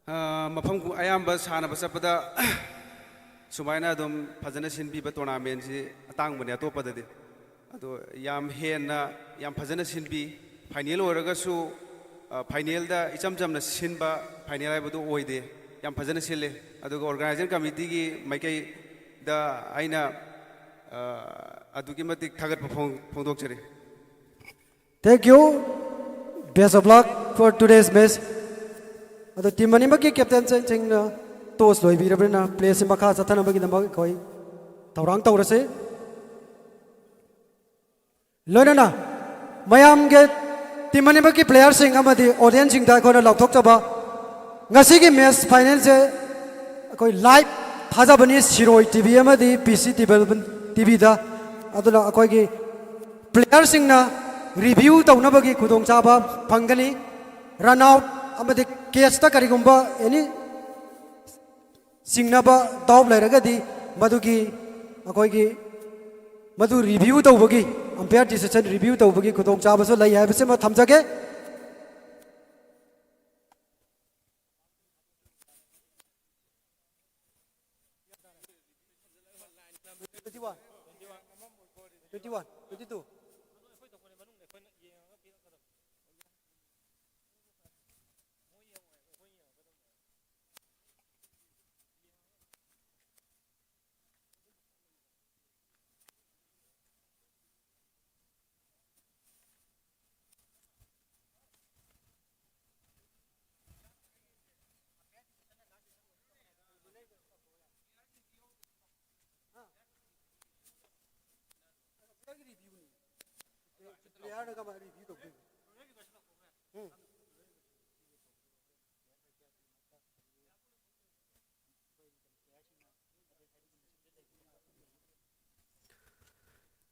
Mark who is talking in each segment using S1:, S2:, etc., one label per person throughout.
S1: मफम अयाब सानब चपद सुमायना अदुम फजन सिनबीब tournament से अतांगबने अतोपददि अदो याम हेन्ना याम फजन सिनबी final ओरगसु final दा इचम चमना सिनबा फाइनल हाइबदु ओइदे याम फजन सिले अदुगा ऑर्गेनाइजिंग कमिटी की माइकई दा आइना अदुगी मतिक थागत फोंदोकचरी
S2: Thank you. Best of luck for today's match. Ado team mani maki captain ching na toss loi bi rabna play sim bakha sathana bagi damba koi taurang taurase loina na mayam ge team mani maki player sing amadi audience sing da kona lok thok chaba ngasi gi match final se koi live thaja bani siroi tv amadi pc tv da adula koi gi player sing na review taunabagi khudong chaba phangani run out amadi case ta karigumba any singnaba daw lairagadi madugi akoigi madu review tawbagi umpire decision review tawbagi khudong chaba so lai haibase ma thamjage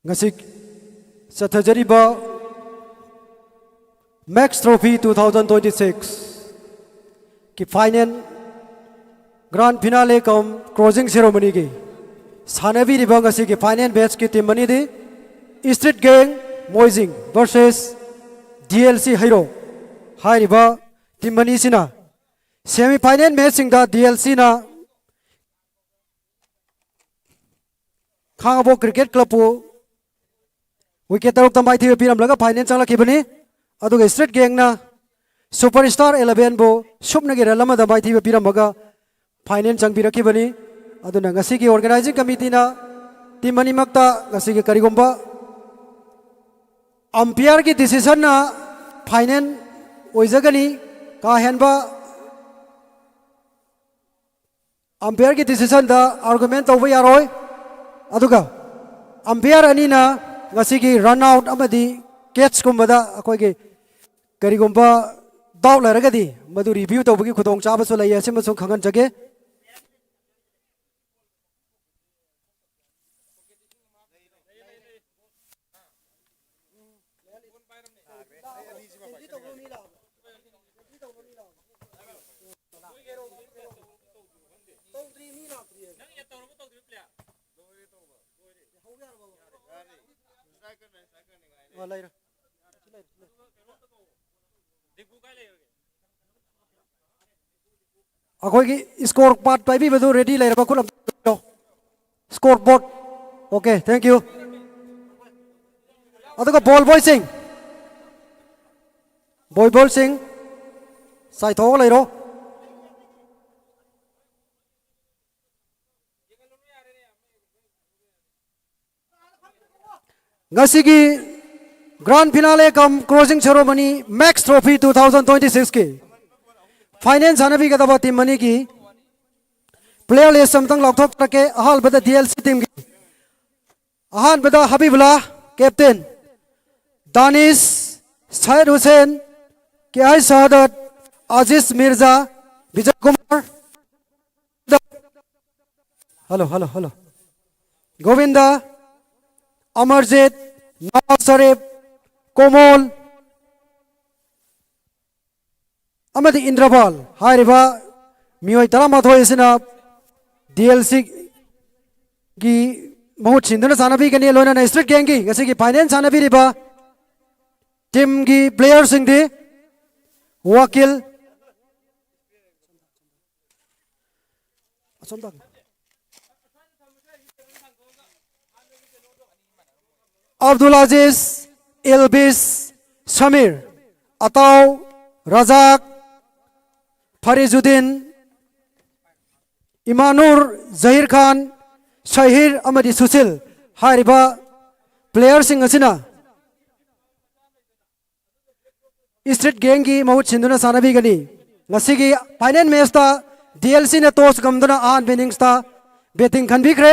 S2: ngasik sathajariba Max Trophy 2026 ki final grand finale kam closing ceremony ki sanabi riba ngasi ki final match ki team mani di Street Gang Moizing versus DLC Hero hai riba team mani sina semi final match sing da DLC na khangabo cricket club pu wicket taruk tambai thi piram laga final changla kibani aduga Street Gang na superstar 11 bo shupna gi ralama da bai thi piram maga final chang birakibani aduna ngasi gi organizing committee na team mani makta ngasi gi karigomba umpire ki decision na final oijagani ka henba umpire ki decision da argument tawba yaroi aduga umpire ani na ngasi gi run out amadi catch kumbada akoi gi karigomba daw laragadi madu review tawbagi khudong chaba so lai asim so khangan jage akoigi score part pai bi badu ready lairaba khulab score board okay thank you aduga ball boy sing sai tho lairo ngasigi grand finale kam closing ceremony Max Trophy 2026 ki finance hanabi gadaba team mani ki player list samtang lokthok trake ahal bada DLC team ki ahan bada Habibullah captain Danish Syed Hussain KI Sahadat Aziz Mirza Vijay Kumar hello Govinda Amarjit Nawaz Sharif Komol amadi Indrapal hairiba mioi taramathoi isina DLC gi mahut sinduna sanabi kani loina na Street Gang gi ngasi gi finance sanabi riba team gi players sing di wakil asomda Abdul Aziz Ilbis Shamir Ataw Razak Farizuddin Imanur Zahir Khan Shahir Amadi Susil Hariba player sing asina Street gang ki mahut sinduna sanabi gani ngasigi final match ta DLC ne toss gamduna an innings ta betting khan bikre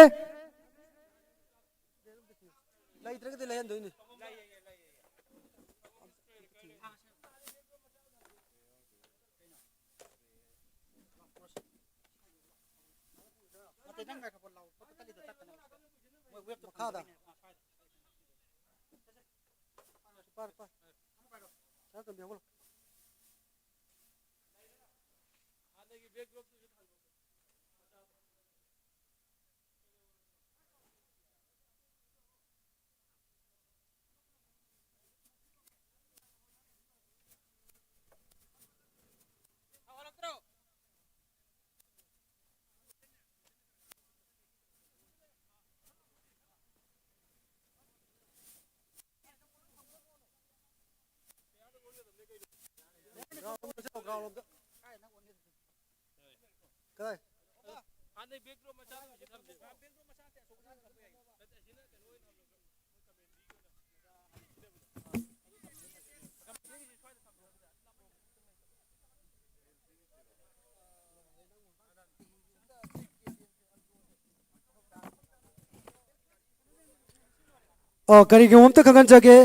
S2: kari gumum ta kangan jage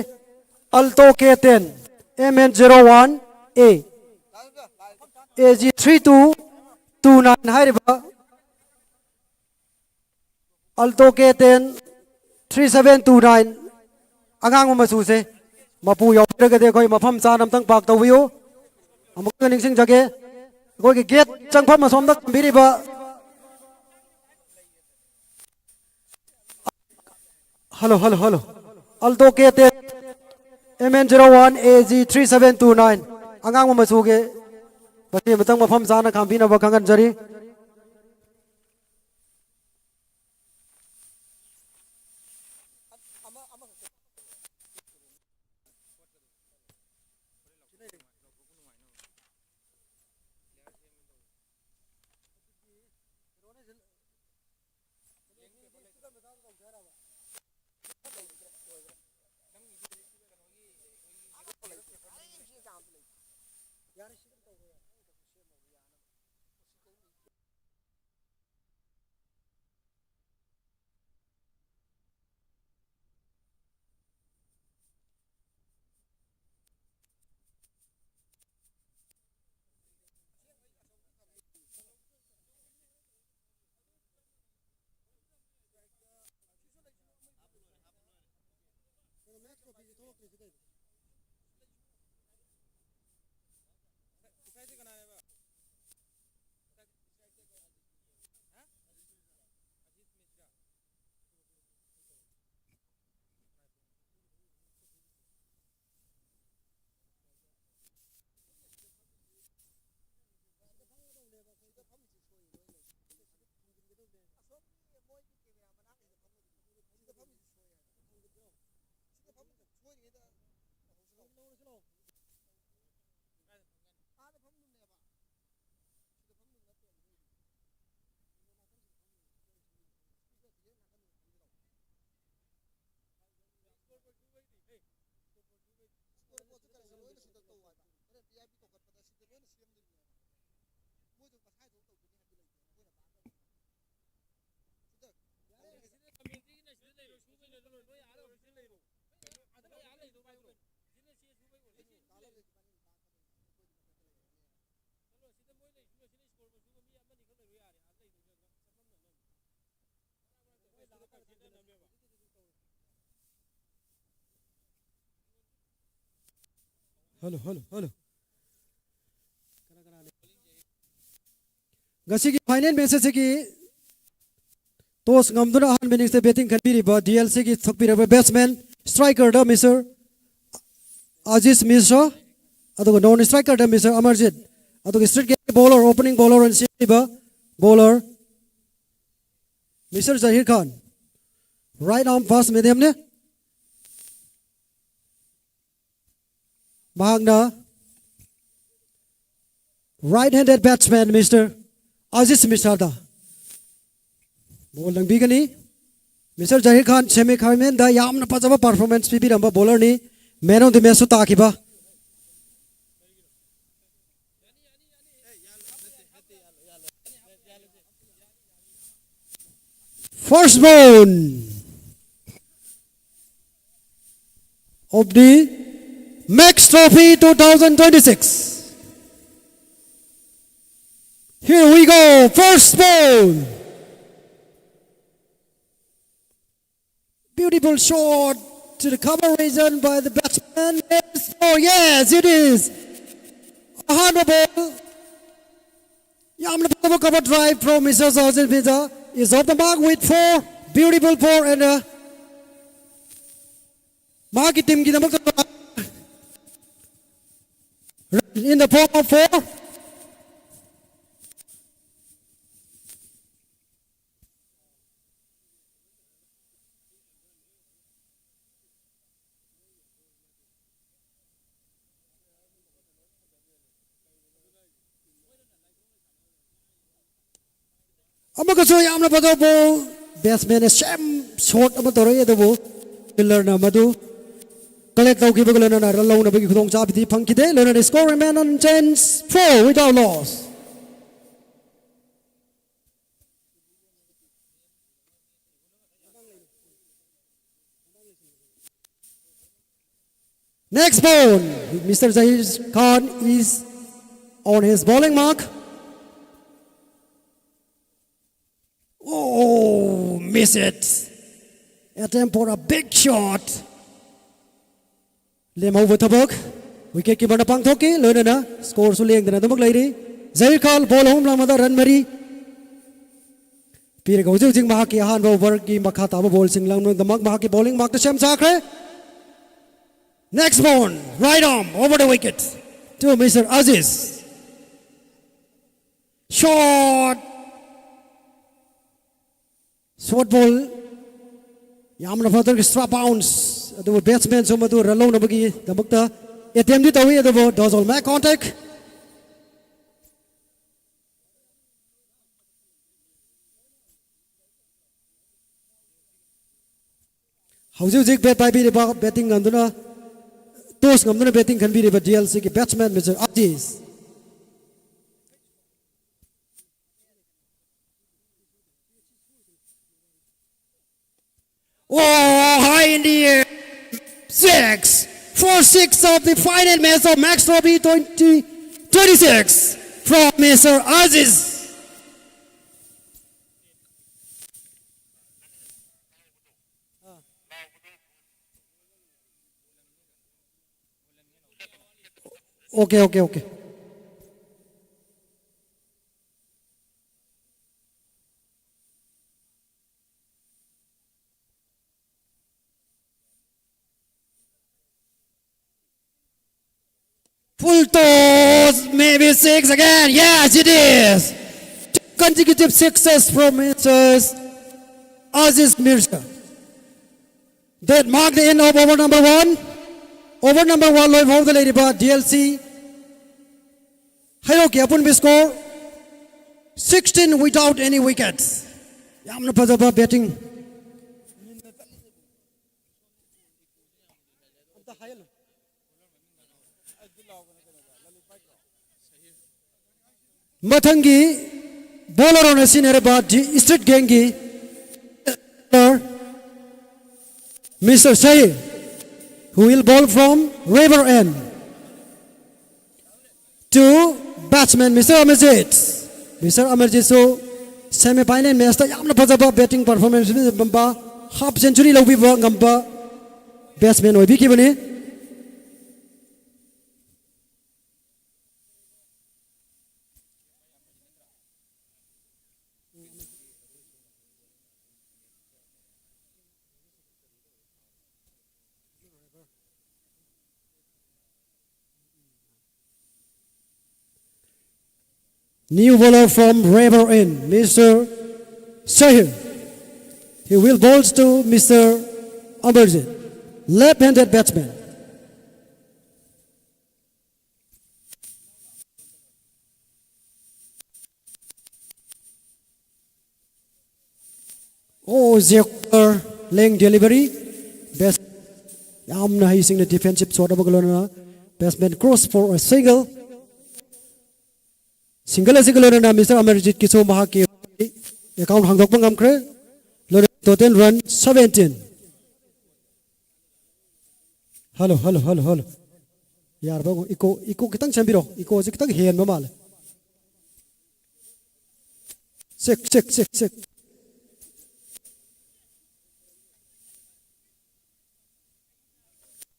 S2: Alto K10 MN01 A AG3229 hariba Alto K10 3729 angang ma su se mapu yaw ga de koi mafam cha nam tang pak tawiu amuk ning sing jage koi ge gate changpham ma som dak biriba hello Alto K10 MN01 AG3729 angang ma su ge pati matang mafam cha na khambina ba kangan jari hello gasi ki final message ki tos ngamduna han meaning se betting kan biri ba DLC ki thokpira ba batsman striker da Mr. Aziz Misra adugo non striker da Mr. Amarjit adugo street game bowler opening bowler and ba bowler Mr. Zahir Khan. Right arm fast medium ne. Mahagna. Right-handed batsman Mr. Aziz Misrada. Ball lang bigani. Mr. Zahir Khan semi-final da yamna pajaba performance pipi ramba bowler ni man of the match su takiba. First ball of the Max Trophy 2026. Here we go. First ball. Beautiful shot to the cover region by the batsman. Oh yes, it is. A hard ball. Yamna cover drive from Mr. Zahir Miza is off the mark with 4. Beautiful 4 and mark team in the form of 4. Amakaso yamna padapo batsman same shot amatore edabu killer na madu collect tawki bagulana na ralaw na bagi khudong chabi di phangkide learner score remain on chance 4 without loss. Next ball, Mr. Zahir Khan is on his bowling mark. Oh, miss it. Attempt for a big shot. Lem over Tabok. Wicket keeper na pangthoki. Learn na. Score suling na tabok lady. Zahir Khan ball home lang mada run mari. Pire go jing mahaki han over ki makhata ba ball sing lang no damak mahaki bowling mark the shem sakre. Next ball, right arm over the wicket to Mr. Aziz. Shot. Short ball. Yamna father extra bounce. The batsman so madu ralaw na bagi damakta attempt it away the does all make contact. How's bet by betting anduna those ngamduna betting can be the DLC ki batsman Mr. Aziz. Oh, high in the air. 6. 4-6 of the final match of Max Trophy 2026 from Mr. Aziz. Okay. Full toss, maybe 6 again. Yes, it is. 2 consecutive sixes from Mr. Aziz Mirza. That marked the end of over number 1. Over number 1, live over the lady bar DLC. Hello, Kiapun score 16 without any wickets. Yamna Pazaba betting. Matangi bowler on a senior about street gangi Mr. Shahir, who will bowl from river end to batsman Mr. Amarjit. Mr. Amarjit so semi-final match ta yamna phajaba batting performance bamba half century lawbiba ngamba batsman oi biki bani. New bowler from River Inn, Mr. Shahir. He will bowls to Mr. Amarjit, left-handed batsman. Oh, Zeker leng delivery. Best. Yamna hising the defensive sort of a batsman cross for a single. Single as a Mr. Amarjit Kiso Mahaki account hang up kre. Total run 17. Hello. Yar bago iko kitang chambiro. Iko is kitang hen mamal. Six.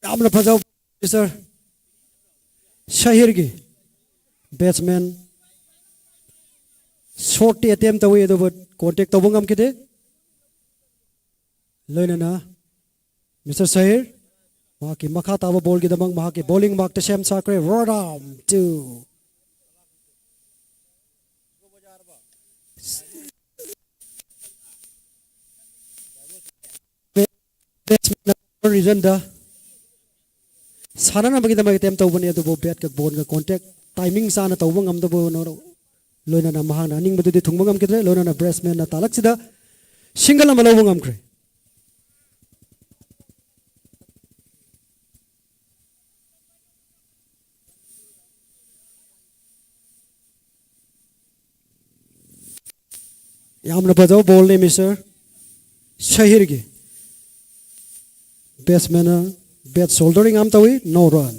S2: Amna Pazao, Mr. Shahirgi, batsman, shorty attempt away the word contact of Wungam Kide. Lenana, Mr. Sahir, Maki Makata ball Gidamang Maki, bowling mark to Shem Sakre, Rodam, 2. Batsman, Rizanda. Sana na bagita mag-attempt tawon niya tubo bet kag bon nga contact timing sana tawon ngam tubo no loina na mahana ning madudi thungmang am kidre loina na breastman na talak sida single na malawong am kre yam na badaw ball ni Mr. Shahir gi batsman bet shouldering am tawi no run.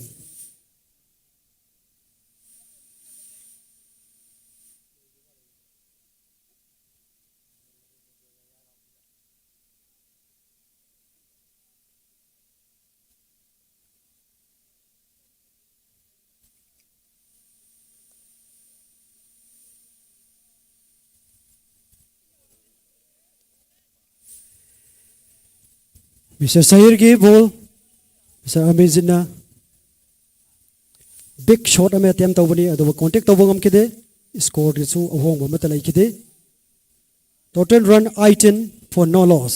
S2: Mr. Sahir ki ball Mr. Amazing na big shot ame attempt tawani ado contact tawangam kide score risu ahong ba matalai kide total run 18 for no loss.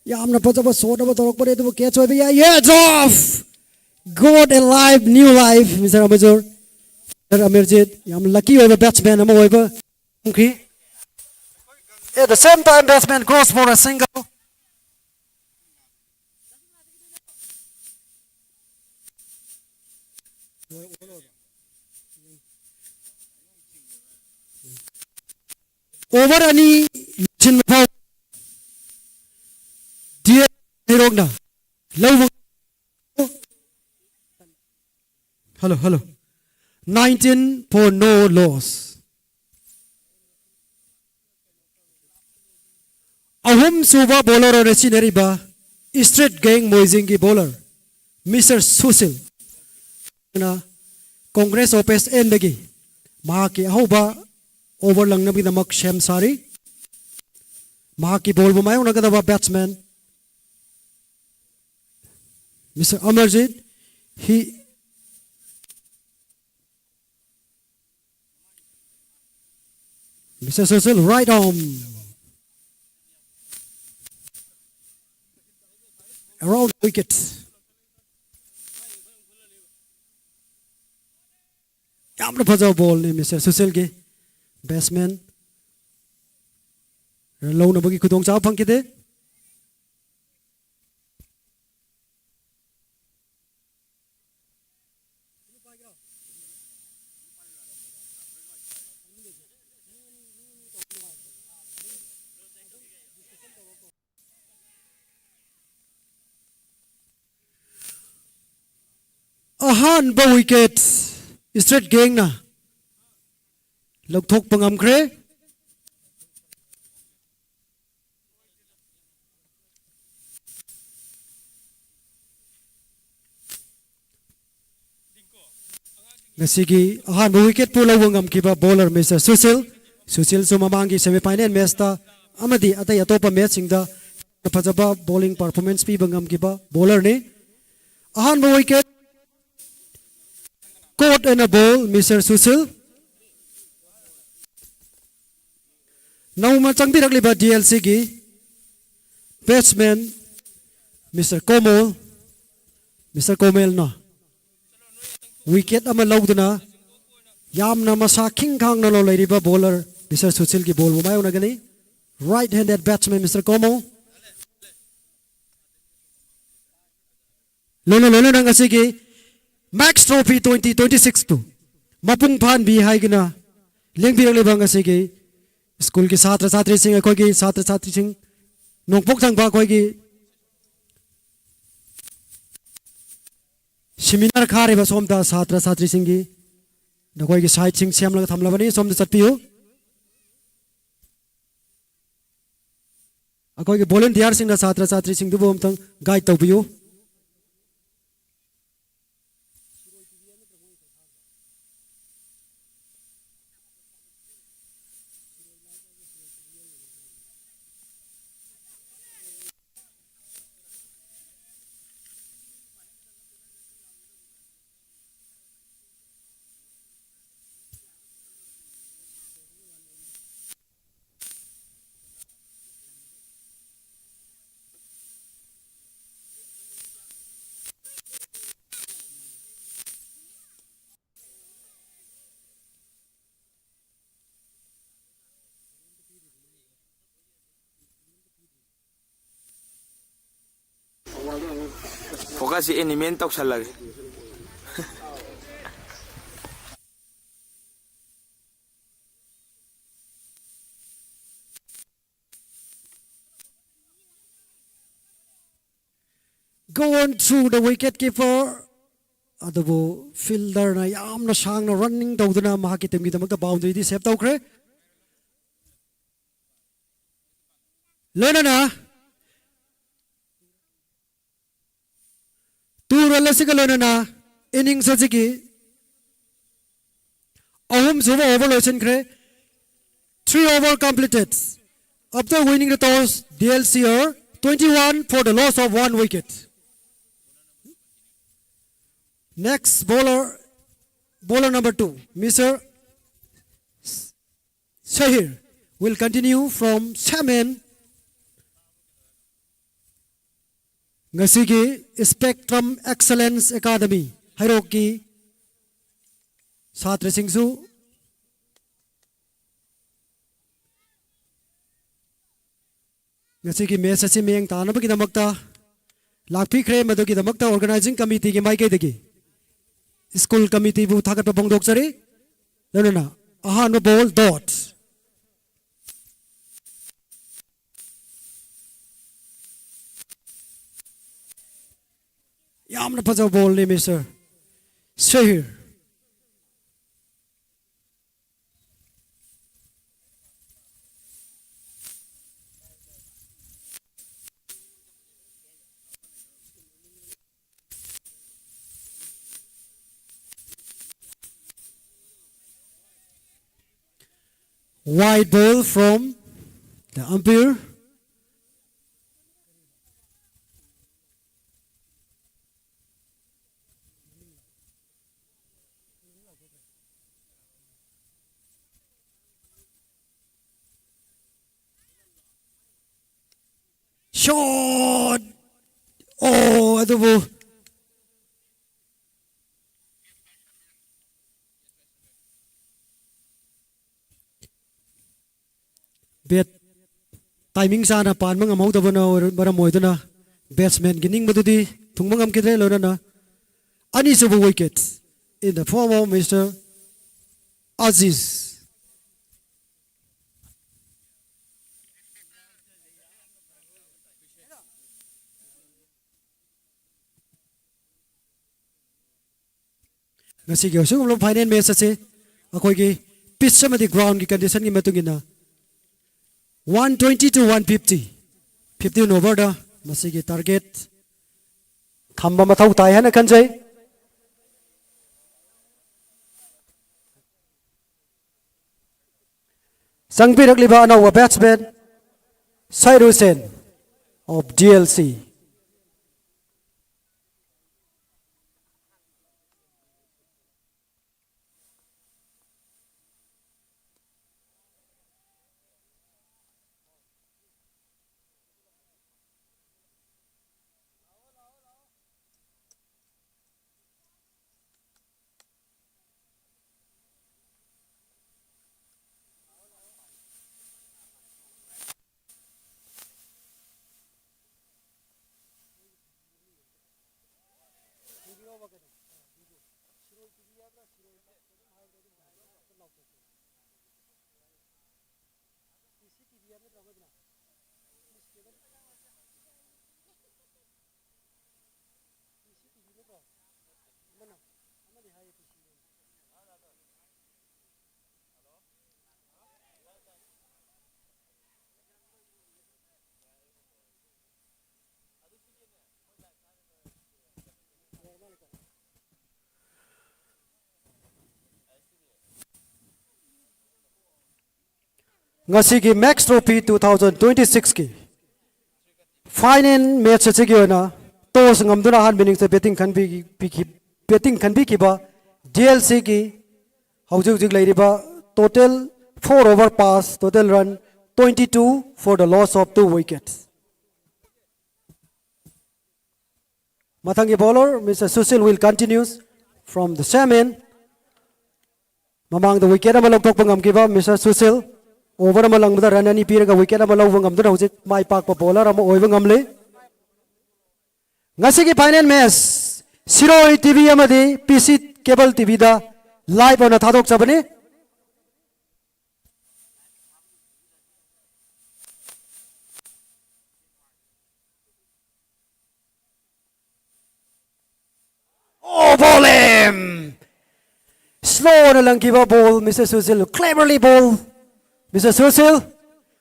S2: Yamna pajaba shot aba torok pare ado catch hoy ya it's off. God alive new life Mr. Amazur Mr. Amarjit yam lucky hoy batsman ama hoy ba okay. At the same time, batsman goes for a single. Over any chin dear Hirogna. Hello. 19 for no loss. Ahum suba bowler or resineri ba straight gang moizingi bowler Mr. Susil na Congress office endagi mahaki ahoba over lang nabi namak Shem Sari mahaki ball mo mayo nagada ba batsman Mr. Amarjit he Mr. Susil right arm around the wicket. Yamna phajao ball ni Mr. Susil ge batsman low na bagi khudong cha phang kide ahan ba wicket straight gang na lagthok pangam kre ngasigi ahan ba wicket pula wangam kiba bowler Mr. Susil sumamangi semi-final match ta amadi atay atopa match singda phajaba bowling performance pi bangam kiba bowler ne ahan ba wicket caught in a ball, Mr. Susil. Nauma changpirakliba DLC gi batsman Mr. Komol Mr. Komel na wicket ama lauduna yamna masa king khang na lo leiriba bowler Mr. Sushil ki ball mai unagani right handed batsman Mr. Komol lono nang asigi Max Trophy 2026 tu mapung phan bi haigina lengbirakliba asigi school ki chhatra chhatri sing akhoi ki chhatra chhatri sing nongpok thangba khoi ki seminar khare ba somda chhatra chhatri sing gi nakoi ki side sing semla thamlabani somda chatpiu akoi ki volunteer sing da chhatra chhatri sing du bom tang guide tawpiu
S3: Focus element tau salag.
S2: go on through the wicket keeper adabu fielder na yamna sang na running tawduna mahaki team gi damakta boundary di save tawkhre lona na Tura siga lona na innings sajiki ahum suba over lotion kre 3 over completed after winning the toss DLCR 21 for the loss of 1 wicket. Next bowler number 2 Mr. Shahir will continue from Samen Ngasigi Spectrum Excellence Academy Hairoki Satra Singsu Ngasigi message meng tanabagi damakta lakpi kre madogi damakta organizing committee ki mai degi school committee bu thagat pabong doksari na aha no ball dot yamna paja ball ni Mr. Shahir wide ball from the umpire. Shot! Oh, adubo. Bet timing sana pan mga mau tabana bara moidana batsman gining madudi thungmangam kidre lona na ani subu wicket in the form of Mr. Aziz. Ngasi gi sung lo final match ase akoi gi pitch samadi ground gi condition gi matungina 120 to 150 15 over da masigi target thamba mathau tai hana kanjai sangpirakliba anawa batsman Said Hussain of DLC. ngasi ki Max Trophy 2026 ki final match che gi na toss ngam duna han meaning se betting khan bi ki ba DLC ki haujuk jik lai ri ba total 4 over pass total run 22 for the loss of 2 wickets. Mathangi bowler Mr. Susil will continues from the same end. Mamang the wicket amalok tok pangam ki ba Mr. Susil over amalang da run ani piraga wicket amalaw ngam duna hojik mai pak pa bowler am oiba ngamle. Ngasi ki final match Siroi TV amadi PC cable TV da live on thadok chabani. Oh, ball him! Slow na lang kiba ball, Mr. Susil. Cleverly ball, Mr. Susil.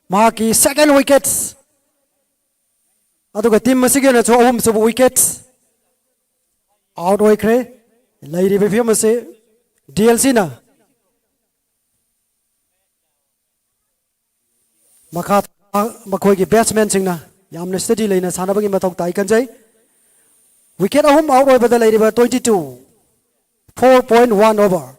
S2: Maki second wickets. Aduga team masigi na so ahum sub wickets. Out oikre. Lady be famous DLC na. Makhat makhoi ki batsman sing na. Yamna steady leina sanabagi matok tai kanjai. Wicket ahum out over the lady 22. 4.1 over.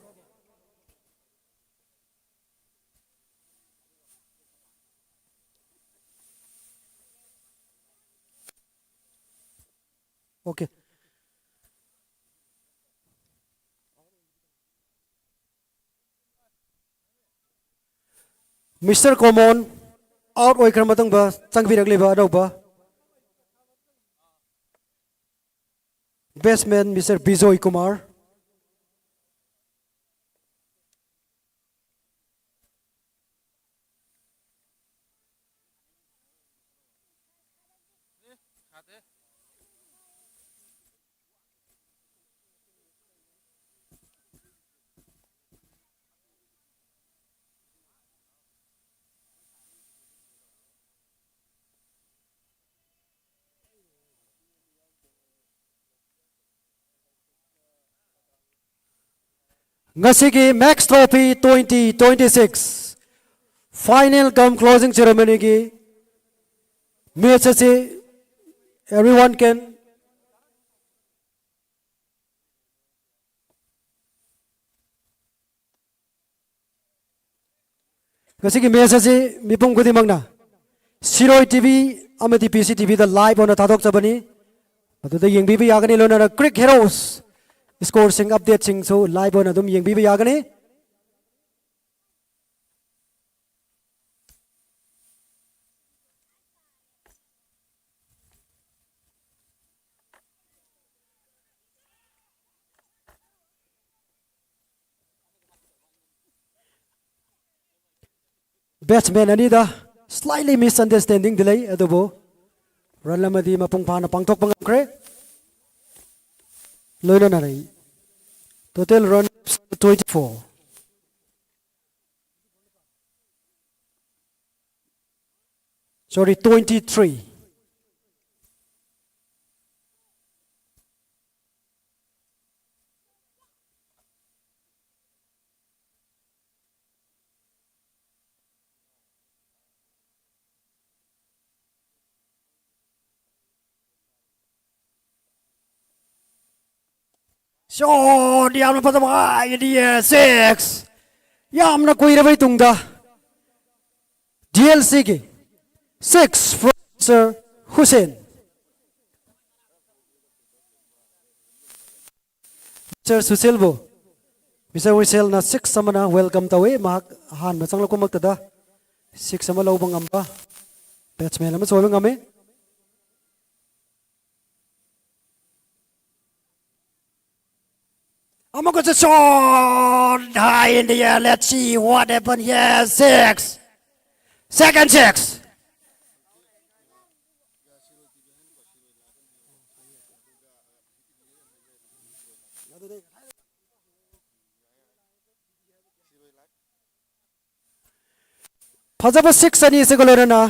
S2: Okay. Mr. Common out oikra matang ba changbirak leba ado ba. Batsman Mr. Bijoy Kumar. Ngasigi Max Trophy 2026 final come closing ceremony ki match ase everyone can ngasigi match ase mipung khudimangna Siroi TV amadi PC TV da live on thadok chabani aduda yengbi bi yagani lona Crick Heroes score sing update sing so live on adum yengbi ba yagani batsman anida slightly misunderstanding delay adubo run lamadi mapung phana pangthok pangkre loina na rai total run 24. Sorry, 23. So, diam na patama dia 6. Yam na kuira bay tungda. DLC ki 6 from Sir Hussein. Sir Susilbo. Mr. Hussein na 6 sama na welcome tawe mahak han masang lo kumak tada 6 sama lo bang amba. Batsman naman so ngame. Amakosa shot high in the air. Let's see what happened here. 6. Second 6. Fazaba 6 ani segolena.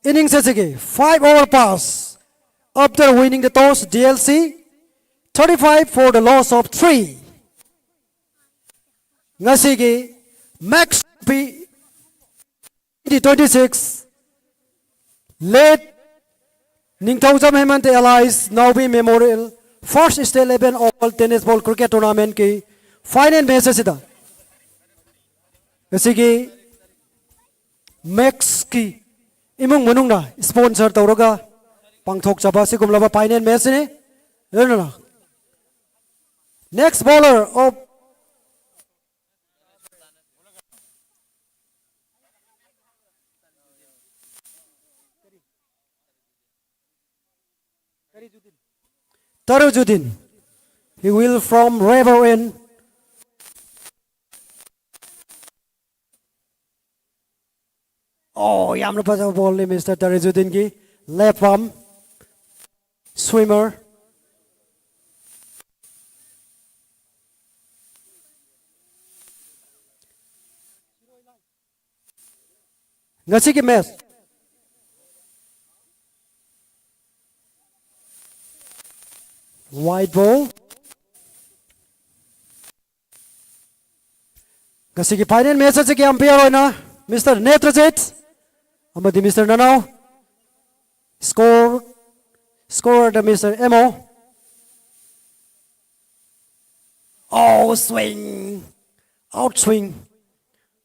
S2: Innings sege 5 over pass. After winning the toss, DLC 35 for the loss of 3. Ngasigi Max P 26 late Ningthaujam Hemant Allies Naubi Memorial First State 11 All Tennis Ball Cricket Tournament ki final match sida ngasigi Max ki imung manungna sponsor tawraga pangthok chaba sigumlaba final match ni no. Next bowler of Tarujuddin. He will from River. Oh, yamna pa ball ni Mr. Tarujuddin ki left arm swimmer. Ngasi ki match wide ball. Ngasi ki final match sa ki umpire na Mr. Netrajit amadi Mr. Nanao. Score the Mr. Emo. Oh, swing. Out swing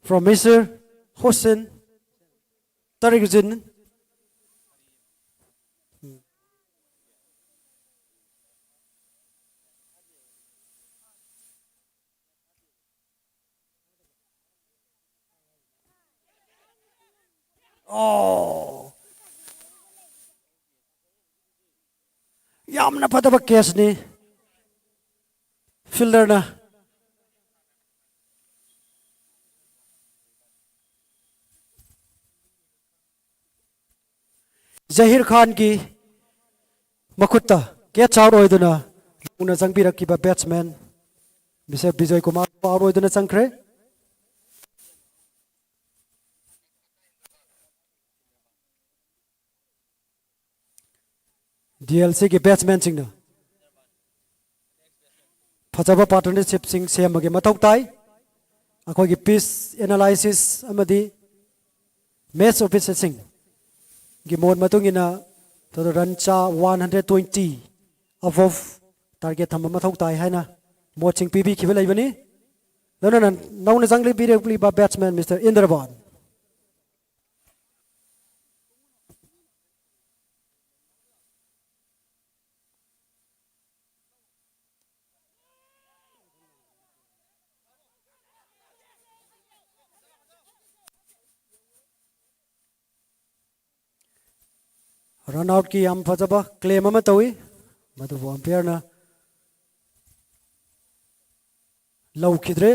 S2: from Mr. Hussein Tarikuddin. Oh, yamna pataba catch ni fielder na. Zahir Khan ki makutta catch out oiduna una jangpira ki ba batsman Mr. Bijoy Kumar out oiduna changkre. DLC के batsman Singh फजब partnership Singh सेमगे मथौ ताई अखोगी पीस analysis अमदी match officer Singh की मोड मतुंगिना तो रन चा 120 अबव टारगेट थम मथौ ताई हैना मोड सिंह पीबी खिबे लैबनी नन नौना जंगली बिरेपली बा बैट्समैन मिस्टर इंद्रबान रन आउट की हम फजब क्लेम अमा तवी मधुबु अंपायर ना लौखिद्रे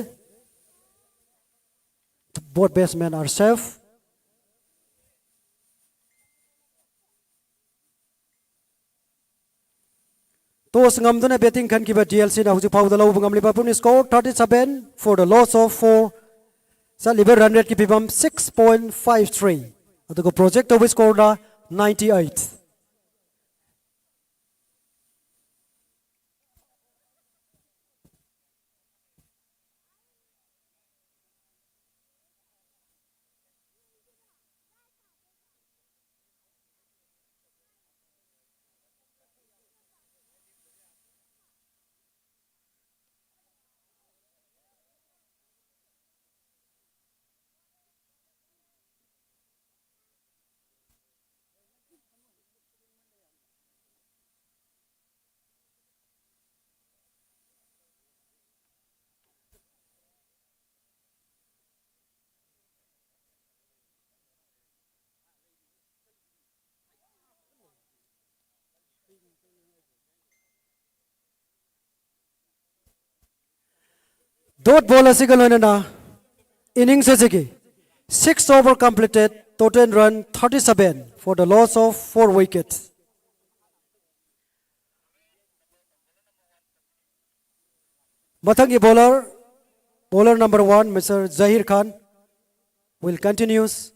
S2: both batsmen are safe. Toss ngamduna batting kan kiba DLC na huju pawda lau ngam liba pun score 37 for the loss of 4 sa liber run rate ki pibam 6.53 adugo project of score na 98. dot ball asiga loina na innings asigi 6 over completed total run 37 for the loss of 4 wickets. Mathangi bowler number 1 Mr. Zahir Khan will continues.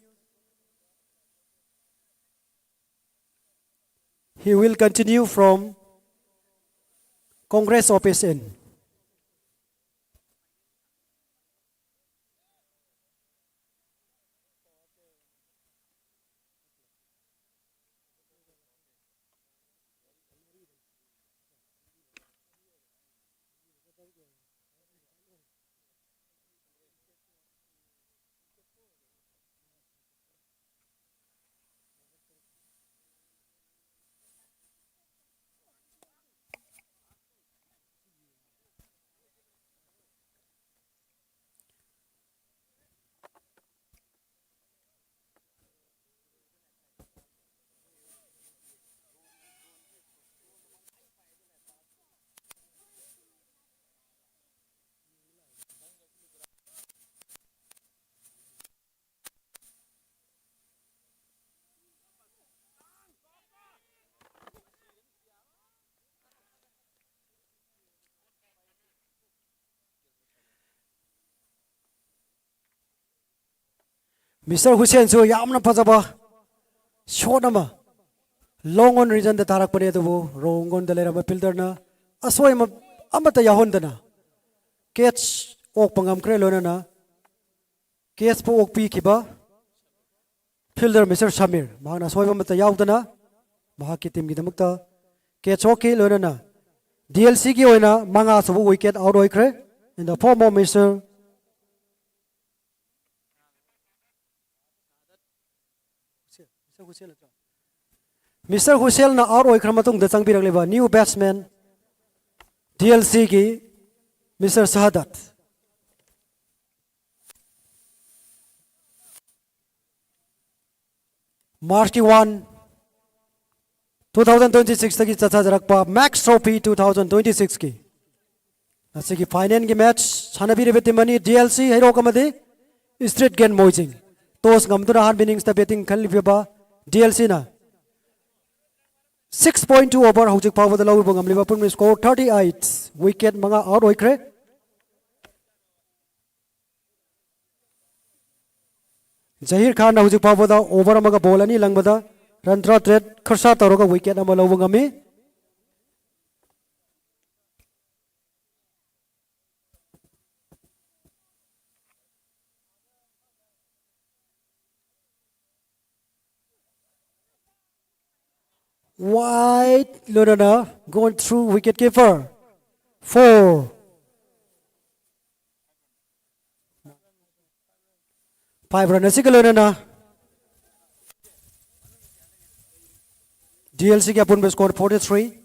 S2: He will continue from Congress office in. Mr. Hussein so yamna phajaba shot ama long on region da tarak pare to wrong on the lera fielder na asoi ma amata yahondana catch ok pangam kre lona na catch po ok pi kiba fielder Mr. Shamir mahana soi ma ta yaudana mahaki team gi damakta catch ok lona na DLC gi oina manga so wicket out oikre in the form of Mr. Hussein na out oikra matung da changbirang leba new batsman DLC ki Mr. Sahadat. March 1 2026 tagi chacha jarakpa Max Trophy 2026 ki asigi final ki match chanabire betimani DLC hero kamade straight gain moijing tos ngamdura han innings ta betting khalibeba DLC na 6.2 over hojik power the lower bangam Liverpool score 38 wicket manga out oikre. Zahir Khan na hojik power da over amaga ball ani langbada run trade kharsa taroga wicket ama lobo ngami. Wide Lunana going through wicket keeper 4 5 run asika Lunana DLC ke apun score 43.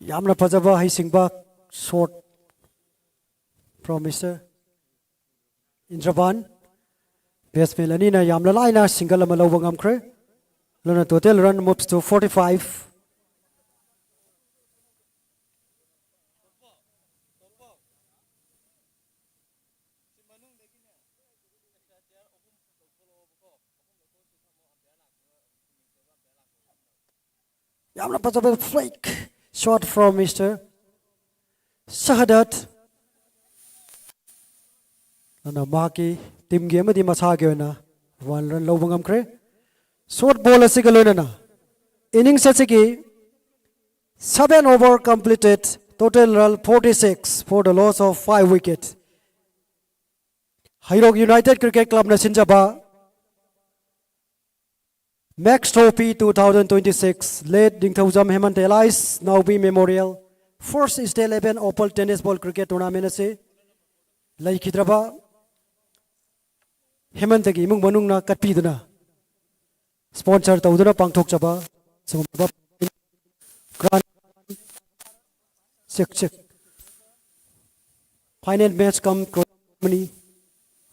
S2: Yamna Pajaba Haisingba short from Mr. Indraban. Batsman Lanina Yamla Laina single Amalawangam Kre. Luna total run moves to 45. yamna pachaba flake shot from Mr. Shahadat ana maki team game di masa ge na 1 run lo bangam kre short ball asigalo na innings asigi 7 over completed, total run 46 for the loss of 5 wickets. Hairok United Cricket Club na sinjaba Max Trophy 2026 led Dingthaujam Hemant Elias Naubi Memorial First State 11 Opal Tennis Ball Cricket Tournament ase lai khidraba Hemant gi imung manung na katpi duna sponsor tawduna pangthok chaba sumba grand check finance match come money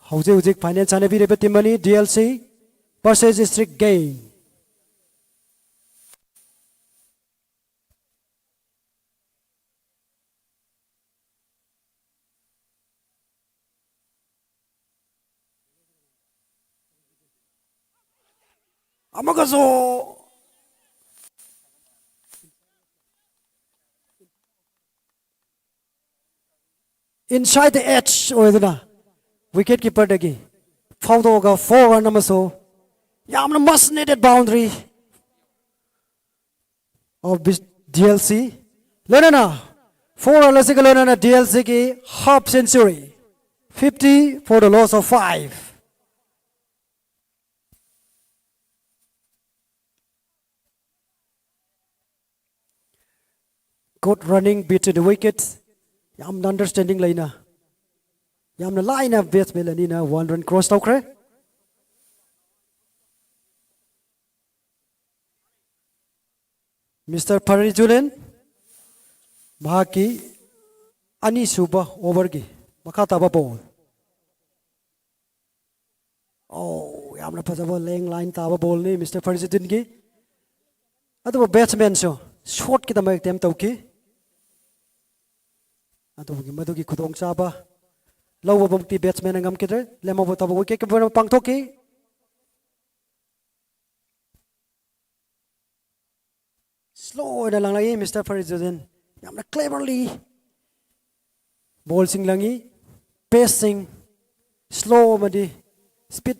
S2: how's finance and every money DLC versus strict gain amagazo inside the edge oidna wicket keeper dagi found over 4 run amaso yamna must needed boundary of this DLC lenana 4 runs lenana DLC ki half century 50 for the loss of 5 good running between the wickets yamna understanding laina yamna line of batsman anina 1 run cross out kre Mr. Parijulen mahaki ani suba over gi makata ba ball oh yamna phajaba leng line ta ba ball ni Mr. Parijulen gi adu batsman so short ki tamai tem tauki adugi madugi khudong chaba lowa bomti batsman ngam kidre lemo botabo wicket ke bana pangthoki slow na lang lagi Mr. Farizuddin yamna cleverly ball sing langi pacing slow madi speed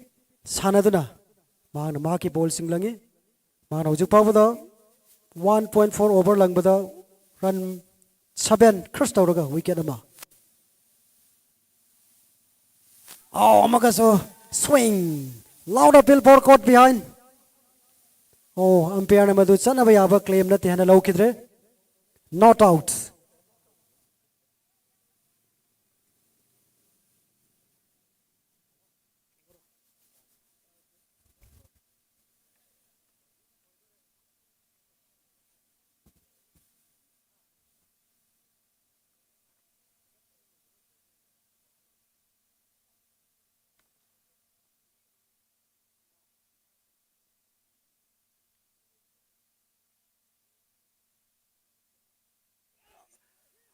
S2: sanaduna mana ma ki ball sing langi mana hujuk pawada 1.4 over langbada run 7 cross tawraga wicket ama oh amagaso swing loud appeal for caught behind oh umpire na madu chana ba yaba claim na tihana low kidre not out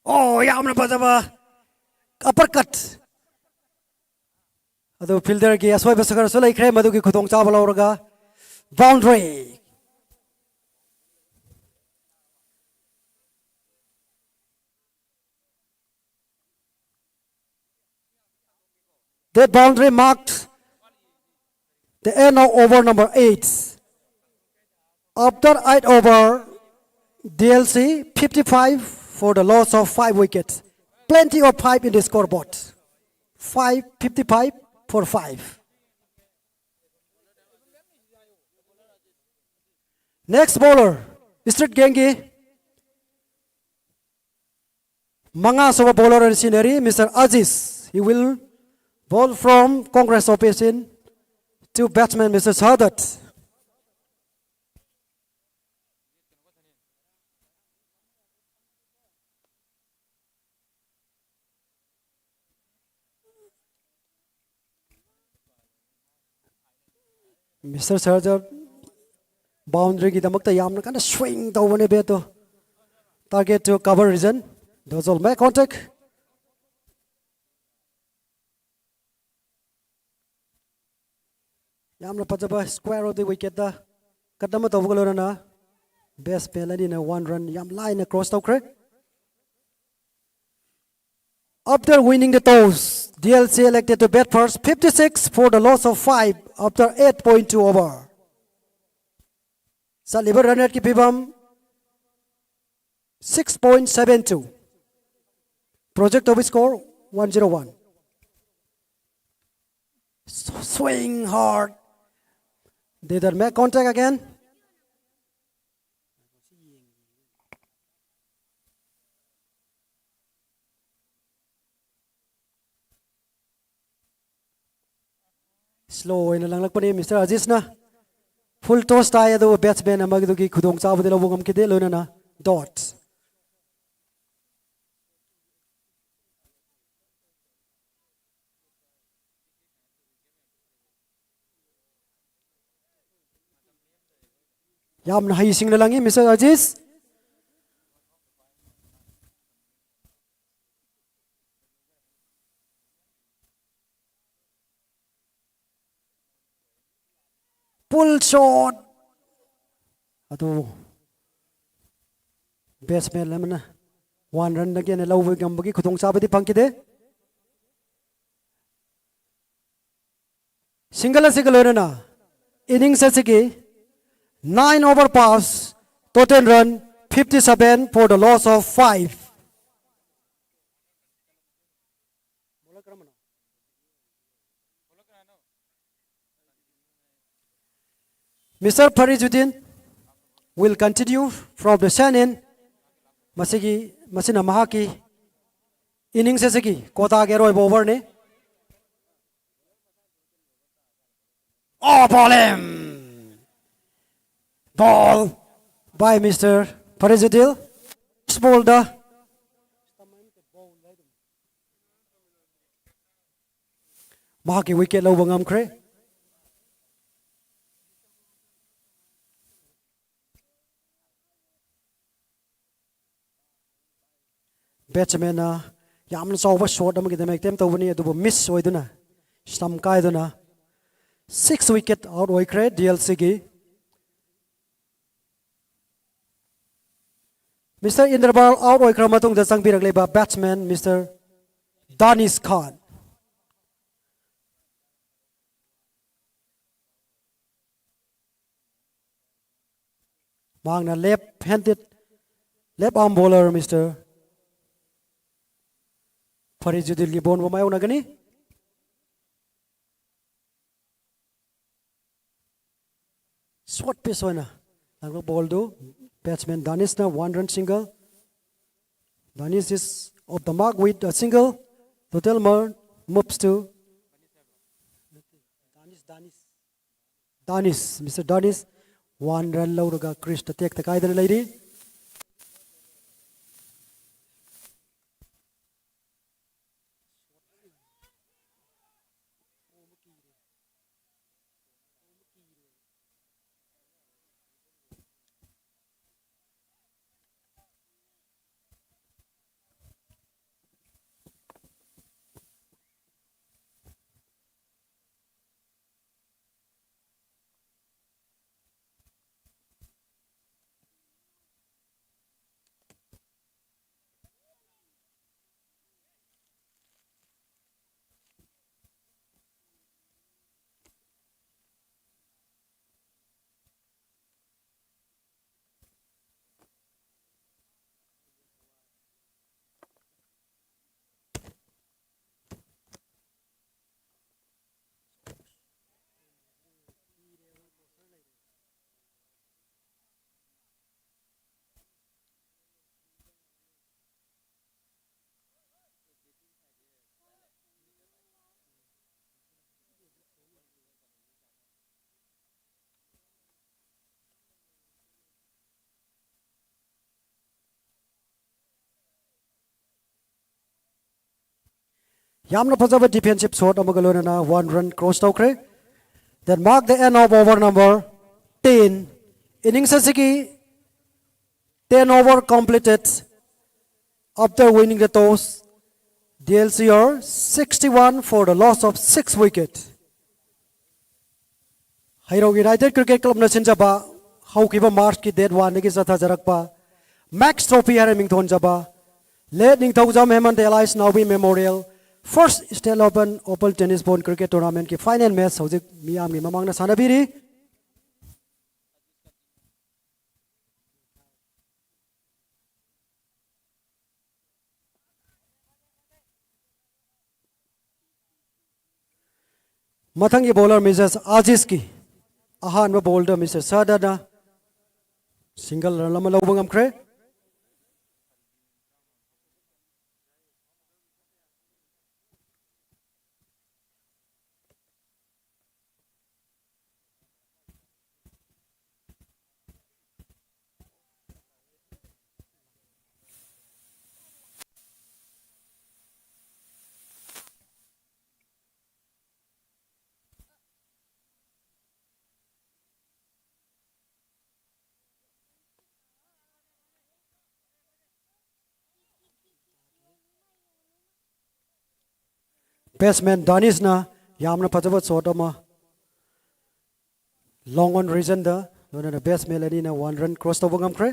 S2: oh yamna pajaba uppercut adu fielder ki aswai basakar so lai khre madu ki khutong cha balauraga boundary that boundary marked the end of over number 8 after 8 over DLC 55 for the loss of 5 wickets. Plenty of 5 in the scoreboard. 55 for 5. Next bowler, Street Gengi. Manga Sova bowler and scenery, Mr. Aziz. He will bowl from Congress office in to batsman Mr. Sadat. Mr. Sarjar boundary ki damakta yamna kana swing tawbane be to target to cover region those all make contact yamna pajaba square of the wicket da kadama tawgalo na batsman ladina 1 run yam line cross tawkre. After winning the toss, DLC elected to bat first 56 for the loss of 5 after 8.2 over. Saliber run rate ki pibam 6.72. Project of score 101. Swing hard. Did that make contact again? Slow in lang lakpani Mr. Aziz na. Full toss tayo do batsman na magdugi khudong chabu dilo bungam kide lo na dot. Yam na hising na lang Mr. Aziz. Pull shot. Ato batsman lamang na 1 run na kaya nalaw ang bagi kutong sabi di pangkide. Single na innings sa sige 9 over pass, total run 57 for the loss of 5. Mr. Farizuddin will continue from the Shannon. Masina mahaki innings sa sige kota gero over ne. Oh, ball by Mr. Farizuddin. Ball da. Mahaki wicket law bangam kre. Batsman na yam na over short am kita make them to win adu miss oi duna. Stam kai duna. 6 wicket out oi kre DLC gi. Mr. Inderbal out oi kramatung da sang birak leba batsman Mr. Danis Khan. Mang na left-handed left arm bowler Mr. Farizuddin Libon bumayaw na gani. Short pitch na. Ang ball do. Batsman Danis na 1 run single. Danis is off the mark with a single. Total moves to Danis. Mr. Danis 1 run low raga Chris to take the kaidana lady. Yamna Pajava defensive shot amagalona na 1 run cross tawkre. Then mark the end of over number 10. Innings sigi 10 over completed after winning the toss. DLCR 61 for the loss of 6 wicket. Hairog United Cricket Club na sinjaba haukiba March ki date 1 ki satha jarakpa Max Trophy hare mingthon jaba let Ningthau Hemant Allies Nawi Memorial First State Open Tennis Ball Cricket Tournament ki final match hojik miyam ni mamang na sanabiri Mathangi bowler Mrs. Aziz ki ahanba bowler Mr. Sadada single lama lawbang amkre batsman Danish na yamna phajaba shot ama long on region da lona batsman ani na 1 run cross tawba ngamkre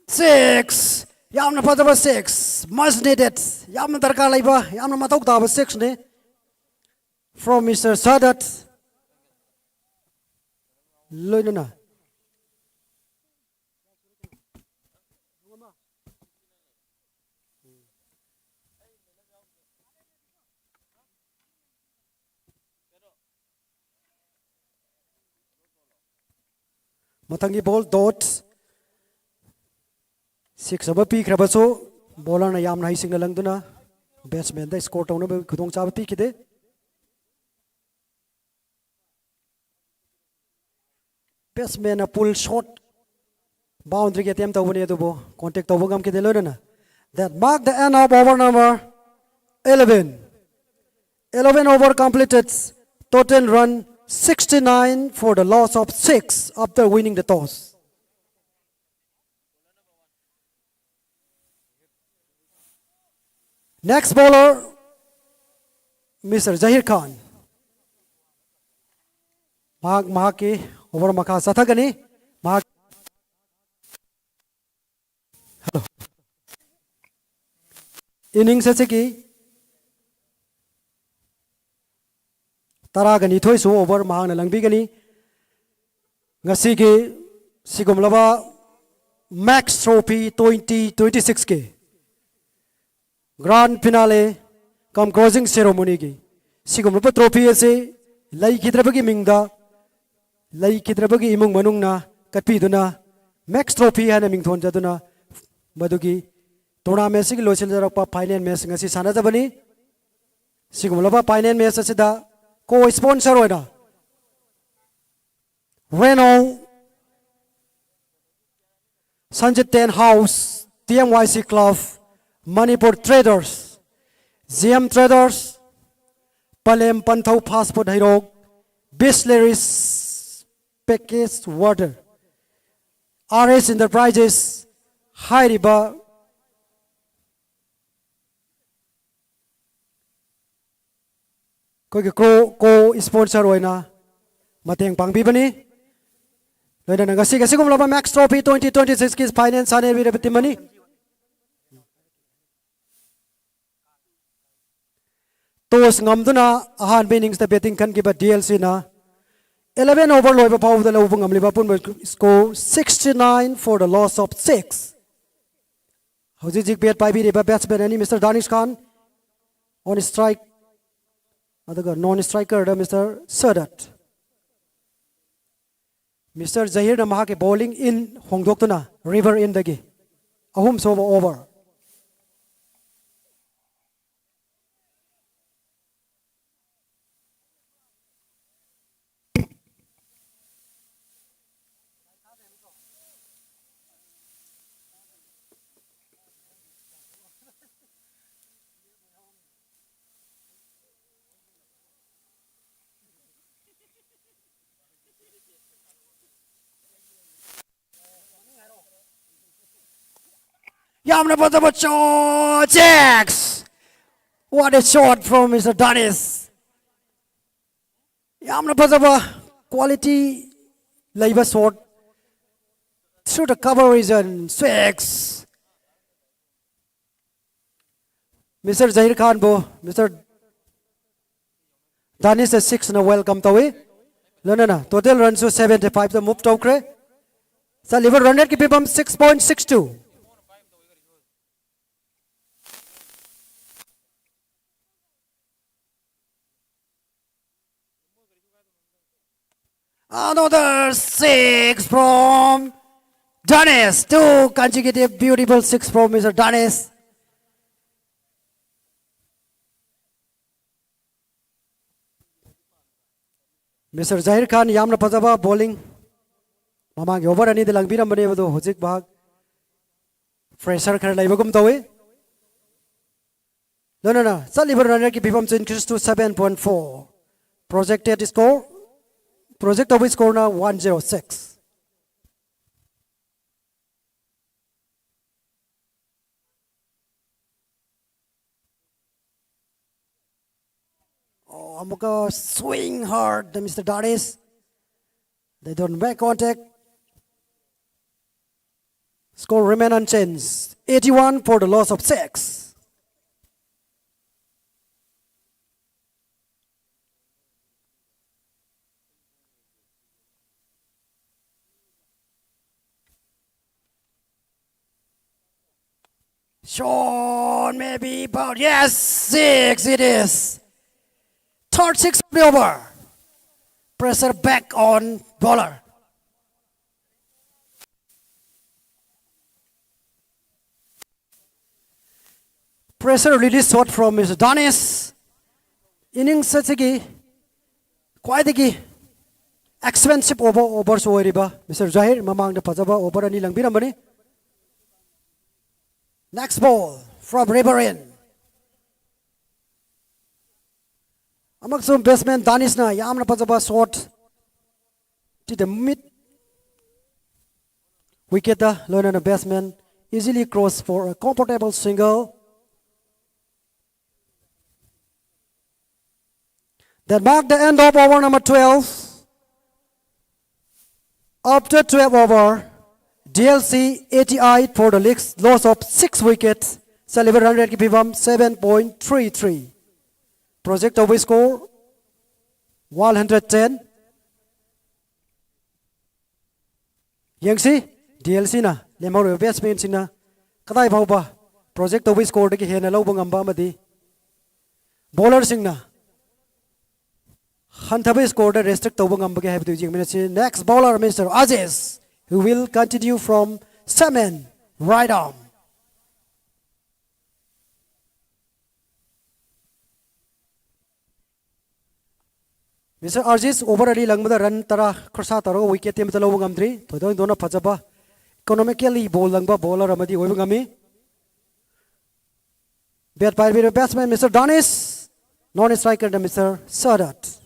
S2: 6 yamna phajaba 6 much needed yamna darkar laiba yamna matok taba 6 ne from Mr. Sadat loina Mathangi ball dot 6 aba pi khrabaso bowler na yam na hising lang duna batsman da score tawna ba khudong cha pi kide batsman na pull shot boundary ke attempt tawne do bo contact tawba gam kide lo na that mark the end of over number 11 over completed total run 69 for the loss of 6 after winning the toss. Next bowler, Mr. Zahir Khan. Mahaki over Maka Sathagani. Hello. Innings ki Taragani Thoisu over Mahana Langbigani Ngasigi Sigumlava Max Trophy 2026 ke Grand Finale come closing ceremony ki Sigumlava Trophy ase Lai Kidrabagi Mingda Lai Kidrabagi Imung Manung na Katpi duna Max Trophy hana Mingthon jaduna Madugi tournament sig lochil jarakpa final match ngasi sanajabani Sigumlava final match asida co-sponsor oina Renault Sanjit Ten House TMYC Club Manipur Traders GM Traders Palem Panthau Fast Food Hairog Bisleris Packaged Water RS Enterprises Hairiba co-sponsor oina mateng pangbibani loina ngasi sigumlaba Max Trophy 2026 ki finance ane bitimani tos ngamduna ahan innings the betting kan ki ba DLC na 11 over loiba paw the low ngamliba pun score 69 for the loss of 6 hojik bet pai bi ba batsman ani Mr. Danish Khan on strike Adaga non-striker Mr. Sadat. Mr. Zahir na mahake bowling in hongdok na river in dagi. Ahum so over. Yamna Patabacho Jax What a shot from Mr. Danis. Yamna fazaba quality labor shot through the cover region. Six. Mr. Zahir Khan bo Mr. Danis is 6 na welcome tawi. Lona total runs to 75 the move tokre. Sa liver run rate ki pibam 6.62. Another 6 from Danis. 2 consecutive beautiful 6 from Mr. Danis. Mr. Zahir Khan yamna fazaba bowling. Mamang over ani de langbiram bane bado hojik bag fresher khar laibagum tawi. No. Saliver runner ki pibam increase to 7.4. Projected score. Project of score na 106. Oh, amuka swing hard, Mr. Danis. They don't make contact. Score remain unchanged. 81 for the loss of 6. Sean maybe about, yes, 6 it is. Third 6 of the over. Pressure back on bowler. Pressure release shot from Mr. Danis. Innings sachigi kwaidagi expensive over so riba Mr. Zahir mamang da phajaba over ani langbiramani. Next ball from Riverin. Among some batsman Danis na yamna fazaba shot to the mid wicket. The Lona batsman easily cross for a comfortable single. That marked the end of over number 12. After 12 over, DLC 88 for the league's loss of 6 wickets. Saliver 100 kipibam 7.33. Project over score 110. Yangsi DLC na lemaro batsman sina kadai bauba project over score dagi hena lawba ngamba amadi bowler singna Hantabe scored a restrict next bowler, Mr. Aziz, who will continue from Saman, right arm. Mr. Aziz, over Ali Langmada run Tara Kursa Taro, wicket him the Lowangam 3, Todon Dona Pazaba, economically bowl Langba bowler Amadi Webangami. Bet by the batsman, Mr. Danis, non striker, Mr. Sadat.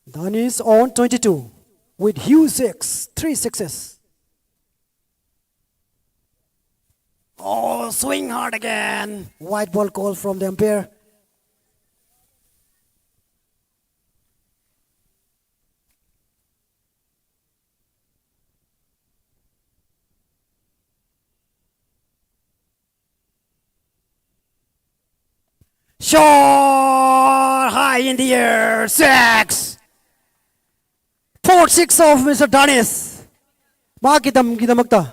S2: Danis on 22 with Hugh 6, 3 sixes. Oh, swing hard again. White ball call from the umpire. Shot high in the air. 6. 4-6 of Mr. Danis. Makidam gidamakta.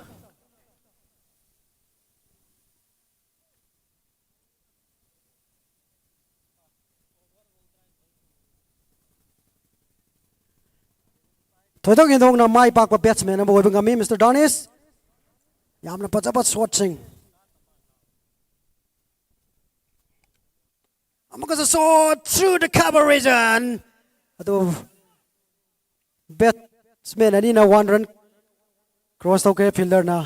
S2: Thoidong indong na mai pak pa batsman na boy bangami Mr. Danis. Yam na pachapat swatching. Amaka shot through the cover region. Ado batsman ani na 1 run cross to ke fielder na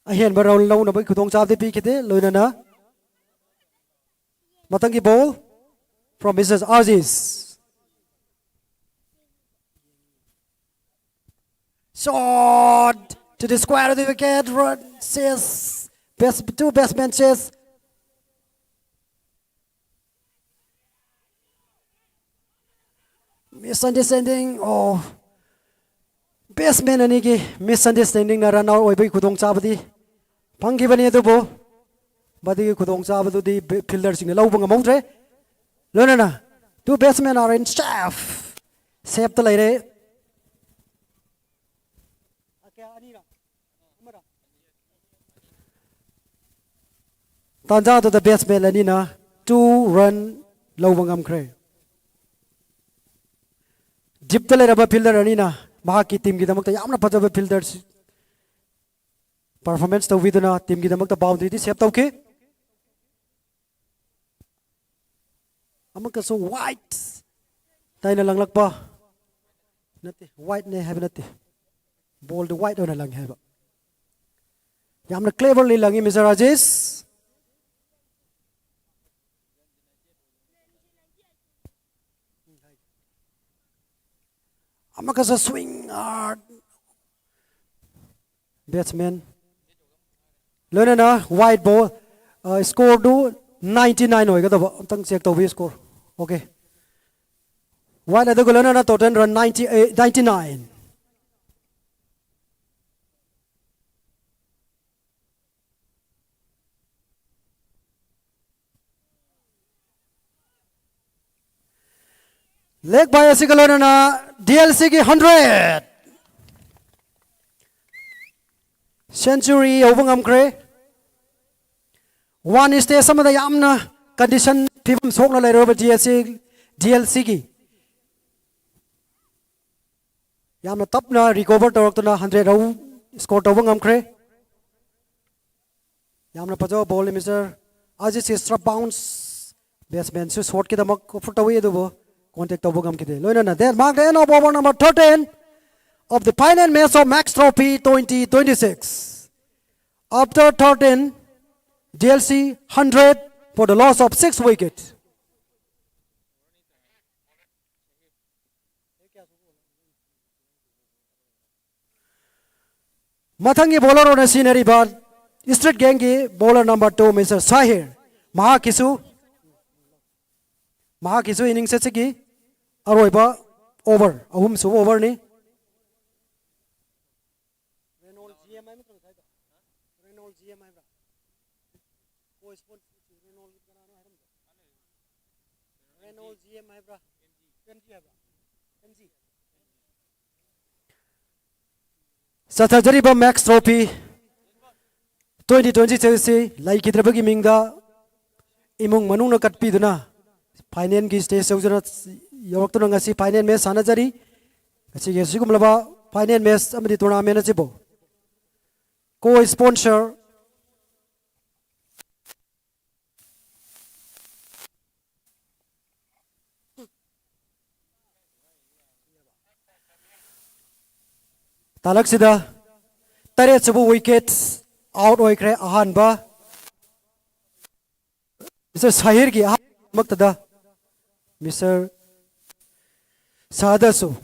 S2: ahian baraw law na bai khutong chap de pi kite loina na matangi ball from Mrs. Aziz. Shot to the square of the wicket. Run says two batsmen chase. Misunderstanding. Oh, batsman ani ki misunderstanding na run out oi bai khudong chabadi. Pangki bani adu bo. Badi khudong chabadu di fielder sing lau bang among tre. Lona na. Two batsmen are in staff. Save the lady. Tanja to the batsman ani na 2 run lau bang am kre. Deep the lady fielder ani na. Mahaki team kita makta yamna pajaba fielders performance to viduna team kita makta boundary di save tauke. Amaka so white. Tayo na lang lagpa. Nati white ne have nati. Ball the white on na lang have. Yamna cleverly lang Mr. Rajesh. Amaka sa swing hard. Batsman. Lona na white ball. Score do 99 hoy kada ba. Tang check to we score. Okay. White ado lona na total run 99. Leg by Asikalona na DLC ki 100. Century ovangam kre. One is there some of the yamna condition people sokna lai roba DLC ki. Yamna top na recover to na 100 row score ovangam kre. Yamna pajo ball Mr. Ajit extra bounce batsman so short ki damak foot away do contact ovagam kide. Loina na then mark the end of over number 13 of the final match of Max Trophy 2026. After 13, DLC 100 for the loss of 6 wickets. Mathangi bowler on a scenery bar. Street Gengi bowler number 2 Mr. Sahir. Mahakisu innings setsiki. Aroiba over. Ahum su over ni. Sathajariba Max Trophy 2026 lai kidrabagi mingda imung manungna katpiduna final ki stage saujana yawaktu ngasi final match sanajari ngasi gesigumlaba final match amadi tournament achibo co-sponsor Talaksida Tare Subu wickets out oikre ahanba Mr. Sahir ki maktada Mr. Sadasu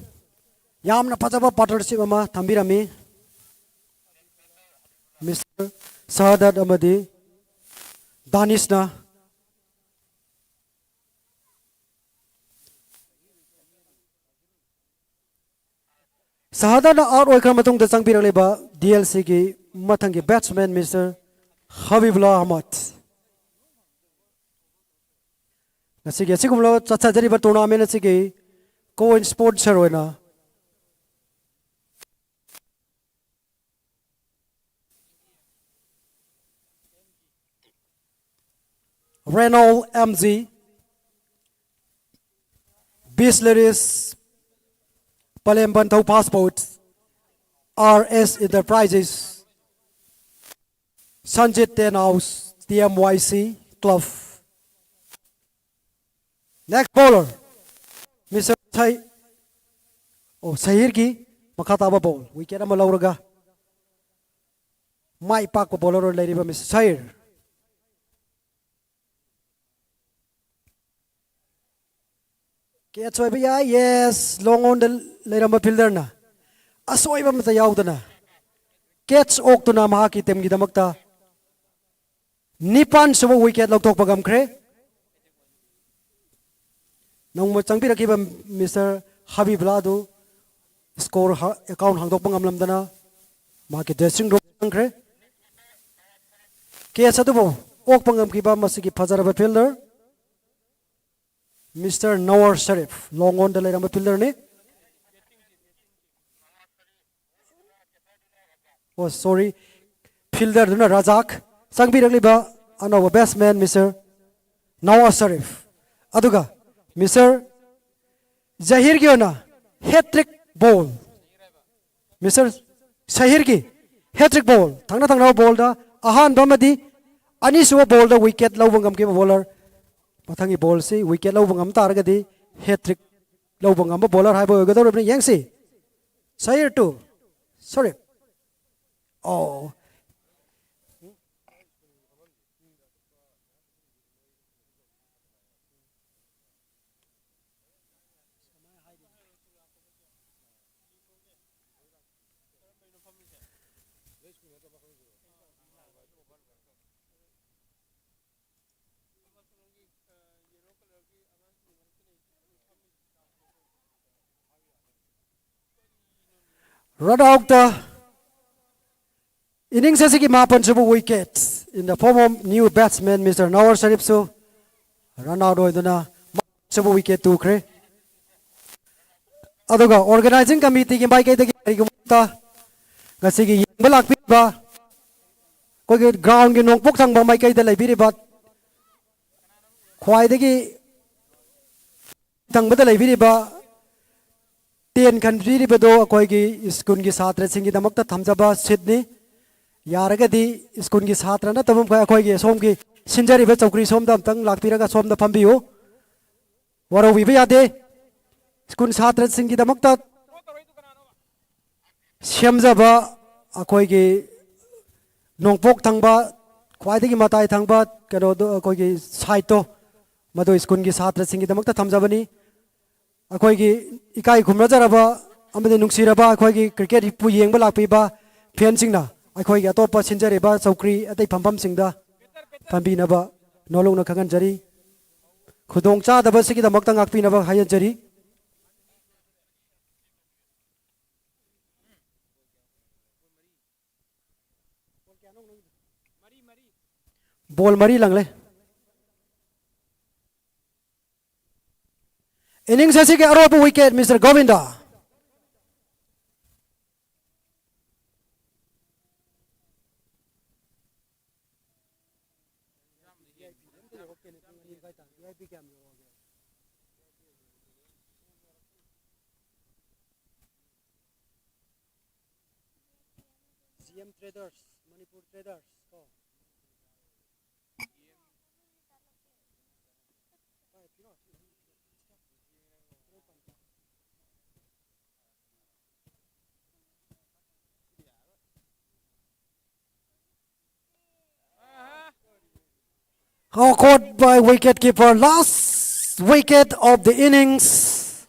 S2: Yamna Pataba partnership ama Tambirami Mr. Sadat Amadi Danisna Sahada na out oikra matung da sang piraleba DLC ki matang ki batsman Mr. Habibullah Ahmad. Nasige sigumlo chacha jari ba tournament nasige co-sponsor hoina. Renault MZ Bisleris Palembang Tau Passport RS Enterprises Sanjit Ten House TMYC Club. Next bowler Mr. Sahir ki makataba ball wicket ama lauraga mai pak ko bowler lairiba Mr. Sahir. Catch hoy yes long on the lairamba fielder na asoy ba mata yaudana catch oktuna mahaki temgi damakta nipan suba wicket lautok pagam kre nong mo changpi rakiba Mr. Habib Ladu score account hangdok pangam lamdana mahaki dressing room kre catch atubo ok pangam kiba masigi fajaraba fielder Mr. Nawar Sharif long on the layram fielder ni oh sorry fielder duna Razak sangbi rakliba another batsman Mr. Nawar Sharif aduga Mr. Zahir Giona hat-trick ball Mr. Zahir ki hat-trick ball thangna thangna ball da ahan bamadi ani suwa ball da wicket lawangam ki bowler pathangi ball si wicket lawangam taragadi hat-trick lawangam bowler hai boy gador apni yang si Zahir to sorry oh run out the innings asigi mapan subu wicket in the form of new batsman Mr. Nawar Sharif so run out oiduna subu wicket tu kre aduga organizing committee ki bai kai dagi rigumta gasigi yengba lakpi ba ko ge ground gi nongpok thang ba mai kai da laibiri ba khwai dagi thang ba da laibiri ba ten country ri bado akoi gi school gi satra sing gi damak ta thamjaba Sydney yaragadi school gi satra na tamam kai akoi gi som gi sinjari ba chokri som dam tang lakpiraga som da phambiu waro wi ba yade school satra sing gi damak ta siamjaba akoi gi nongpok thangba khwaidagi matai thangba kano do akoi gi site to mado school gi satra sing gi damak ta thamjabani akoi gi ikai khumrajaraba amade nungsiraba akoi gi cricket pu yengba lakpiba fan singna akoi gi atopa sinjareba chokri atai phampam singda pambinaba nolongna khangan jari khudong cha daba sigi damak ta ngakpi naba hayan jari ball mari langle innings asigi aroba wicket Mr. Govinda CM Traders Manipur Traders caught by wicket keeper last wicket of the innings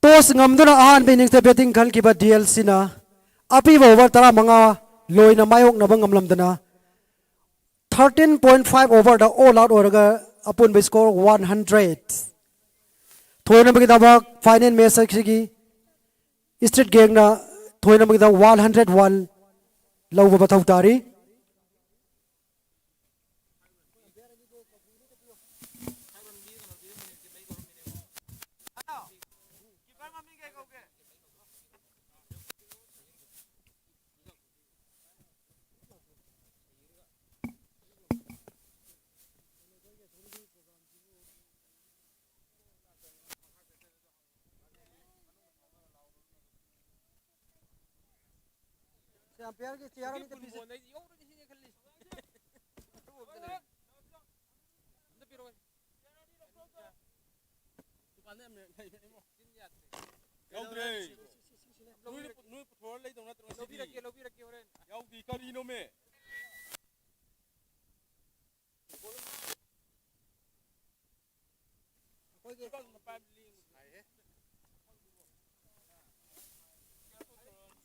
S2: toss ngamduna ahan innings the batting khal kiba DLC na api over tara manga loina mayok na bangam lamdana 13.5 over the all out oraga upon by score 100 thoina bagi daba final match sigi street gang na thoina bagi da 101 lawba bathau tari empire ki chair ni te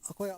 S2: अखोय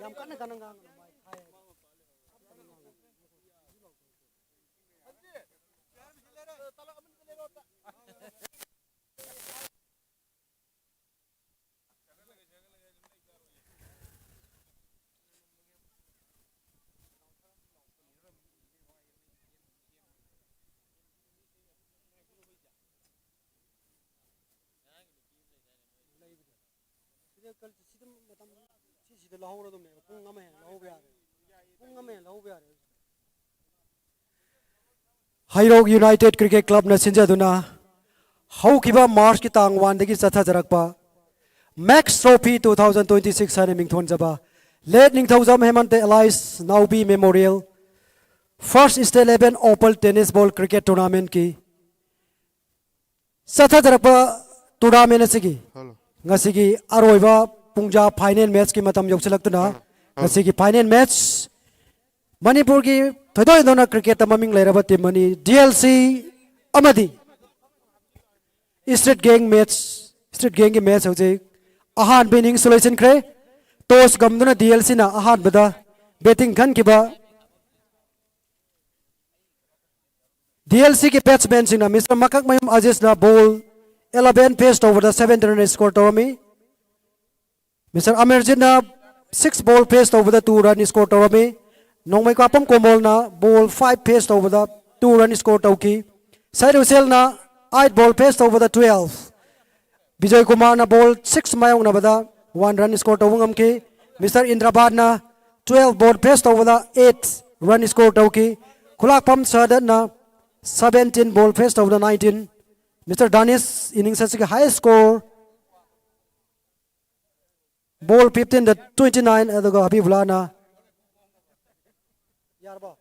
S2: yam kan kan ngang kal sidam matam si lahore do me pung ngame laho be are pung ngame laho be are Hairog United Cricket Club na sinja duna hau kiba March ki tang wan dagi chatha jarakpa Max Trophy 2026 hane mingthon jaba Let Ningthaujam Hemante Allies Naubi Memorial First State 11 Opal Tennis Ball Cricket Tournament ki chatha jarakpa tournament asigi ngasigi aroiba pungja final match ki matam yokchalaktuna ngasigi final match Manipur ki thodoi dona cricket tamaming lairaba team mani DLC amadi Street Gang ki match hoje ahan bening solution kre toss gamduna DLC na ahan bada betting khan kiba DLC ki batsman singna Mr. Makak Mayum Aziz na ball 11 faced over the 7th run score Torami. Mr. Amerjit na 6 ball faced over the 2 run score Torami. Nong may kapam Komol na ball 5 faced over the 2 run score Tauki. Side Usel na 8 ball faced over the 12. Bijoy Kumar na ball 6 mayong na bada 1 run score Tawungam ki. Mr. Indrabad na 12 ball faced over the 8 run score Tauki. Kulak Pam Sadat na 17 ball faced over the 19. Mr. Danis innings has a high score. Ball 15 the 29 at the Habib Lana. Yarba.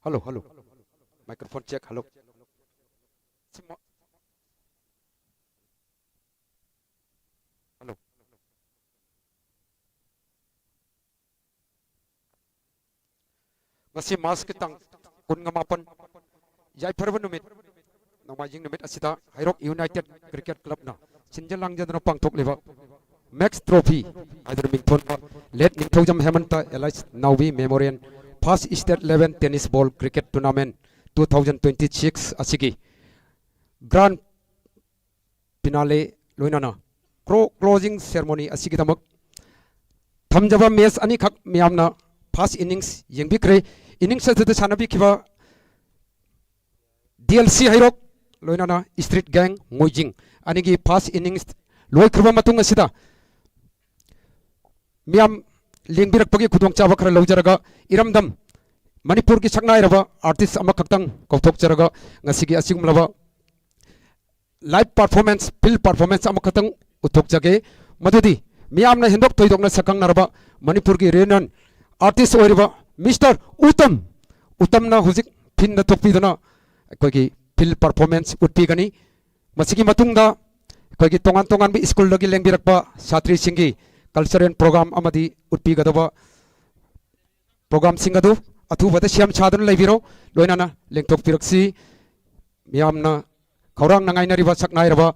S3: Hello. Microphone check. Hello. Hello. Ngasi mask tang kun ngamapan yai pharban numit nongmajing numit asita Hairok United Cricket Club na sinjalang jadna pangthok leba Max Trophy aidur mingthon Let Ningthaujam Hemanta Allies Naubi Memorial First State 11 Tennis Ball Cricket Tournament 2026 asigi Grand Finale loinana closing ceremony asigi tamak thamjaba match ani khak miyamna first innings यंबिक्रे innings अदुदा सानबिखिबा DLC हाइरोक लोइनाना street gang मोइजिंग अनिगी first innings लोइख्रबा मतुंग असिदा मियाम लेंबिरकपगी खुदोंचाबा खरा लौजरगा इरमदम मणिपुर की सकनाइरबा आर्टिस्ट अमखक्तंग कौथोकचरगा ngasiगी असिगुमलबा लाइव परफॉर्मेंस फिल्म परफॉर्मेंस अमखक्तंग उथोकजगे मदुदी मियामना हिंदोक थोइदोकना सकंगनरबा मणिपुर की रेनन आर्टिस्ट ओइरबा मिस्टर उत्तमना हुजिक फिन थोकपिदना अखोगी फिल्म परफॉर्मेंस उट्पीगनी मसिगी मतुंगदा अखोगी तोंगान तोंगान बि स्कूल लगी लेंबिरकपा छात्री सिंगी कल्चरल प्रोग्राम अमदी उट्पीगदबा प्रोग्राम सिंगदु अथुबदा सियाम छादन लेबिरो लोइनाना लेंथोकपिरक्सी मियामना खौरांग नंगाइनरिबा सकनाइरबा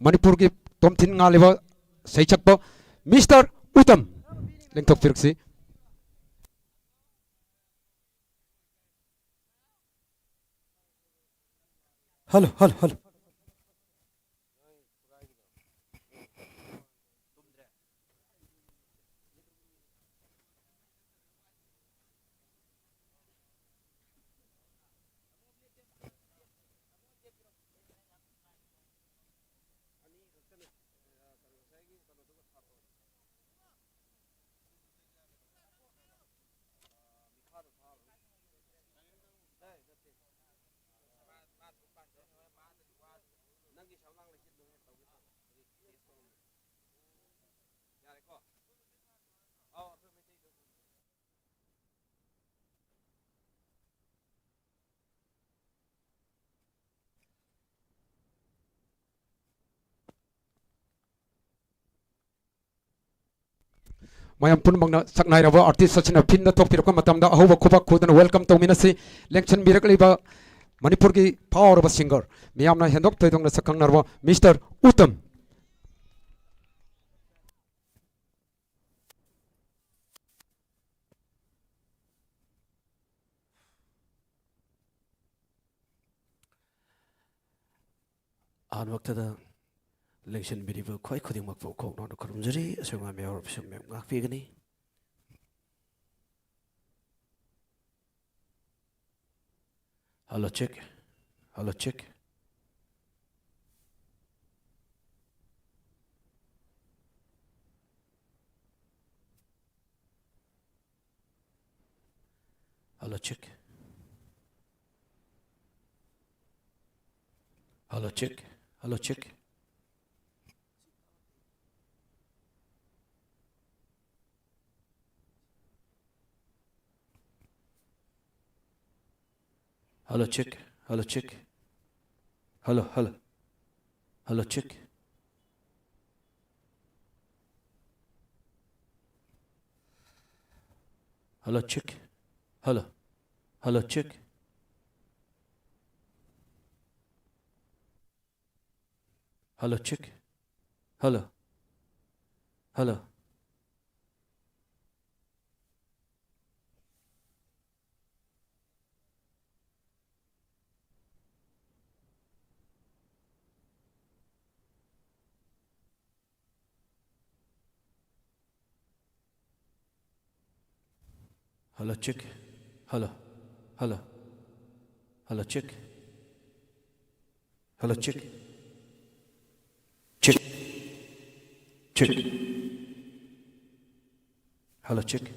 S3: मणिपुर की तोमथिन ngaleba सैचकपा मिस्टर उत्तम लेंथोकपिरक्सी
S2: हेलो हेलो हेलो
S3: मयम पुनमंगना सकनाइरबा आर्टिस्ट सचिना फिन थोकपिरकपा मतमदा अहोबा खुबा खुदन वेलकम तौमिनसी लेंक्शन बिरकलिबा मणिपुर की पावरबा सिंगर मियामना हेंदोक थोइदोंना सकंगनरबा मिस्टर उत्तम
S4: आन वक्तदा लेक्शन बिरिबो खोइ खुदिमक फो खोक न खरुमजरी असंगा मेयर बिसम मेम गाफिगनी hello check hello check hello check hello check hello check hello check hello check hello hello hello check hello check hello hello check hello check hello hello hello check hello hello hello check hello check check check hello check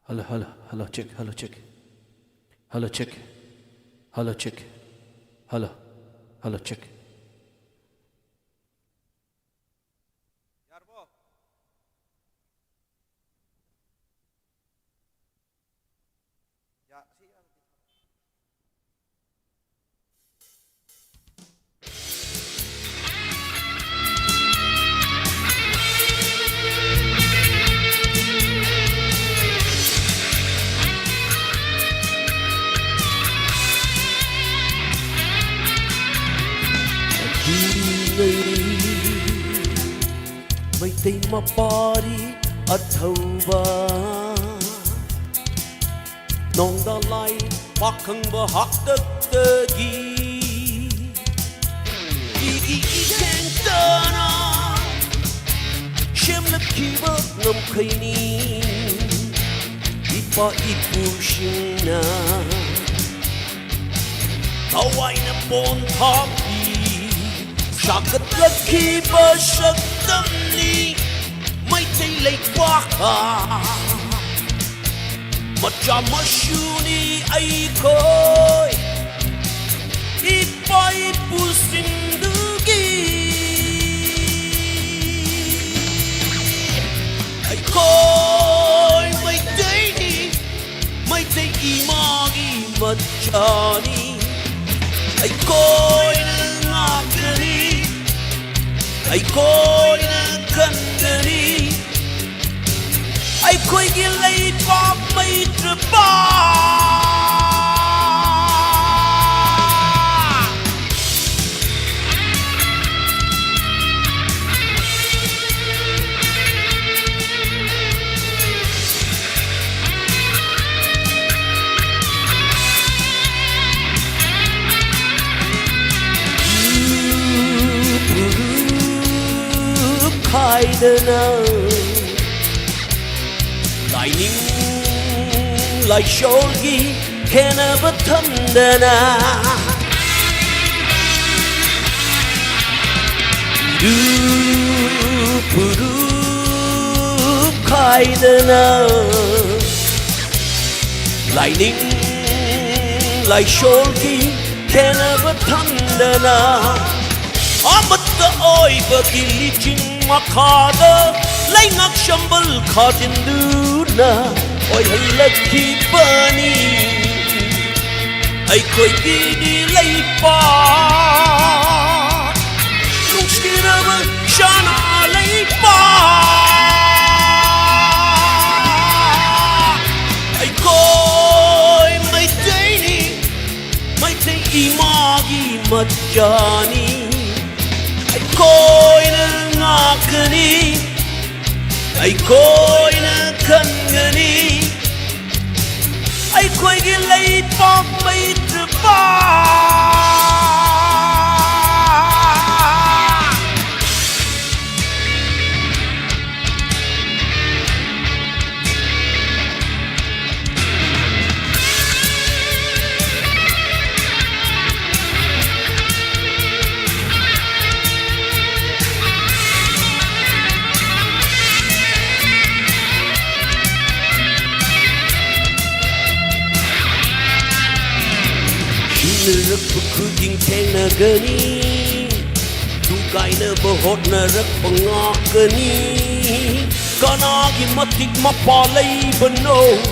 S4: hello hello hello check hello check hello check hello check hello hello check
S5: Maitai mapari athauba Nongda lai pakhang bahak tagi Igi ikeng tana Shem lakiba ngam kaini Ipa ipusina Tawai na pon tapi Sakat lakiba saktam ni Maitai lai paka Macam masyuni ay ko'y Ipa'y pusindugi Ay ko'y may day imagi matjani Ay ko'y nangagani Ay ko'y nagkandani Ay ko'y gilay pa may Lai ning lai sholgi kena batandana Puru kaidana Lai ning lai sholgi kena batandana Amatta oi bagilichin makada Lai ngak shambal khajinduna Oi halaki bani Ai koi gidi lai pa Nung shiraba shana lai pa Ai koi mai daini Mai day imagi matjani Ai koi na ngakani Ay ko'y nagkangani Ay ko'y gilay pang may traba Rak pukuding teng na gani Tugay na bahot na rak pangak gani Kanagi matik mapalay bano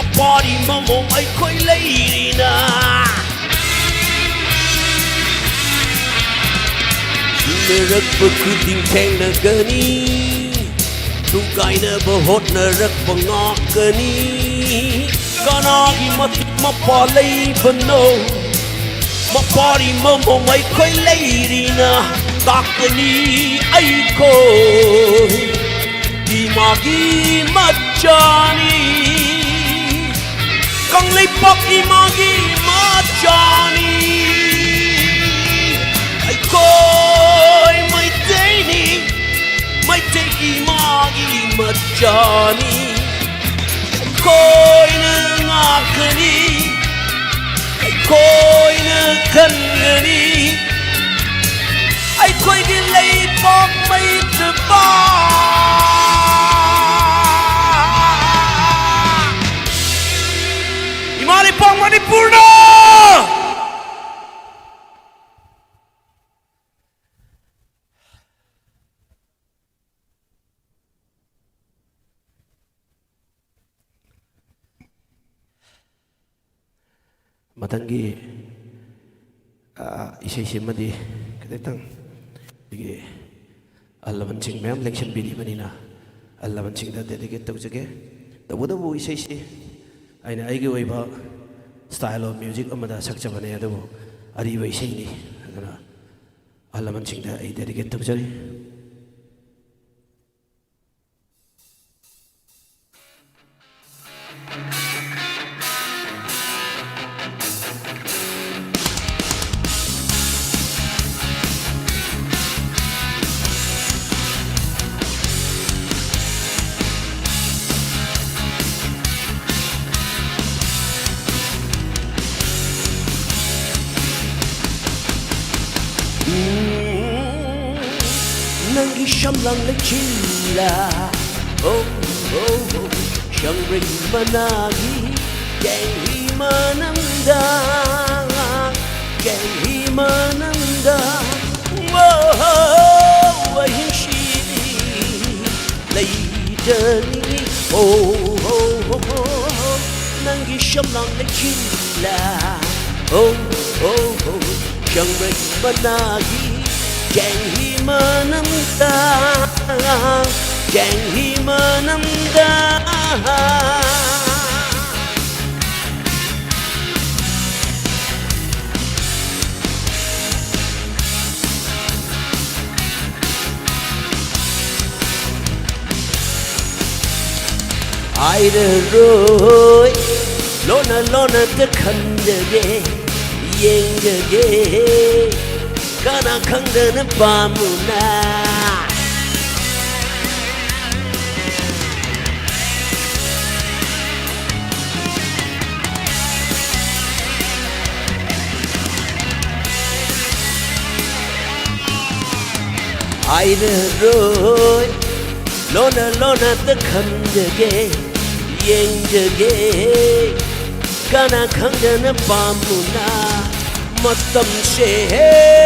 S5: Apari mamong ay ko'y layri na Rak pukuding teng na gani Tugay na bahot na rak pangak gani Kanagi matik mapalay bano Mapari mamong ay ko'y layri na Takani ay ko'y Di magi matjani Kang laypak imagi matjani Ay ko'y may day imagi matjani Ay ko'y nangakani Ay ko'y nagkangani Ay ko'y gilay pang may traba Imali pang Manipurna!
S4: Matangi isay-simadi kadetang dige allabansing mayam lection bili manina allabansing da dedicate tawjage tabudabu isay-si aina aigi oiba style of music amada sakchabane adabu ariba isayni aduna allabansing da ai dedicate tawjari
S5: Nangi shamlang le chilla oh oh oh shangri managi keng hi mananda keng hi mananda oh hin shi lay dani oh oh oh nangi shamlang le chilla oh oh oh shangri managi Chàng hi mơ năm ta Chàng hi mơ năm ta Ai đã rồi Lona ta khăn đờ ghê Yên đờ ghê Kana khangdana pamuna Ai đã rồi Lona ta khandage yengage Kana khangdana pamuna Matam se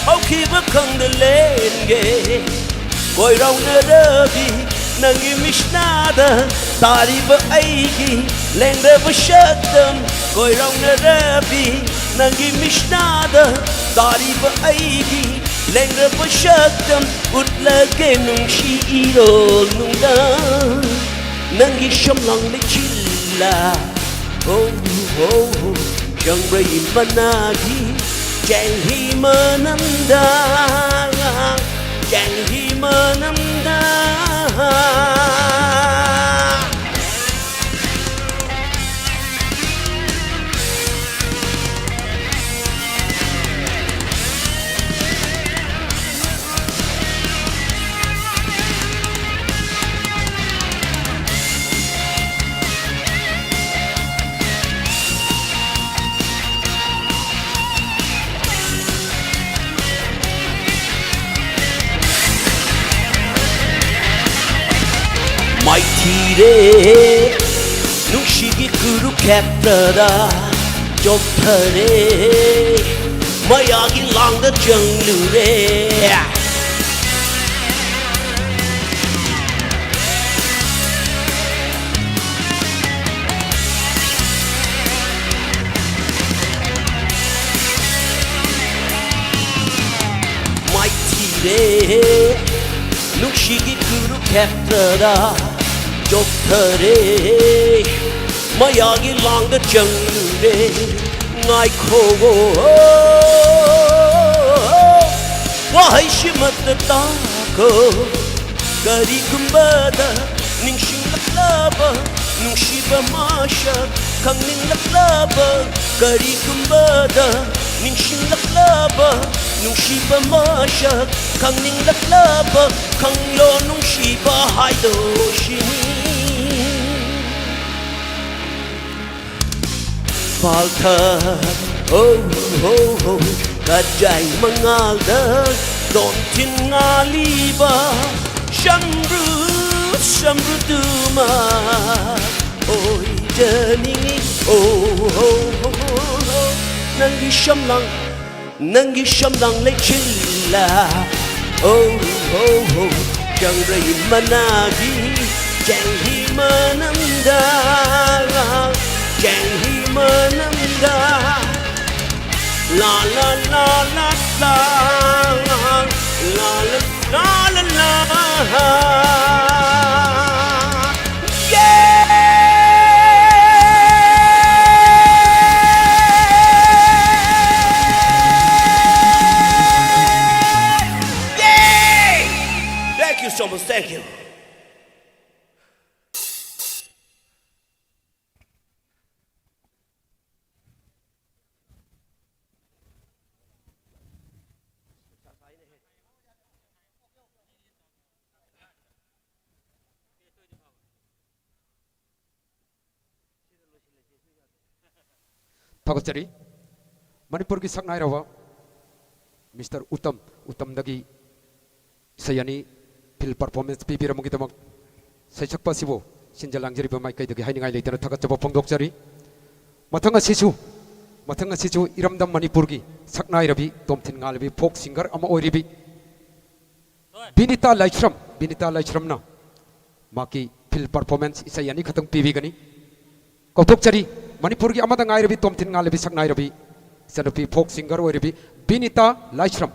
S5: Âu khi bước không được lên ghê Bồi rong nơ đơ đi Nàng yêu Mishna đơ Ta đi với ai ghi Lên đơ với sớt tâm Bồi rong nơ đơ đi Nàng yêu Mishna đơ Ta đi với ai ghi Lên đơ với sớt tâm Út lơ kê nung shi y đồ nung đơ Nàng yêu sống lòng lấy chilla Oh oh oh Chẳng bày managi Chàng hi mơ năm đa Chàng hi mơ năm đa Mighty re Nushigi kuru captada Chop thare Mayagi lang da janglu re Mighty re Nushigi kuru captada Chop thare Mayagi lang da jangre Ngai khogo Wahai shimat ta ko Kari kumbada Ning shing laklaba Nung shiba masha Kang ning laklaba Kari kumbada Ning shing laklaba Nung shiba masha Kang ning laklaba Kang lo nung shiba haido shini Falta oh oh oh Kajay mangalda Don tin ngaliba Shamru duma Oi janingi oh oh oh Nangi shamlang le chilla Oh oh oh Chẳng ray managi Chàng hi mananda Chàng hi mananda La la la la la La la la la la Thank you so much, thank you.
S3: Thakotari Manipur की सकनाय रवा mister उत्तम दगी सयानी film performance पीबीरमुगी दमक सैसक्पा सिबो सिंजलांजरिबा माइकೈ दगी हाइनिंगाय लेतना थगतजबा फोंदोकजरी मथंग असिचु इरमदम मणिपुर की सकनाय रबी तोमथिन गालबी folk singer अमा ओरिबी बिनिता लाइश्रम ना माकी film performance इसयानी खतंग पीबीगनी कौथोकचरी मणिपुर की अमदा गायरबी तोमथिन गालबी सकनाय रबी सनपी फोक सिंगर ओरिबी बिनिता लाइश्रम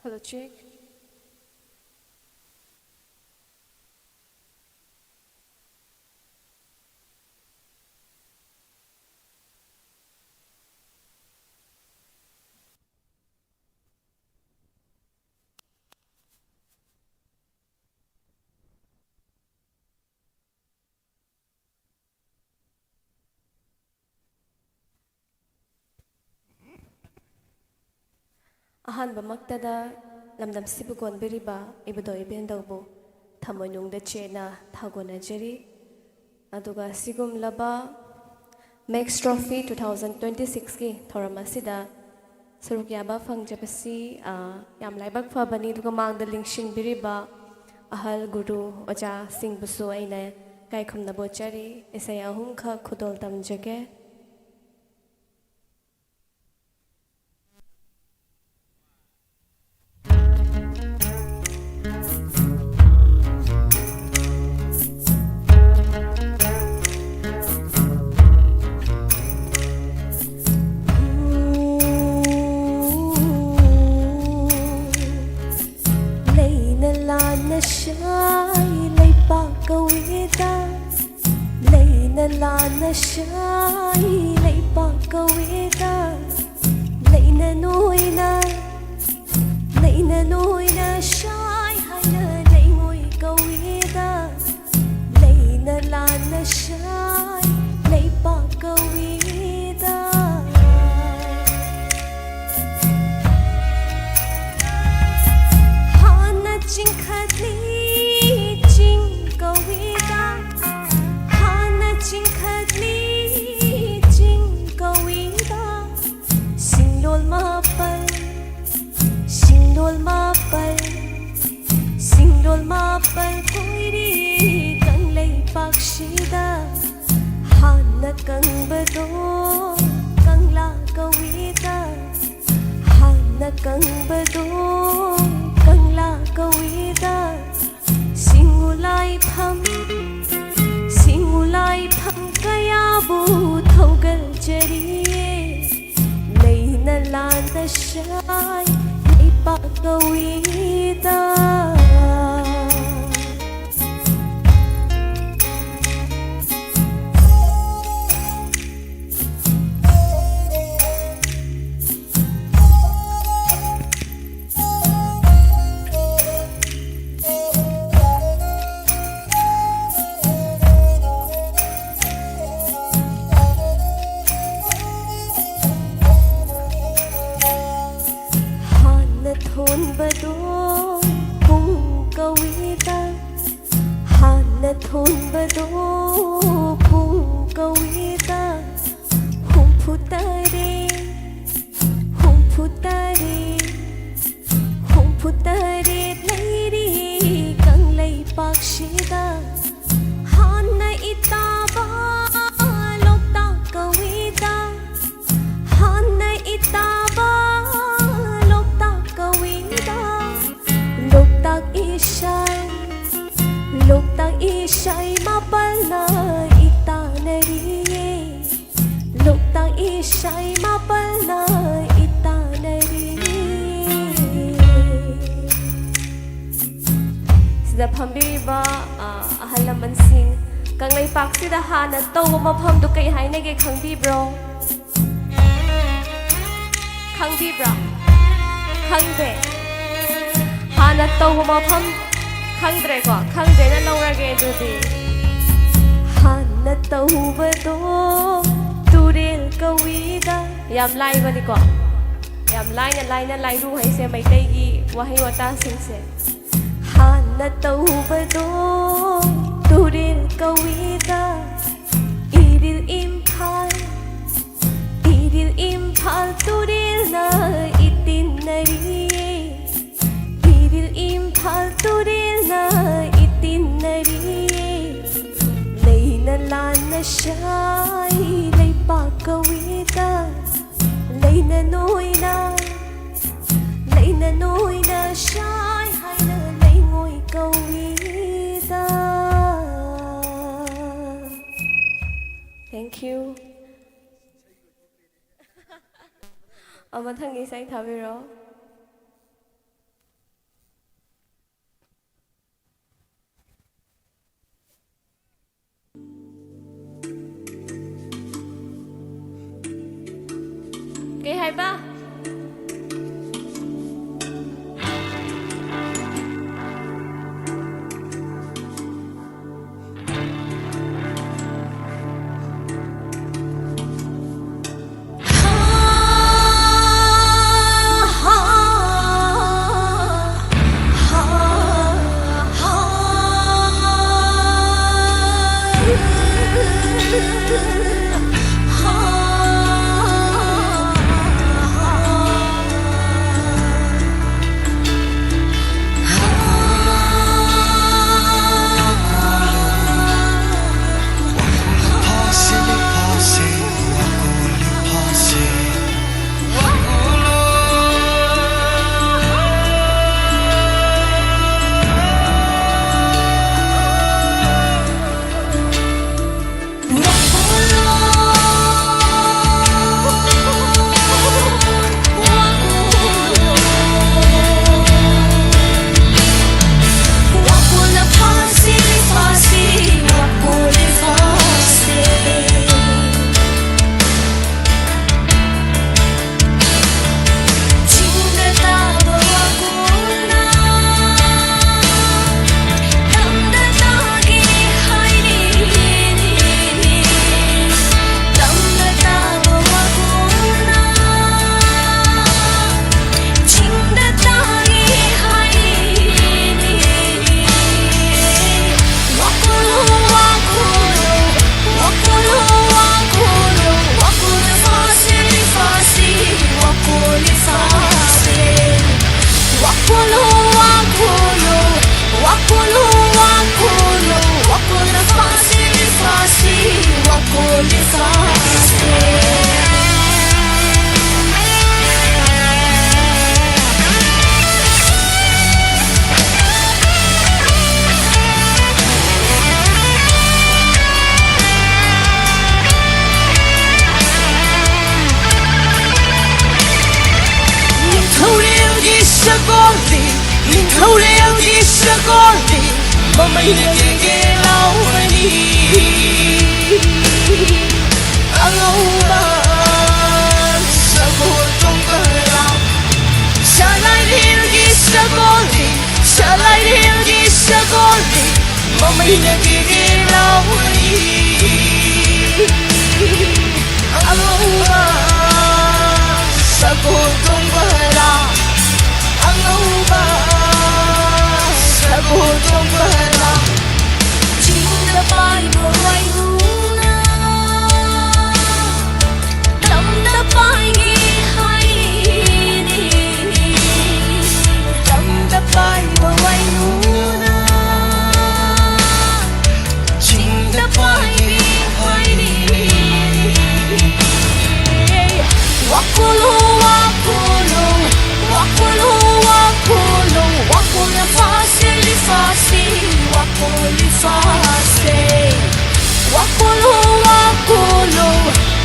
S6: Hello, check. ꯑꯍꯥꯟꯕꯃꯛꯇꯗ ꯂꯝꯗꯝꯁꯤꯕꯨ ꯀꯣꯟꯕꯤꯔꯤꯕ ꯏꯕꯨꯙꯧ ꯏꯕꯦꯟꯗꯧꯕꯨ ꯊꯃꯣꯏꯅꯨꯡꯗ ꯆꯦꯠꯅ ꯊꯥꯒꯣꯟꯅꯖꯔꯤ ꯑꯗꯨꯒ ꯁꯤꯒꯨꯝꯂꯕ ꯃꯦꯛꯁ ꯇ꯭ꯔꯣꯐꯤ 2026ꯀꯤ ꯊꯧꯔꯝ ꯑꯁꯤꯗ ꯁꯔꯨꯛ ꯌꯥꯕ ꯐꯪꯖꯕꯁꯤ ꯌꯥꯝ ꯂꯥꯏꯕꯛ ꯐꯕꯅꯤ ꯑꯗꯨꯒ ꯃꯥꯡꯗ ꯂꯤꯡꯁꯤꯟꯕꯤꯔꯤꯕ ꯑꯍꯜ ꯒꯨꯔꯨ ꯑꯣꯖꯥꯁꯤꯡꯕꯨꯁꯨ ꯑꯩꯅ ꯏꯀꯥꯏ ꯈꯨꯝꯅꯕ ꯏꯁꯩ ꯑꯍꯨꯝꯈꯛ ꯈꯨꯗꯣꯜ ꯇꯝꯖꯒꯦ Shai lay bak kawida lay na noina shai haina lay ngoi kawida lay na la na shai lay bak kawida hana ching khadli ching kawida hana ching khadli Singlol mapal koiri kang lay pakshida hana kang bado kang la kawida hana kang bado kang la kawida singulai pham kaya bu thogal jariye naina landa shai Pakawida shai mapalna itanari sida phambiriba ahal lamansing kanglai pak sida hana tawba mafam du kai hainage khangbibro khangbibra khangde hana tawba mafam khangdre ko khangde na lawrage dudi hana tawba do turil kawida yam lai bani ko yam lai na ru hai se mai tai gi wahai wata sing se hana tawba do turil kawida iril impal turil na itinari iril impal turil na itinari leina lana shai lei pa kawida leina noina shai haina lei ngoi kawida. Thank you. 마탕 이상 답이로. Cái hai ba.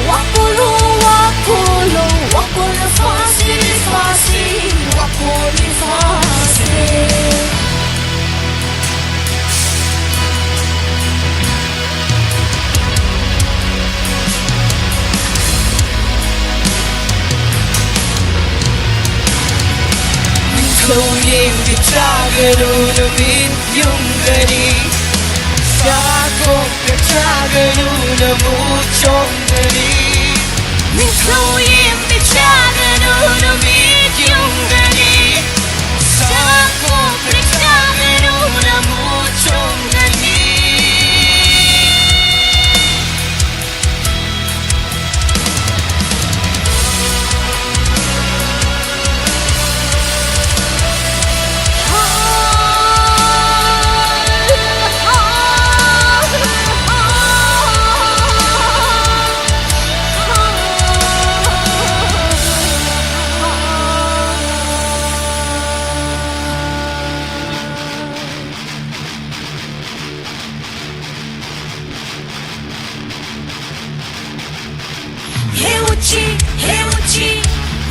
S7: Wakulu
S6: wakolo fácil, fácil, wakolo fácil.
S5: Khawin ki chagaru namin yung gani Sago ka chagaru na muchong gani
S6: Khawin ki chagaru namin yung gani
S5: Sago ka chagaru na muchong gani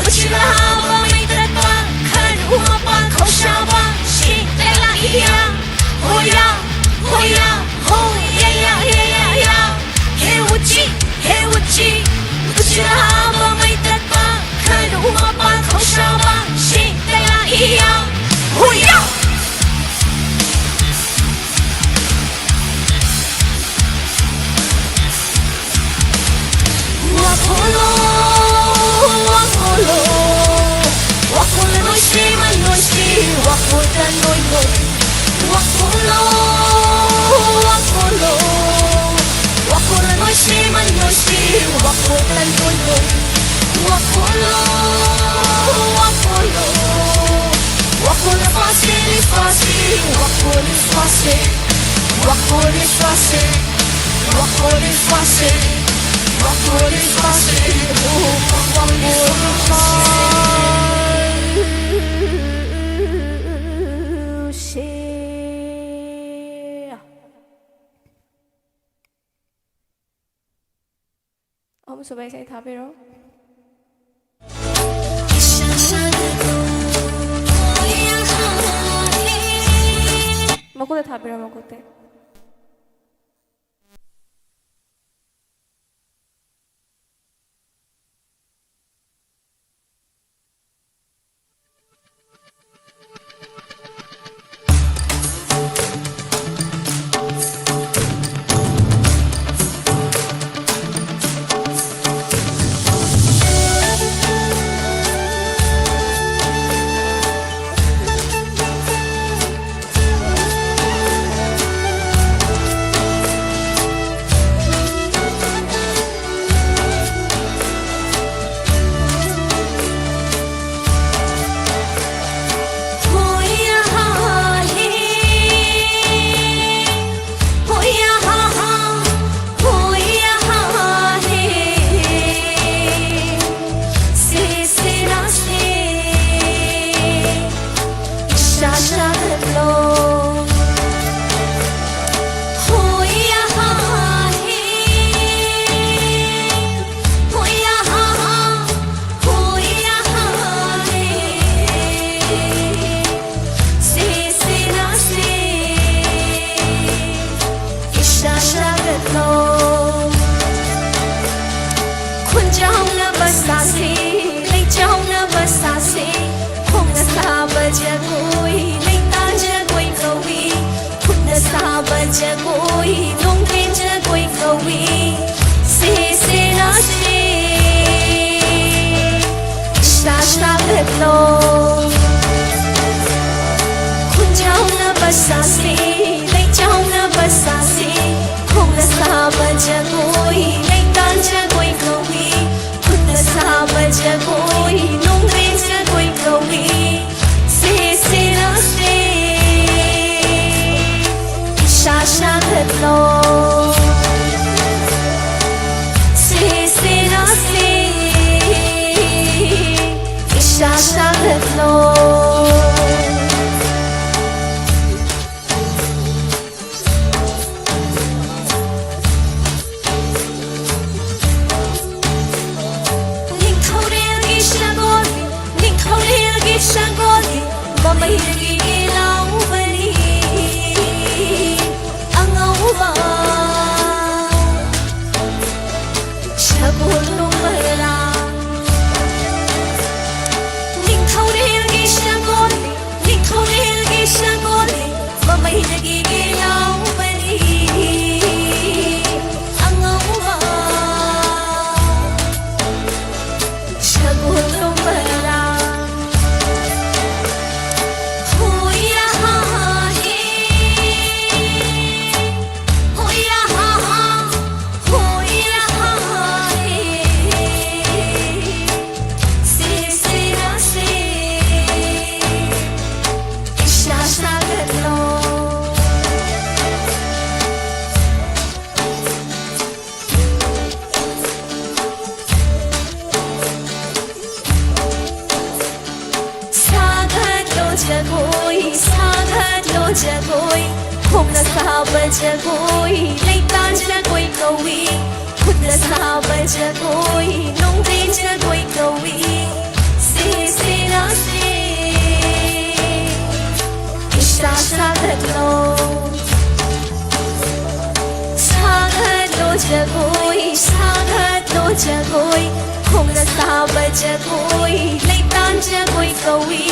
S6: Uchi la hawa may tratwa Kan umapa kau syawa Shik lela iya Hoya, hoya, hoya, ya, ya, ya, ya Hey uchi Uchi la hawa may tratwa Kan umapa kau syawa Shik lela iya Hoya Wakolo Wakolo noi si man noi si Wakolo noi noi Wakolo Wakolo noi si man noi si Wakolo noi noi Wakolo Wakolo fácil fácil Wakolo fácil Wakolo fácil Wakolo fácil Wakolo fácil Wakolo Om subay say thabiro Makute thabiro makute ꯃꯃꯩꯗꯒꯤ ꯂꯥꯎꯕꯅꯤ ꯑꯉꯧꯕ ꯁꯒꯣꯜ ꯅꯣꯡꯃꯔꯥ ꯅꯤꯡꯊꯧꯔꯦꯜꯒꯤ ꯁꯒꯣꯜ ꯅꯤꯡꯊꯧꯔꯦꯜꯒꯤ ꯁꯒꯣꯜ ꯃꯃꯩꯗꯒꯤ ꯂꯥꯎꯕꯅꯤ ꯑꯉꯧꯕ ꯁꯒꯣꯜ ꯅꯣꯡꯃꯔꯥ ꯍꯣꯌꯥ ꯍꯦ ꯍꯣꯌꯥ ꯍꯣꯌꯥ ꯍꯦ 세 세라 세 이샤 사글로 사글로 자고이 사글로 자고이 콩나 사바 자고이 레이탄 자고이 거위 콩나 사바 자고이 농된 자고이 거위 세세라 세 이샤 사글로 사글로 자고이 사글로 자고이 콩나 사바 자고이 레이탄 자고이 거위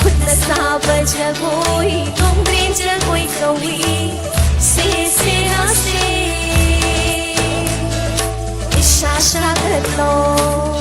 S6: 콩나 사바 자고이 농된 자고이 거위 세세라 세 이샤 사글로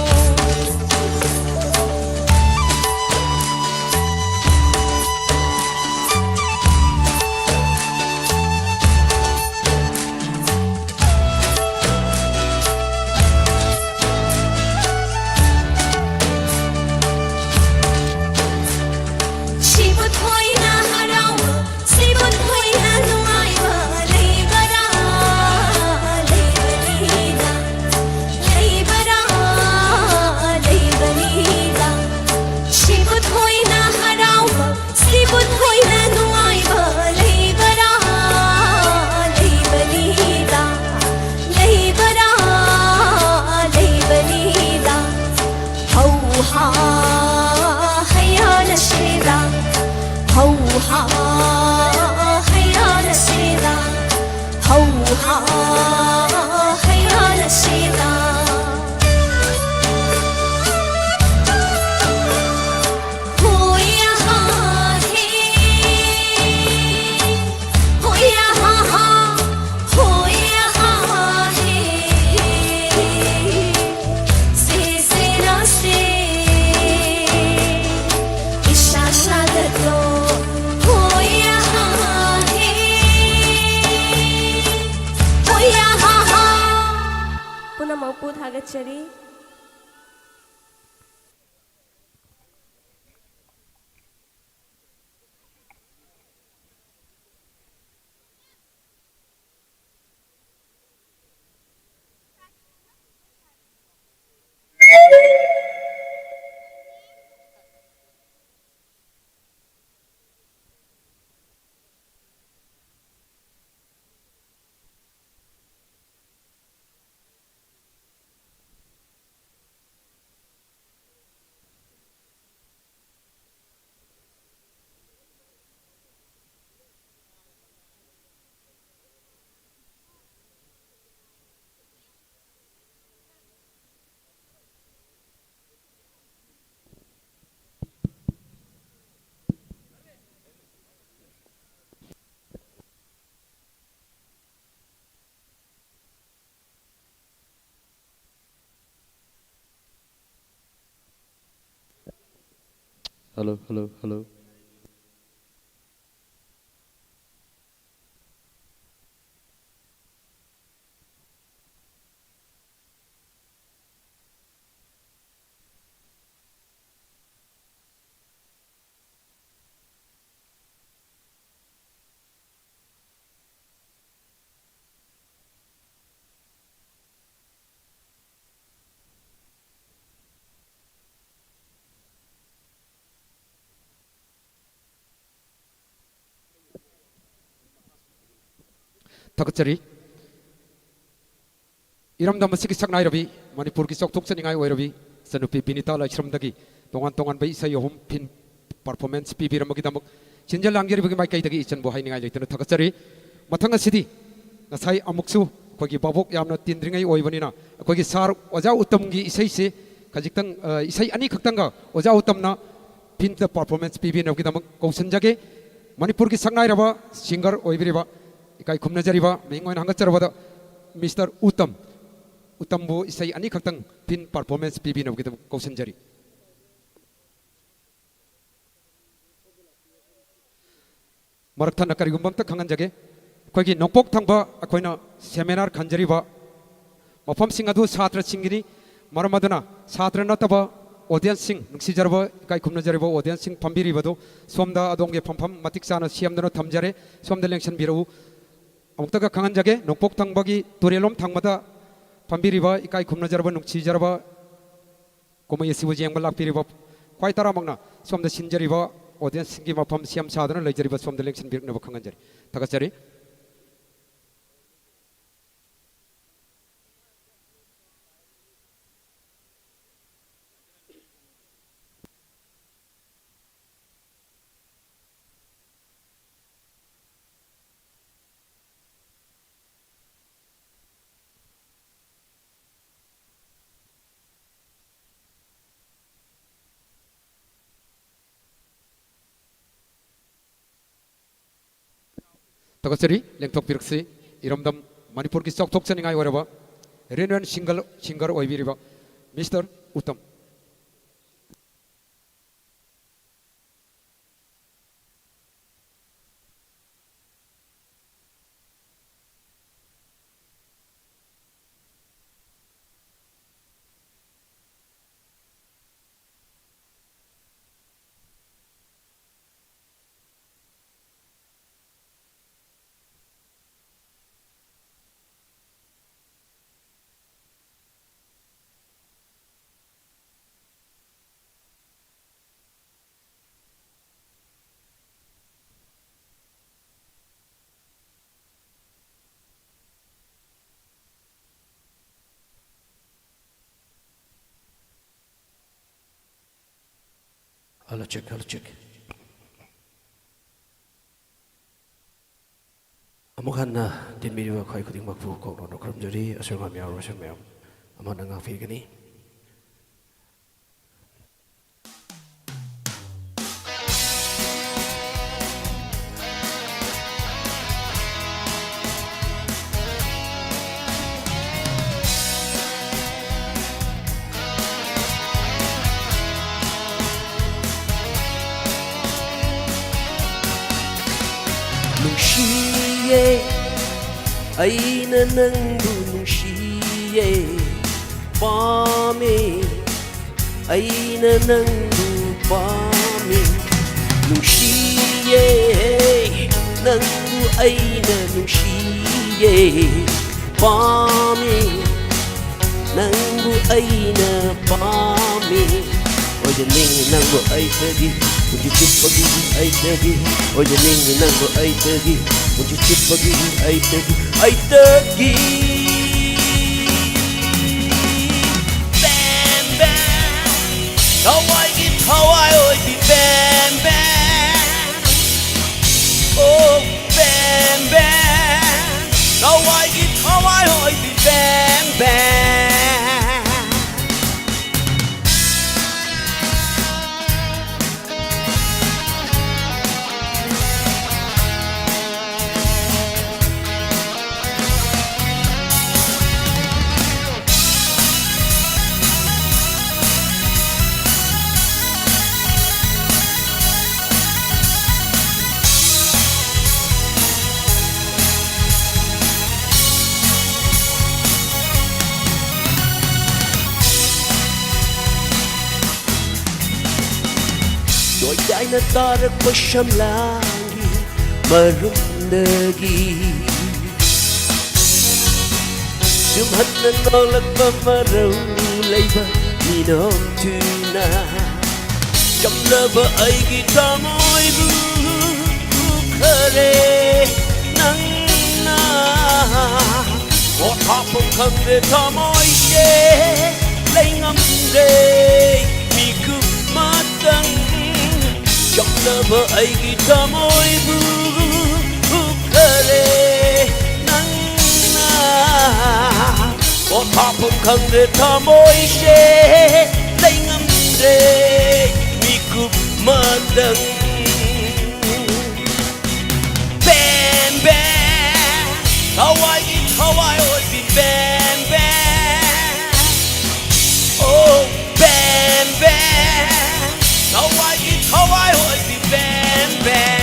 S6: 시분 호이나 하라워 시분 호이나 누아이와 레이바라 레이바니다 레이바라 레이바니다 시분 호이나 하라워 시분 호이나 누아이와 레이바라 레이바니다 레이바라 레이바니다 هوها هيا نشيدا هوها هيا نشيدا هوها هيا نشيدا هويا هي هويا هويا هي 세세라 세 이샤 사글로 호야 해 호야 पुनः मौपूद आगच्छति
S7: Hello, hello, hello.
S3: ꯊꯥꯒꯠꯆꯔꯤ ꯏꯔꯝꯗꯝ ꯑꯁꯤꯒꯤ ꯁꯛꯅꯥꯏꯔꯕꯤ ꯃꯅꯤꯄꯨꯔꯒꯤ ꯆꯥꯎꯊꯣꯛꯆꯅꯤꯡꯉꯥꯏ ꯑꯣꯏꯔꯕꯤ ꯏꯆꯟꯅꯨꯄꯤ ꯕꯤꯅꯤꯇꯥ ꯂꯥꯏꯁ꯭ꯔꯝꯗꯒꯤ ꯇꯣꯉꯥꯟ ꯇꯣꯉꯥꯟꯕ ꯏꯁꯩ ꯑꯍꯨꯝ performance ꯄꯤꯕꯤꯔꯝꯕꯒꯤꯗꯃꯛ ꯆꯤꯟꯖ ꯂꯥꯡꯖꯔꯤꯕꯒꯤ ꯃꯥꯏꯀꯩꯗꯒꯤ ꯏꯆꯟꯕꯨ ꯍꯥꯏꯅꯤꯡꯉꯥꯏ ꯂꯩꯇꯅ ꯊꯥꯒꯠꯆꯔꯤ ꯃꯊꯪ ꯑꯁꯤꯗꯤ ꯉꯁꯥꯏ ꯑꯃꯨꯛꯁꯨ ꯑꯩꯈꯣꯏꯒꯤ ꯕꯥꯕꯣꯛ ꯌꯥꯝꯅ ꯇꯤꯟꯗ꯭ꯔꯤꯉꯩ ꯑꯣꯏꯕꯅꯤꯅ ꯑꯩꯈꯣꯏꯒꯤ ꯁꯥꯔ ꯑꯣꯖꯥ ꯎꯇꯝꯒꯤ ꯏꯁꯩꯁꯤ ꯈꯖꯤꯛꯇꯪ ꯏꯁꯩ ꯑꯅꯤꯈꯛꯇꯪꯒ ꯑꯣꯖꯥ ꯎꯇꯝꯅ ꯐꯤꯜꯗ ꯄꯔꯐꯣꯔꯃꯦꯟꯁ ꯄꯤꯕꯤꯅꯕꯒꯤꯗꯃꯛ ꯀꯧꯁꯤꯟꯖꯒꯦ ꯃꯅꯤꯄꯨꯔꯒꯤ ꯁꯛꯅꯥꯏꯔꯕ ꯁꯤꯡꯒꯔ ꯑꯣꯏꯕꯤꯔꯤꯕ ꯏꯀꯥꯏ ꯈꯨꯝꯅꯖꯔꯤꯕ ꯃꯤꯡ ꯑꯣꯏꯅ ꯍꯪꯒꯠꯆꯔꯕꯗ ꯃꯤꯁꯇꯔ ꯎꯇꯝꯕꯨ ꯏꯁꯩ ꯑꯅꯤꯈꯛꯇꯪ ꯐꯤꯜ ꯄꯔꯐꯣꯔꯃꯦꯟꯁ ꯄꯤꯕꯤꯅꯕꯒꯤꯗꯃꯛ ꯀꯧꯁꯤꯟꯖꯔꯤ ꯃꯔꯛ ꯊꯠꯅ ꯀꯔꯤꯒꯨꯝꯕ ꯑꯝꯇ ꯈꯪꯍꯟꯖꯒꯦ ꯑꯩꯈꯣꯏꯒꯤ ꯅꯣꯡꯄꯣꯛ ꯊꯪꯕ ꯑꯩꯈꯣꯏꯅ ꯁꯦꯃꯤꯅꯥꯔ ꯈꯟꯖꯔꯤꯕ ꯃꯐꯝꯁꯤꯡ ꯑꯗꯨ ꯁꯥꯇ꯭ꯔꯁꯤꯡꯒꯤꯅꯤ ꯃꯔꯝ ꯑꯗꯨꯅ ꯁꯥꯇ꯭ꯔ ꯅꯠꯇꯕ ꯑꯣꯗꯤꯌꯟꯁꯁꯤꯡ ꯅꯨꯡꯁꯤꯖꯔꯕ ꯏꯀꯥꯏ ꯈꯨꯝꯅꯖꯔꯤꯕ ꯑꯣꯗꯤꯌꯟꯁꯁꯤꯡ ꯐꯝꯕꯤꯔꯤꯕꯗꯨ ꯁꯣꯝꯗ ꯑꯗꯣꯝꯒꯤ ꯐꯝꯐꯝ ꯃꯇꯤꯛ ꯆꯥꯅ ꯁꯦꯝꯗꯨꯅ ꯊꯝꯖꯔꯦ ꯁꯣꯝꯗ ꯂꯦꯡꯁꯤꯟꯕꯤꯔꯛꯎ ꯑꯃꯨꯛꯇꯒ ꯈꯪꯍꯟꯖꯒꯦ ꯅꯣꯡꯄꯣꯛ ꯊꯪꯕꯒꯤ ꯇꯨꯔꯦꯜꯂꯣꯝ ꯊꯪꯕꯗ ꯐꯝꯕꯤꯔꯤꯕ ꯏꯀꯥꯏ ꯈꯨꯝꯅꯖꯔꯕ ꯅꯨꯡꯁꯤꯖꯔꯕ ꯀꯨꯝꯍꯩ ꯑꯁꯤꯕꯨ ꯌꯦꯡꯕ ꯂꯥꯛꯄꯤꯔꯤꯕ ꯈ꯭ꯋꯥꯏ ꯇꯔꯥꯃꯛꯅ ꯁꯣꯝꯗ ꯁꯤꯟꯖꯔꯤꯕ ꯑꯣꯗꯤꯌꯟꯁꯁꯤꯡꯒꯤ ꯃꯐꯝ ꯁꯦꯝ ꯁꯥꯗꯨꯅ ꯂꯩꯖꯔꯤꯕ ꯁꯣꯝꯗ ꯂꯦꯡꯁꯤꯟꯕꯤꯔꯛꯅꯕ ꯈꯪꯍꯟꯖꯔꯤ ꯊꯥꯒꯠꯆꯔꯤ ꯊꯥꯒꯠꯆꯔꯤ ꯂꯦꯡꯊꯣꯛꯄꯤꯔꯛꯁꯤ ꯏꯔꯝꯗꯝ ꯃꯅꯤꯄꯨꯔꯒꯤ ꯆꯥꯎꯊꯣꯛꯆꯅꯤꯡꯉꯥꯏ ꯑꯣꯏꯔꯕ ꯔꯦꯅꯨꯋꯦꯟ ꯁꯤꯡꯒꯔ ꯑꯣꯏꯕꯤꯔꯤꯕ mister Uttam
S4: Hello check. Amuk hanna dinmiriwa khoi khuding makfu kokno no kramjari asonga miaw rosha miaw amana nga figani
S5: Nungsiye aina nangbu nungsiye pame aina nangbu pame nungsiye nangbu aina nungsiye pame nangbu aina pame oye ning nangbu ai tagi would you chip pagi ai tagi oye ning nangbu ai tagi would you chip pagi ai tagi bam bam Hawaii oi bi bam bam oh bam bam Hawaii oi bi bam bam Dai na tarak siyam langi marundagi Sumhat na nolak pa maraw layba Minom tuna Cham na ba ay kita mo'y bukare Nang na O tapong kang de tamoy she Lay ngam de Miku matang ꯅꯨꯡꯁꯤꯅꯕ ꯑꯩꯒꯤ ꯊꯃꯣꯏꯕꯨ ꯍꯨꯛꯈꯔꯦ ꯅꯪꯅ ꯄꯣꯊꯥꯐꯝ ꯈꯪꯗꯦ ꯊꯃꯣꯏꯁꯦ ꯂꯩ ꯉꯝꯗ꯭ꯔꯦ ꯃꯤꯀꯨꯞ ꯃꯇꯪ van ꯕꯦꯟ ꯊꯋꯥꯏꯒꯤ ꯊꯋꯥꯏ ꯑꯣꯏꯕꯤ ꯕꯦꯟ ꯕꯦꯟ Oh bam bam Hawaii Hawaii Hawaii bam bam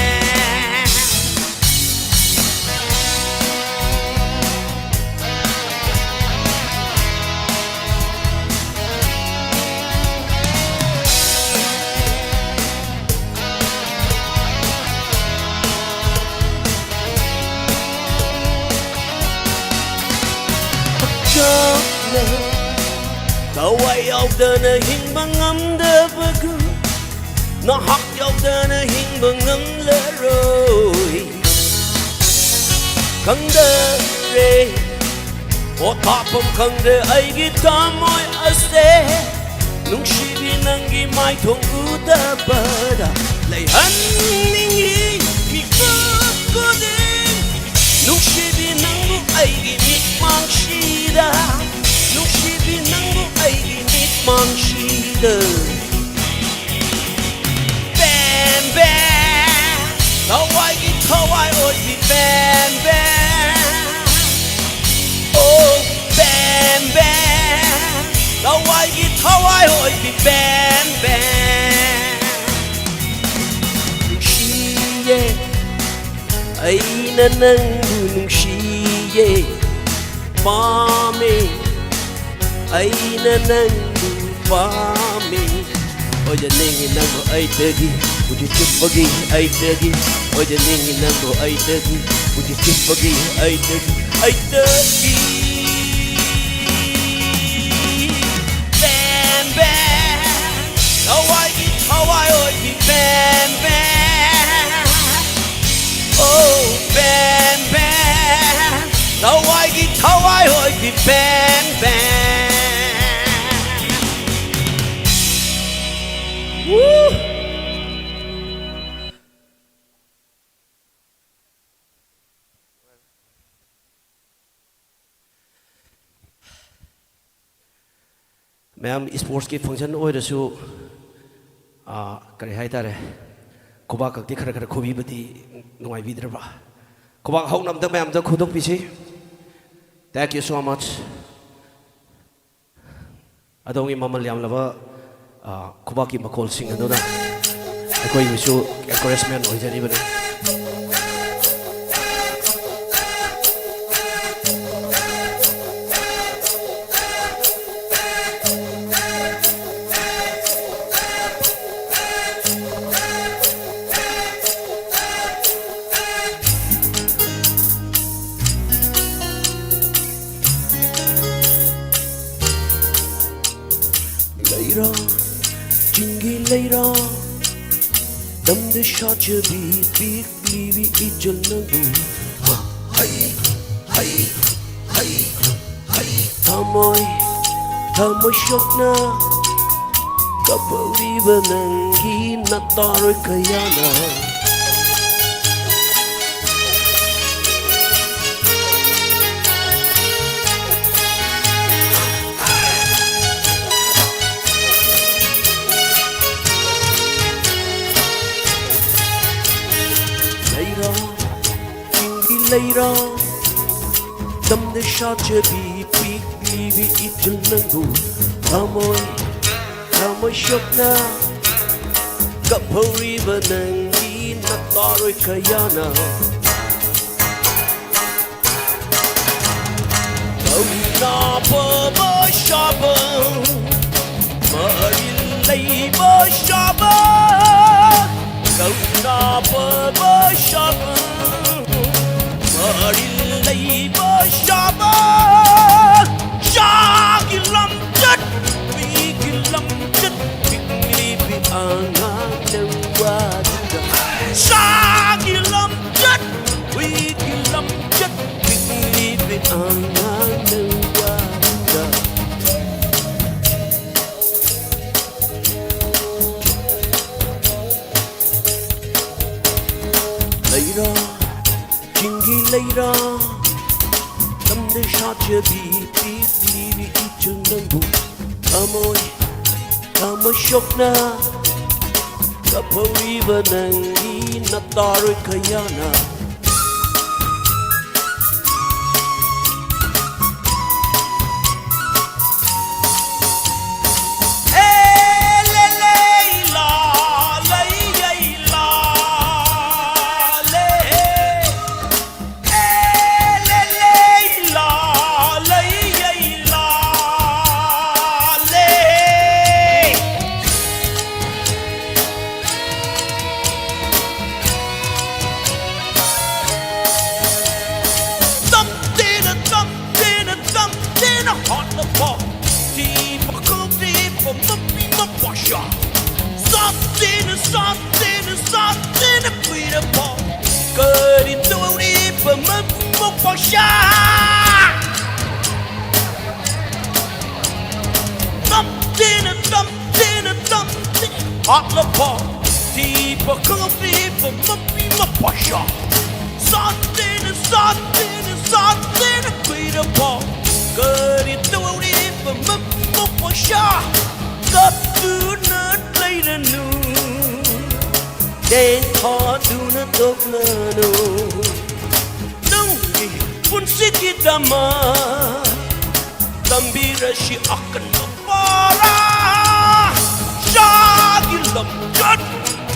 S5: Thawai yaudana hingba ngamdabagu Nahak yaudana hingba ngamlaroi Kangdare Pothapam kangde aigi tamoy ase Nungsibi nangi mai thong udabada Layhan ningi mikukudin Nungsibi nangu aigi mikmangshida Nungsibi nangu aigi mikmangshida Bam bam Thawai gi thawai oi bam bam Oh bam bam Thawai gi thawai oi bam bam Nungsiye Aina nangu nungsiye Mami Aina nangu pami Oja ningi nangu ay tagi Uji chupagi ay tagi Oja ningi nangu ay tagi Uji chupagi ay tagi Ay tagi Bam bam Hawaii Hawaii oi bam bam Oh bam bam Hawaii Hawaii oi bam bam Woo!
S4: ꯃꯌꯥꯝ ꯏꯁꯄꯣꯔꯠꯁꯀꯤ function ꯑꯣꯏꯔꯁꯨ ꯀꯔꯤ ꯍꯥꯏꯇꯥꯔꯦ ꯈꯨꯕꯥꯛ ꯈꯛꯇꯤ ꯈꯔ ꯈꯔ ꯈꯨꯕꯤꯕꯗꯤ ꯅꯨꯡꯉꯥꯏꯕꯤꯗ꯭ꯔꯕ ꯈꯨꯕꯥꯛ ꯍꯧꯅꯕꯗ ꯃꯌꯥꯝꯗ ꯈꯨꯗꯣꯛꯄꯤꯁꯤ thank you ꯁꯣ ꯃꯆ ꯑꯗꯣꯝꯒꯤ ꯃꯃꯜ ꯌꯥꯝꯂꯕ ꯈꯨꯕꯥꯛꯀꯤ ꯃꯈꯣꯜꯁꯤꯡ ꯑꯗꯨꯅ ꯑꯩꯈꯣꯏꯒꯤꯁꯨ ꯑꯦꯟꯀꯔꯦꯖꯃꯦꯟ ꯑꯣꯏꯖꯔꯤꯕꯅꯤ
S5: Later, jingy later, the shot you be big, leavy each another. Hey, hey, hey, hey, Tamoy, Tamoy Shokna, Kapali Banangi, Natari Kayana. Later, the shot you be big, leave it in the go. Tamoy Shokna, Kapari Banangi, Natari Kayana. Kauna Baba Shaba, Maril Labor Shaba, Kauna Baba Shaba. Labor Shaba Shagilam Jut Bigilam Jut Bigli Anganawada Shagilam Jut Bigilam Jut Bigli Anganawada lấy ra chính ghi lấy ra tâm để sát chưa bị biết đi đi ít chân nâng bụng ta môi sốc na ta phơi bên nàng đi na ta rồi kaya na hot the ball, deeper coffee for my pasha. Something, a greater ball. Good in the way for my pasha. Got to not later noon. Then hard to not talk no. Nungi, punsiki dama. Tambira she akan no para. Lầm chất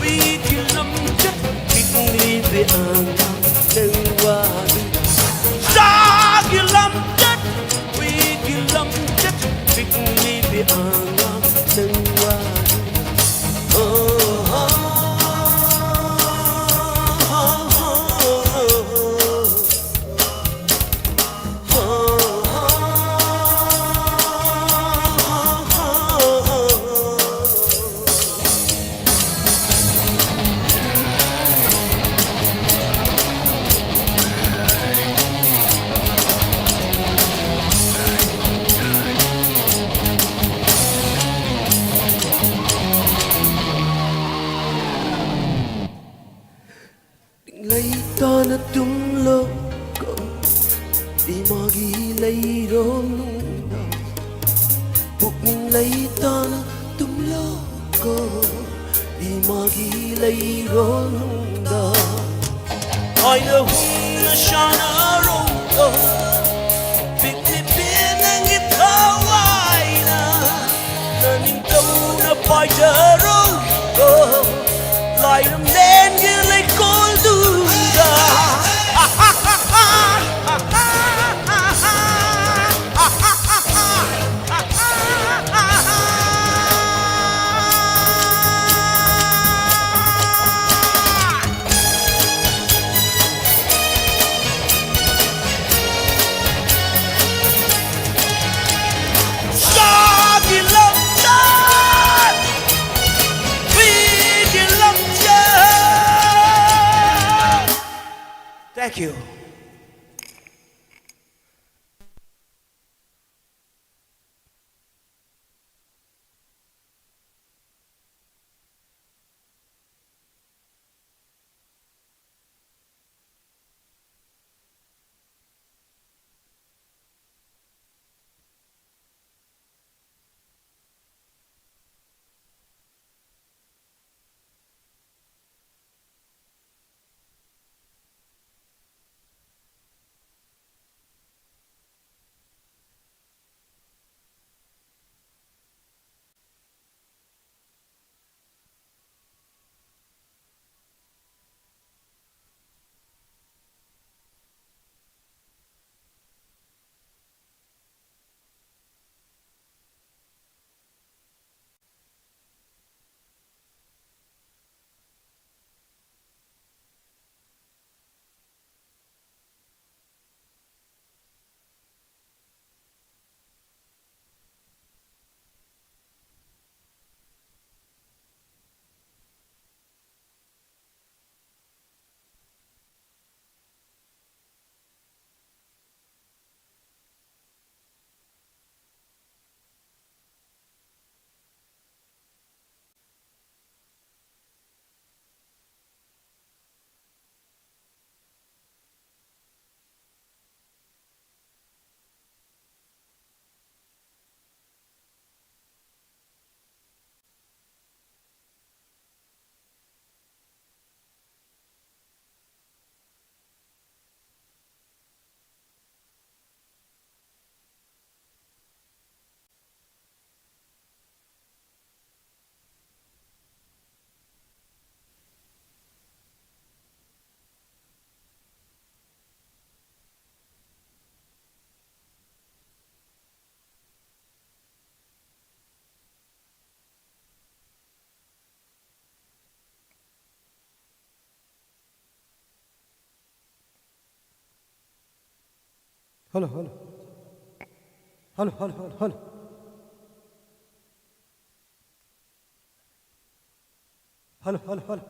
S5: vì thì lầm chất kinh ly về an nâng qua xa kia lầm chất vì thì lầm chất kinh ly về an nâng qua lấy ta na tum lo ko di magi lấy ron da buk ning lấy ta na tum lo ko di magi lấy ron da ai na hum na shana ron ko big pin nang ita wai na ning tau na pai ja ron ko lai nam nen như lấy col duda Thank you.
S2: Hello, hello. Hello, hello, hello, hello. Hello, hello, hello.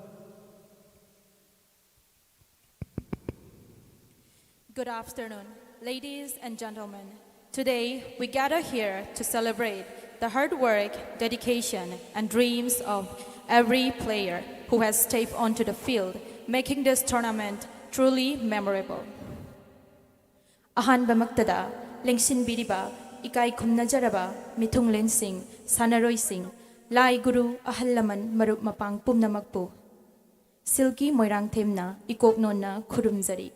S7: Good afternoon, ladies and gentlemen. Today, we gather here to celebrate the hard work, dedication, and dreams of every player who has stepped onto the field, making this tournament truly memorable. Ahanba maktada, lengsin biriba, ikai kumnajaraba, mitung lensing, sanaroi sing, lai guru ahallaman marup mapang pumna magpu. Silky moirang temna, ikok nonna kurumzari.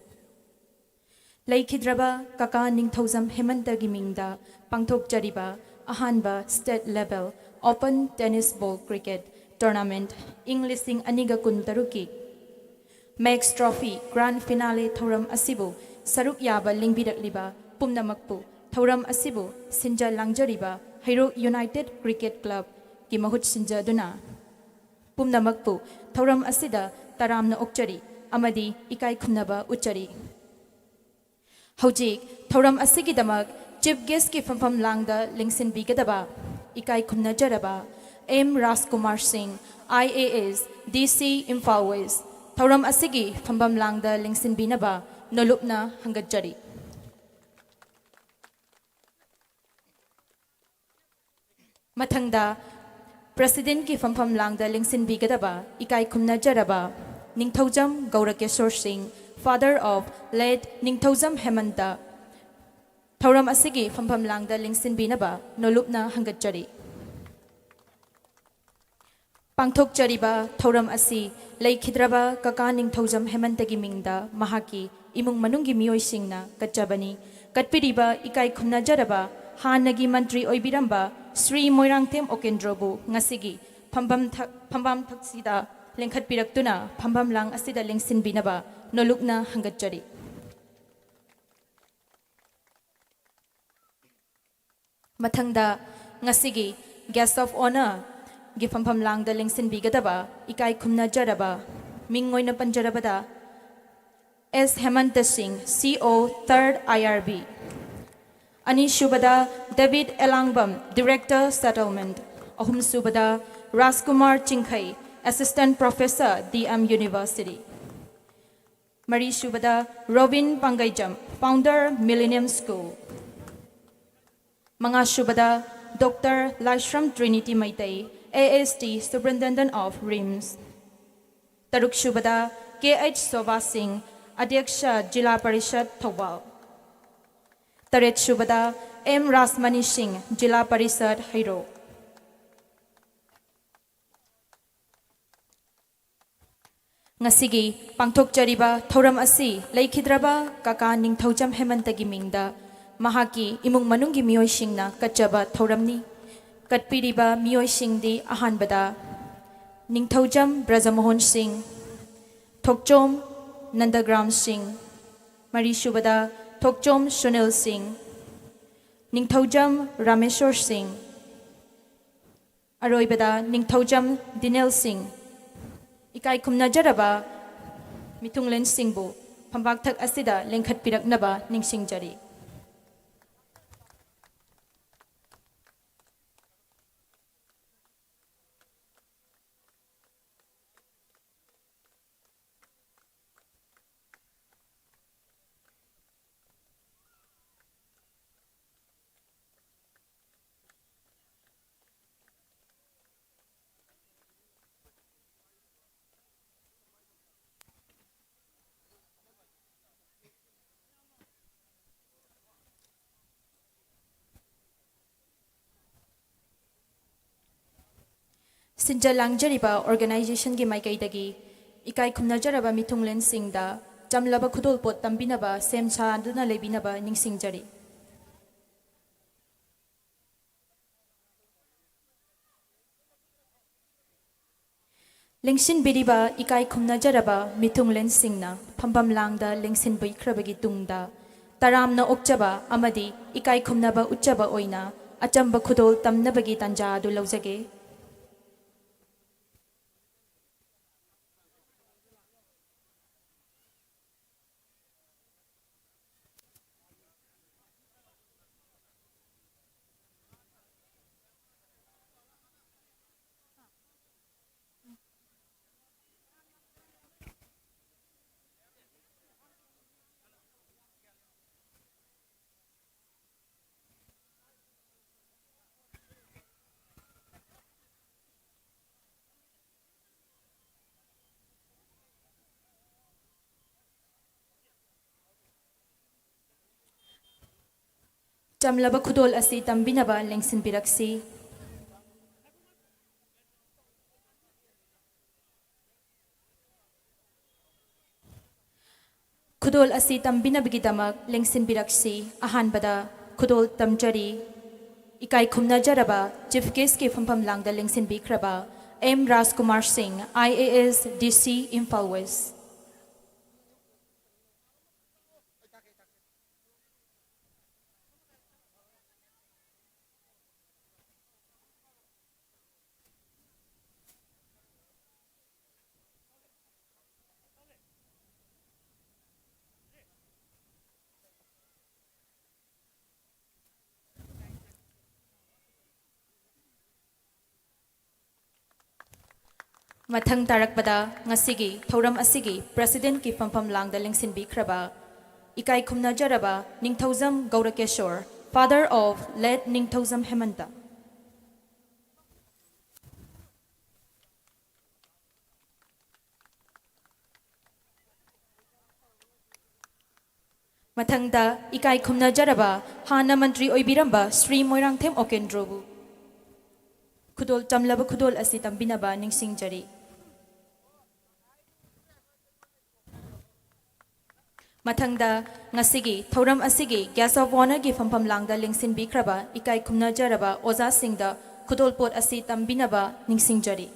S7: Laikhidraba kaka ningthozam hemanta gimingda pangthok jariba ahanba state level open tennis ball cricket tournament Englising aniga kuntaruki Max Trophy grand finale thoram asibu saruk yaba lingbirakliba pumnamakpu thoram asibu sinja langjariba Hero United Cricket Club ki mahut sinja duna pumnamakpu thoram asida taramna okchari amadi ikai khumnaba uchari Hojik, Thoram Asigidamak, Chief Guest ki from Langda, Lingsin Bigadaba, Ikai Kumnajaraba, M. Raskumar Singh, IAS, DC Imphal West, Thoram Asigi from Langda, Lingsin Binaba, Nolupna, Hangajari. Matangda, President ki from Langda, Lingsin Bigadaba, Ikai Kumnajaraba, Ningthojam Gaurakesor Singh, father of late Ningthozam Hemanta. Thoram Asigi from Langda Lingsin Binaba, Nolupna Hangajari. Pangthok Jariba, Thoram Asi, Laikhidraba, Kaka Ningthozam Hemanta Gimingda, Mahaki, Imung Manungi Mioy Singna, Kachabani, Katpiriba, Ikai Kumna Jaraba, Hanagi Mantri Oibiramba, Sri Moirangtem Okendrobu, Ngasigi, Pambam Taksida, Lengkat Piraktuna, Pambam Lang Asida Lingsin Binaba, Nolukna Hangajari. Matangda Ngasigi, Guest of Honor, Gifampam Lang the Lingsin Bigadaba, Ikai Kumna Jaraba, Mingoy na Panjarabada, S. Hemanta Singh, CO 3rd IRB. Ani Shubada, David Elangbam, Director Settlement. Ahum Subada, Raskumar Chinkai, Assistant Professor, DM University. Marie Shubada, Robin Pangayjam, Founder, Millennium School. Mga Shubada, Dr. Lashram Trinity Maitay, AST, Superintendent of RIMS. Taruk Shubada, KH Soba Singh, Adyaksha, Jila Parishad, Thawal. Taret Shubada, M. Rasmani Singh, Jila Parishad, Hairo. Ngasigi, pangthok jariba, thoram asi, laikhidraba, kaka ningthojam hemanta gimingda, mahaki, imung manungi mioy singna, kachaba thoramni, katpiriba mioy singdi ahanbada, ningthojam Brajamohon Singh, Thokchom Nandagram Singh, Mari Shubada, Thokchom Sunil Singh, ningthojam Rameshwar Singh, Aroibada, ningthojam Dinel Singh, Ikai Kumnajaraba, Mitunglen Singbu, Pambaktak Asida, Lengkat Piraknaba, Ningsingjari. Sinja langjariba organization gi maikaidagi ikai khumnajaraba mitunglen singda jamlaba khudol pot tambinaba semcha duna lebinaba ningsingjari. Lengsin biriba ikai khumnajaraba mitunglen singna phambam langda lengsin baikrabagi tungda taramna okchaba amadi ikai khumnaba uchaba oina achamba khudol tamnabagi tanja adu laujage. ꯆꯝꯂꯕ ꯈꯨꯗꯣꯜ ꯑꯁꯤ ꯇꯝꯕꯤꯅꯕ ꯂꯦꯡꯁꯤꯟꯕꯤꯔꯛꯁꯤ ꯈꯨꯗꯣꯜ ꯑꯁꯤ ꯇꯝꯕꯤꯅꯕꯒꯤꯗꯃꯛ ꯂꯦꯡꯁꯤꯟꯕꯤꯔꯛꯁꯤ ꯑꯍꯥꯟꯕꯗ ꯈꯨꯗꯣꯜ ꯇꯝꯖꯔꯤ इकाई खुमनजरबा chief guest के फंफम लांगदा लेंसिनबिख्रबा M Rajkumar Singh IAS DC Imphal west मथंग तारकपदा ngасigi थौरम asigi president की फंफम लांगदा लेंसिनबिख्रबा इकाई खुमनजरबा Ningthoujam गौरकेश्वर father of late Ningthoujam Hemanta मथंगदा इकाई खुमनजरबा हाना मंत्री ओइबिरंबा श्री मोइरांगथेम ओकेंद्रोबु खुदोल चमलब खुदोल असि तंबिनबा निंगसिंगजरी मथंगदा ngасigi थौरम असिगी गैस ऑफ ऑनर की फंफम लांगदा लेंसिनबिख्रबा इकाई खुमनजरबा ओजा सिंगदा खुदोल पोट असि तंबिनबा निंगसिंगजरी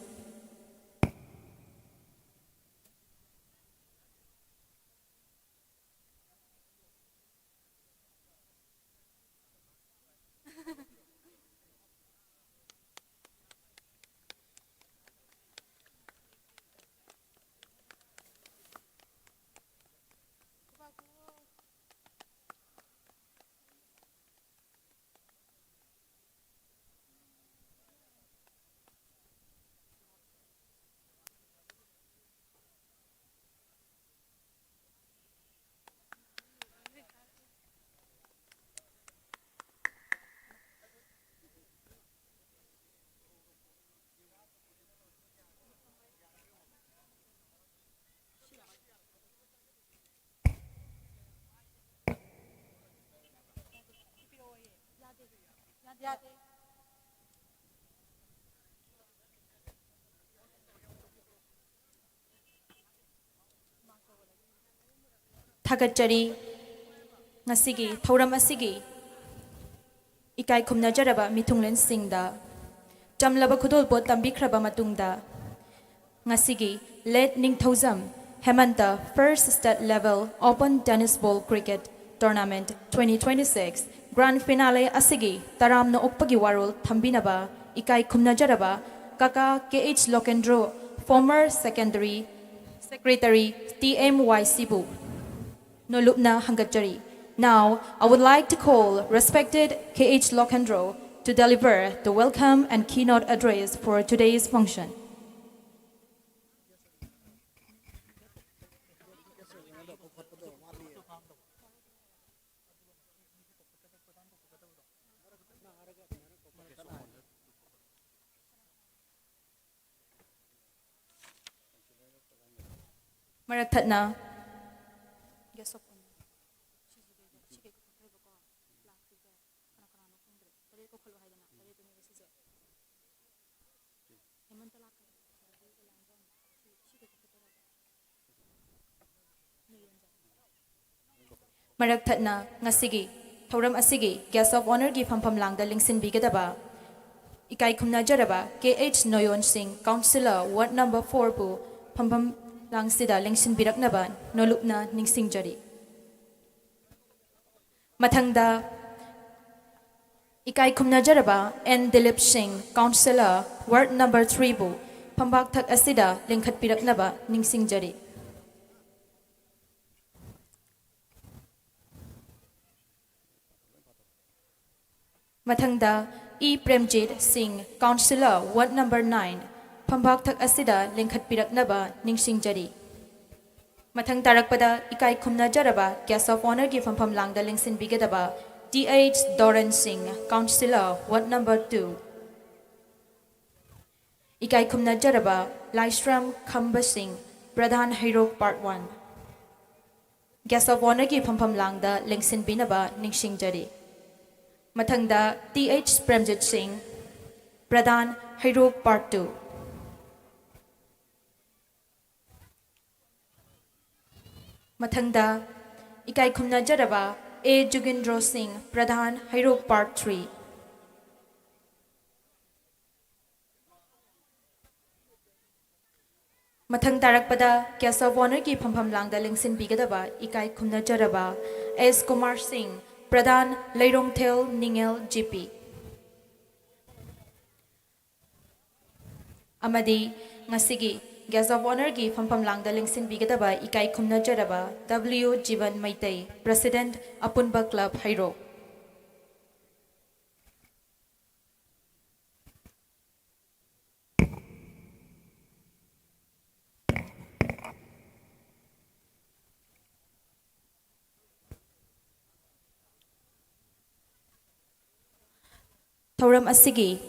S7: थागतचरी ngасigi थौरम असिगी इकाई खुमनजरबा मिथुंगलेन सिंगदा चमलब खुदोल पोट तंबिख्रबा मतुंगदा ngасigi late Ningthoujam Hemanta first state level open tennis ball cricket tournament 2026 grand finale asigi taramna okpagi warol thambinaba ikai khumnajaraba kaka KH Lokendro former secondary secretary TMYC bu nolupna hangatjari. Now I would like to call respected KH Lokendro to deliver the welcome and keynote address for today's function. Maraktatna Maraktatna ngasigi thauram asigi guest of honor gi phampham langda lingsin bigadaba ikai khumnajaraba KH Noyon Singh councillor ward number 4 bu phampham langsida lingsin biraknaba nolupna ningsingjari mathangda ikai khumnajaraba N Dilip Singh councillor ward number 3 bu phambak thak asida lingkhat biraknaba ningsingjari Mathangda E Premjit Singh councillor ward number 9 phambak thak asida lingkhat piraknaba ningsingjari Mathang tarakpada ikai khumnajaraba guest of honor gi phampham langda lingsin bigadaba DH Doran Singh councillor ward number 2 ikai khumnajaraba Laistram Khamba Singh Pradhan Hairok part 1 guest of honor gi phampham langda lingsin binaba ningsingjari Mathangda T.H. Premjit Singh, Pradhan Hairok Part 2. Mathangda Ikai Khumna Jaraba A. Jugindro Singh, Pradhan Hairok Part 3. Mathang tarakpada Guest of Honor ki phampham langda lengsin bigadaba Ikai Khumna Jaraba S. Kumar Singh, Pradhan Leirongthel Ningel GP. Amadi ngasigi Guest of Honor ki phampham langda lengsin bigadaba Ikai Khumna Jaraba W. Jivan Maitai, President Apunba Club Hairok. Thauram asigi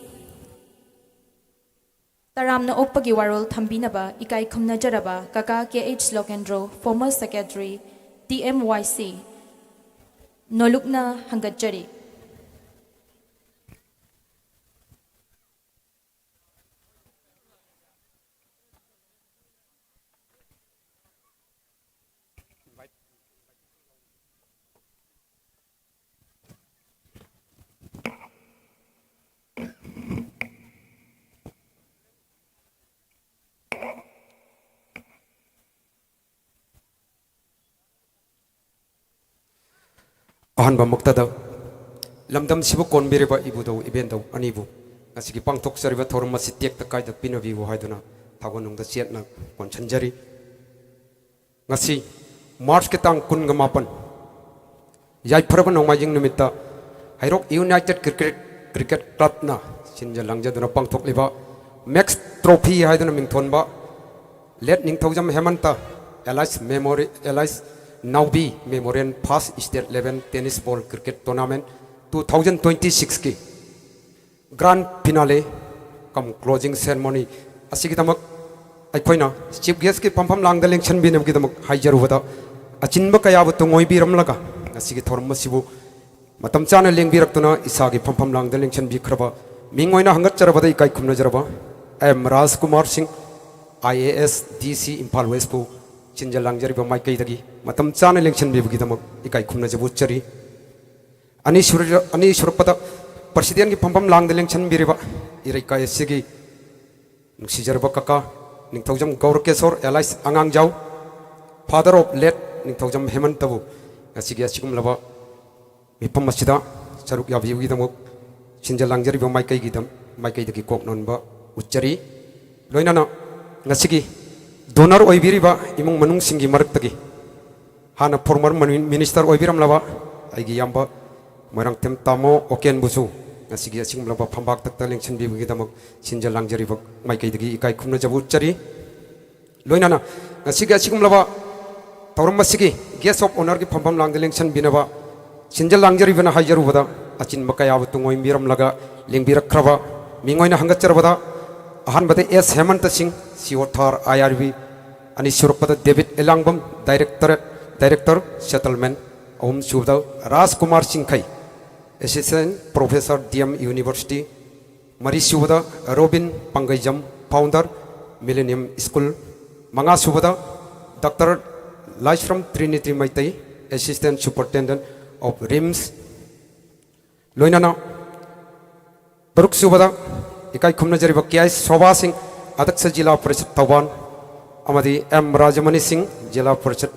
S7: Taramna okpagi warol thambinaba Ikai Khumna Jaraba Kaka K.H. Lokendro, former secretary TMYC Nolukna Hangatjari.
S3: Ahanba muktada lamdam sibu konbiriba ibudo ibendo anibu ngasigi pangtok sariba thorma sitiek ta kaida pinabi wo haiduna thagonung da chetna kon chanjari ngasi march ke tang kun gamapan yai pharba nongmajing nimitta Hairok United Cricket Club na sinja langjaduna pangtok liba Max Trophy haiduna mingthonba let ningthaujam hemanta Elias Naubi Memorial Pass State Level Tennis Ball Cricket Tournament 2026 ki Grand Finale kam closing ceremony asigi tamak aikoina chief guest ki pampham langda election binam ki tamak haijaru bada achinba kaya bu tungoi biram laga asigi thorma sibu matam chana lengbirak tuna isagi pampham langda election bi khraba mingoina hangat charabada ikai khumna jaraba M Raj Kumar Singh IAS DC Impal West pu Chinja langjari ba maikai dagi matam chana election bi bugi damak ikai khumna jabu chari ani surpada president ki phampam lang de election bi riba irai kai sigi sijarba kaka ningthaujam Gaurkesor Elias angang jau father of late ningthaujam Hemant tabu asigi asigum laba mipam masida charuk ya bi bugi damak chinja langjari ba maikai gidam maikai dagi kok non ba uchari loinana ngasigi donor oibiriba imung manung singi maruktagi hana former minister oibiram laba aigi yamba marang tem tamo oken busu ngasigi asing laba phambak takta lengchen bi bugi damak sinja langjari bak maikai dagi ikai khumna jabu chari loinana ngasigi asing laba tawram masigi guest of honor ki phambam lang lengchen binaba sinja langjari bana hajaru bada achin makaya butungoi miram laga lengbirak khraba mingoina hangatchar bada ahan bade S Hemant Singh Siwothar IRB ani surpada David Elangbam director settlement Om Subda Raj Kumar Singh Khai assistant professor DM University Mari Subda Robin Pangaijam founder Millennium School Manga Subda Dr. Lais from Trinity Maitai assistant superintendent of RIMS Loinana Baruk Subda ikai khumna jari bakyai Shobha Singh Adaksa Jila Parishad Thawan amadi M Rajamani Singh Jila Parishad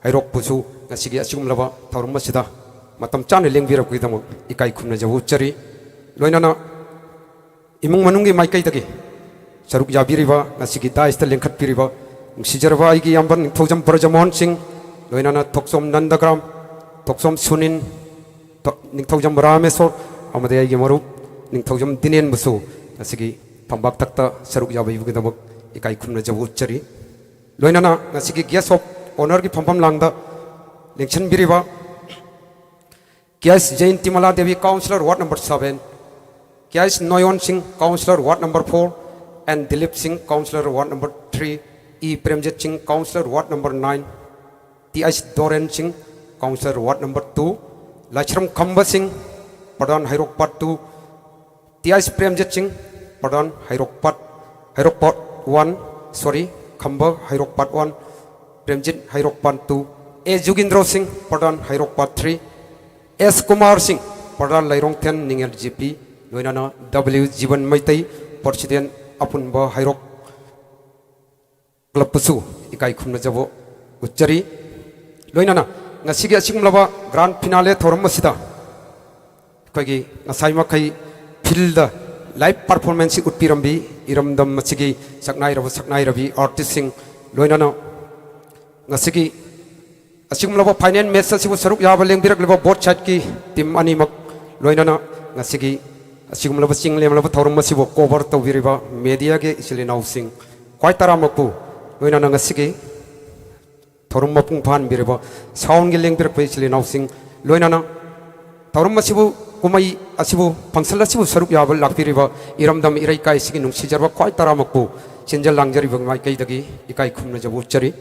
S3: Hairok Pusu ngasigi asugum laba thaurum masida matam chane lengbirak kuidamuk ikai khumna jabu chari loinana imung manungi maikai dagi saruk yabiriba ngasigi daista lengkhat piriba sijarba aigi yamban thojam Parajamon Singh loinana Thoksom Nandagram Thoksom Sunin Thojam Ramesor amadi aigi marup Thojam Dinen Musu ngasigi pambak takta saruk yabai bugidamak ikai khumna jabu chari loinana ngasigi guest of honor ki phampam langda election biriba K.S. Jayanti Mala Devi councillor ward number 7 K.S. Noyon Singh councillor ward number 4 and Dilip Singh councillor ward number 3 E. Premjit Singh councillor ward number 9 T.H. Doren Singh councillor ward number 2 Lachram Khamba Singh Pradhan Hairokpat 2 TIS Premjit Singh Pradhan Hairokpat 1 sorry Khamba Hairokpat 1 Premjit Hairokpat 2 A Jugindro Singh Pradhan Hairokpat 3 S Kumar Singh Pradhan Lairong Ten Ningel GP Loinana W Jivan Maitai President Apunba Hairok Club Pusu Ikai Khumna Jabo Uchari Loinana Ngasigi Asigumlaba Grand Finale Thoram Masida Kagi Ngasai Makai Field live performance Utpirambi Iramdam Masigi Saknai Ravi artist sing Loinana Ngasigi Asigumlaba finance match Sibu Saruk Yabaling Birak Leba board chat ki team Animak Loinana Ngasigi Asigumlaba Sing Lemlaba Thoram Masibo cover to Viriba media ge Isilina Sing Quite Taramaku Loinana Ngasigi Thorum Mapung Pan Biriba Sound Giling Birak Isilina Sing Loinana Thorum Masibu Kumai Asibu Pangsala Sibu Saruk Yabal Lakpiriba Iramdam Iraika Siginum Sijarba quite Taramaku Chinjal Langjari Makai Dagi Ikai Kumna Jabuchari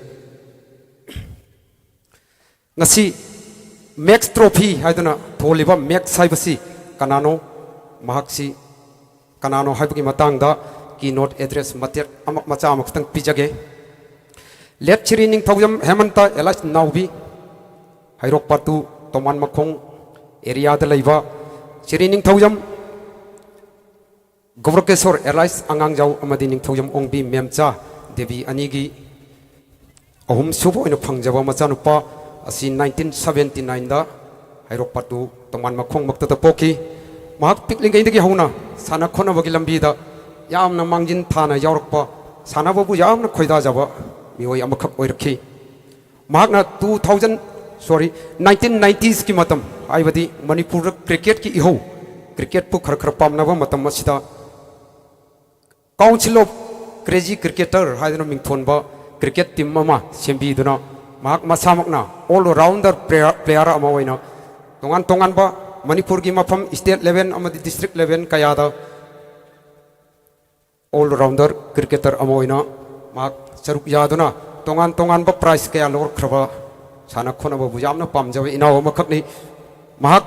S3: Nasi Max Trophy Haidana Toliba Max Saibasi Kanano Mahaksi Kanano Haibaki Matanga keynote address Matir Amak Macha Amakang Pijage Let Chirining Tawyam Hemanta Elas Naubi Hairok Patu Toman Makong Area de Laiva Chirining Tawyam Govrokesor Elas Angangjau Amadining Tawyam Ongbi Memcha Devi Anigi Ohum Subo in a Pangjava Machanupa Asi 1979 da Hairok Patu Toman Makong Makta Poki Mahak Pikling Indigi Hona Sana Kona Vagilambi Yamna Mangin Tana Yorkpa Sana Babu Yamna Koida Java Mioi Amakap Oirki Mahakna 1990s ki matam Aibadi Manipur cricket ki iho cricket pu kharpam nava matam masida Council of Crazy Cricketer Haidana Mingthonba cricket team mama sembi duna Mahak Masamakna all rounder player amawaina Tongan ba Manipur ki mafam state level amadi district level kayada all rounder cricketer amoina Mahak Saruk Yaduna Tongan ba prize kaya lor kraba Sana Kona Babu Yamna Pamjawa Inawa Makakni Mahak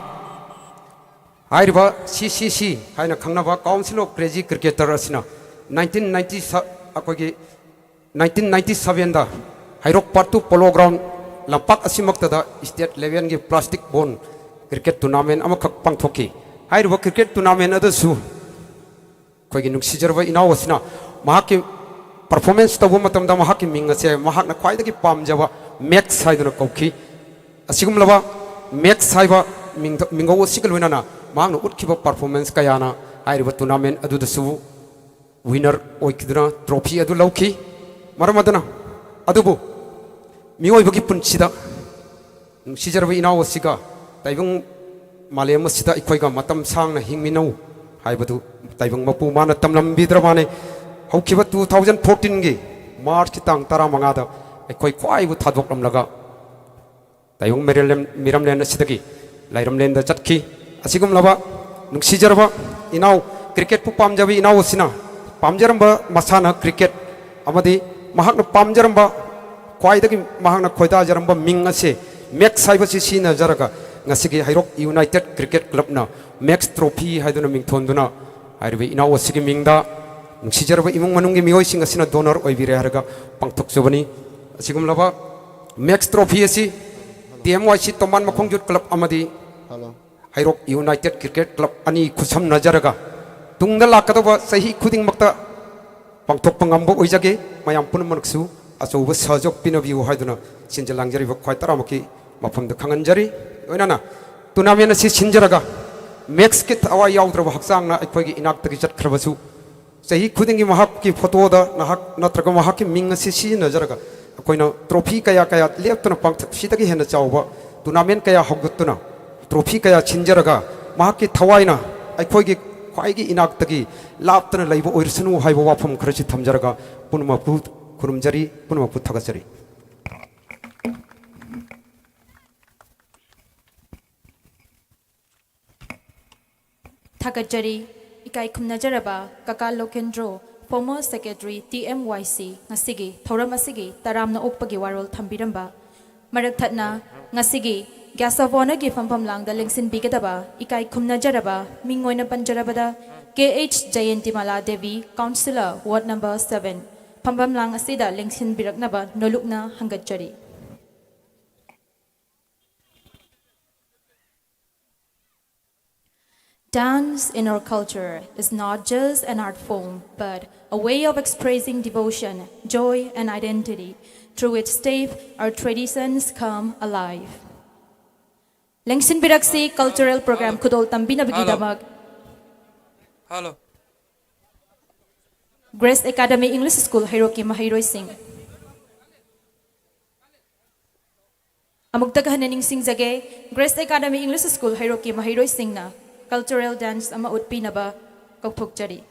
S3: Hairiba CCC Haina Kangnava Council of Crazy Cricketer Asina 1997 da Hairok Patu Polo Ground Lampak Asimaktada State Level gi Plastic Bone Cricket Tournament Amakak Pangthoki Hairiba Cricket Tournament Adasu Kogi Nuksijarva Inawa Asina Mahaki performance tabu matamda mahaki minga se mahakna khwaidagi pamjaba max haiduna kauki asigumlaba max haiba mingo sigal winana mahakna utkiba performance kayana hairiba tournament adudasu winner oikiduna trophy adu lauki maramadana adubu mioibagi punchida sijarba inawo siga taibung malem sida ikoiga matam sangna hingminau haibadu taibung mapu mana tamlam bidramane Haukiba 2014 gi March kitang tara mangada ekoi kwai bu thadok lamlaga tayung miram len asidagi lairam len da chatki asigum laba nungsijarba inaw cricket pu pamjabi inaw sina pamjaramba masana cricket amadi mahakna pamjaramba kwai dagi mahakna khoida jaramba ming ase max saibasi sina jaraga ngasigi Hairok United Cricket Club na max trophy haiduna mingthonduna hairibe inaw asigi mingda Sijarba imong manunggi mioi sing asina donor oibire harga pangtok sobani asigum laba max trophy asi TMYC Toman Makongjut Club amadi Hairok United Cricket Club ani khusam najaraga tungda lakadaba sahi khuding makta pangtok pangambo oijage mayam pun manuksu asoba sajok pinabiu haiduna sinjalangjari ba khwaitara maki mafamda khanganjari oinana tournament asi sinjaraga max kit awa yaudra haksangna aikogi inak tagi chat khrabasu Sahi Kudingi Mahaki photo da Nahak Natraga Mahaki Mingasi Nazaraga Akoina trophy kaya Leptuna Punk Shitaki Hena Chauba Tournament kaya Hogutuna trophy kaya Chinjaraga Mahaki Tawaina Aikogi Kwaigi Inaktagi Laptana Laibo Ursunu Haibo Wapum Krashi Tamjaraga Punuma Put Kurumjari Punuma Putagasari
S7: Thakajari Ikai Kumnajaraba Kaka Lokendro former secretary TMYC ngasigi thoram asigi taramna okpagi warol thambiramba marak thatna ngasigi gas of honor gi pham lang da lengsin bigadaba ikai khumna jaraba mingoina panjarabada KH Jayantimala Devi Councillor Ward number 7 pham lang asida lengsin biraknaba nolukna hangachari. Dance in our culture is not just an art form, but a way of expressing devotion, joy, and identity. Through its step, our traditions come alive. Lengsin Biraksi Cultural Program Kudol Tambina Bigidamag.
S3: Hello.
S7: Grace Academy English School Hiroki Mahiroi Singh. Amugtagahaning sing jage Grace Academy English School Hiroki Mahiroi Singh na cultural dance ama utpi na ba kaupukjari.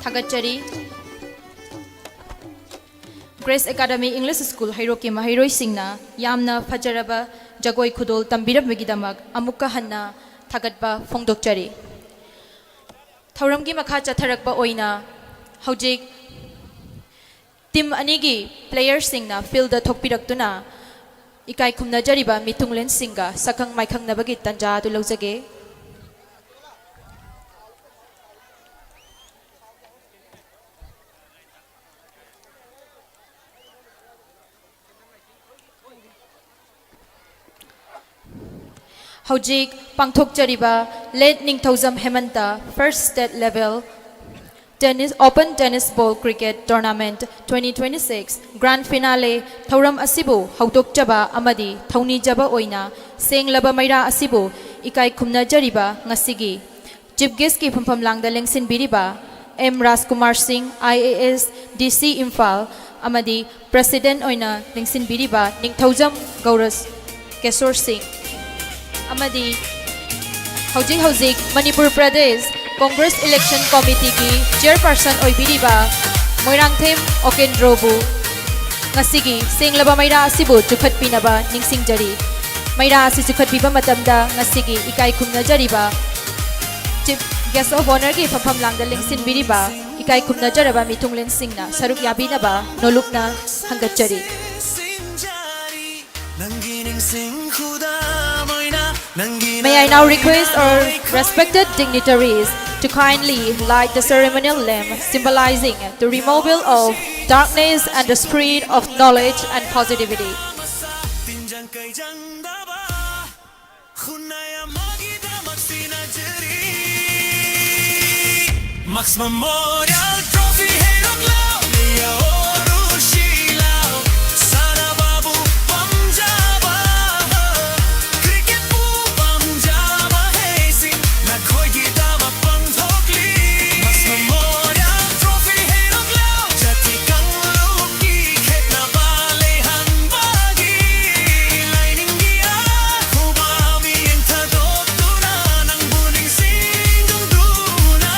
S7: Thagachari Grace Academy English School Hairoki Mahiroi Singna Yamna Fajaraba Jagoi Khudol Tambirabmigidamak Amukka Hanna Thagatba Phongdokchari Thauramgi Makha Chatharakpa Oina Hojik Team Anigi Players Singna Field the Thokpiraktuna Ikai Kumna Jariba Mitunglen Singa Sakang Maikang Nabagit Tanja to Lozage Hojik Pangthok Jariba Late Ningthozam Hemanta First State Level Open Tennis Ball Cricket Tournament 2026 Grand Finale Thauram Asibu Hautok Jaba Amadi Thauni Jaba Oina Seng Laba Maira Asibu Ikai Kumna Jariba Ngasigi Chief Guest Ki Phampam Langda Lengsin Biriba M Raskumar Singh IAS DC Imphal Amadi President Oina Lengsin Biriba Ningthozam Gauras Kesor Singh Amadi Hojik Manipur Pradesh Congress Election Committee ki Chairperson Oibiriba Moirangthem Okendrobu Ngasigi Senglaba Maira Asibu Chukhat Pinaba Ningsingjari Maira Asi Chukhat Piba Matamda Ngasigi Ikai Kumna Jariba Chief Guest of Honor ki Phampam Langda Lengsin Biriba Ikai Kumna Jaraba Mitunglen Singna Saruk Yabinaba Nolukna Hangachari May I now request our respected dignitaries to kindly light the ceremonial lamp symbolizing the removal of darkness and the spirit of knowledge and positivity.
S8: Max Memorial Trophy Herok Lao Liya Orushi Lao Sana Babu Pamjaba Cricket Pu Pamjaba Hazing Na Khoi Gita Ma Pangthokli Max Memorial Trophy Herok Lao Jati Kang Luki Khet Na Bale Han Bagi Lining Gia Kuba Mi Yang Thadok Tuna Nang Buning Sing Dung Duna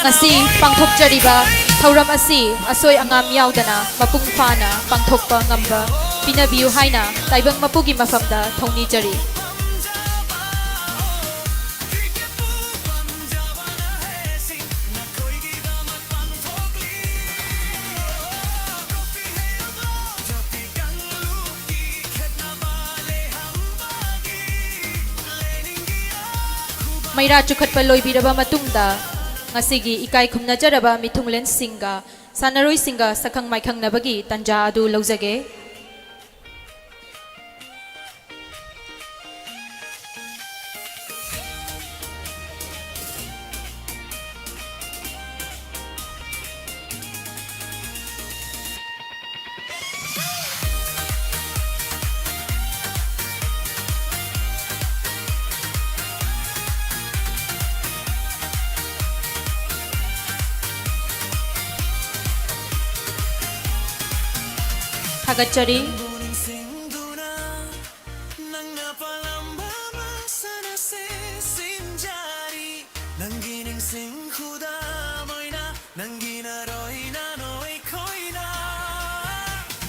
S7: Ngasi pangthok jariba thauram asi asoi angam yaudana mapung phana pangthokpa ngamba pinabiu haina taibang mapugi mafamda thongni jari Maira chukhatpa loibiraba matungda Ngasigi Ikai Kumna Jaraba Mitunglen Singa Sanaroi Singa Sakang Maikang Nabagi Tanja Adu Lauzage Thagachari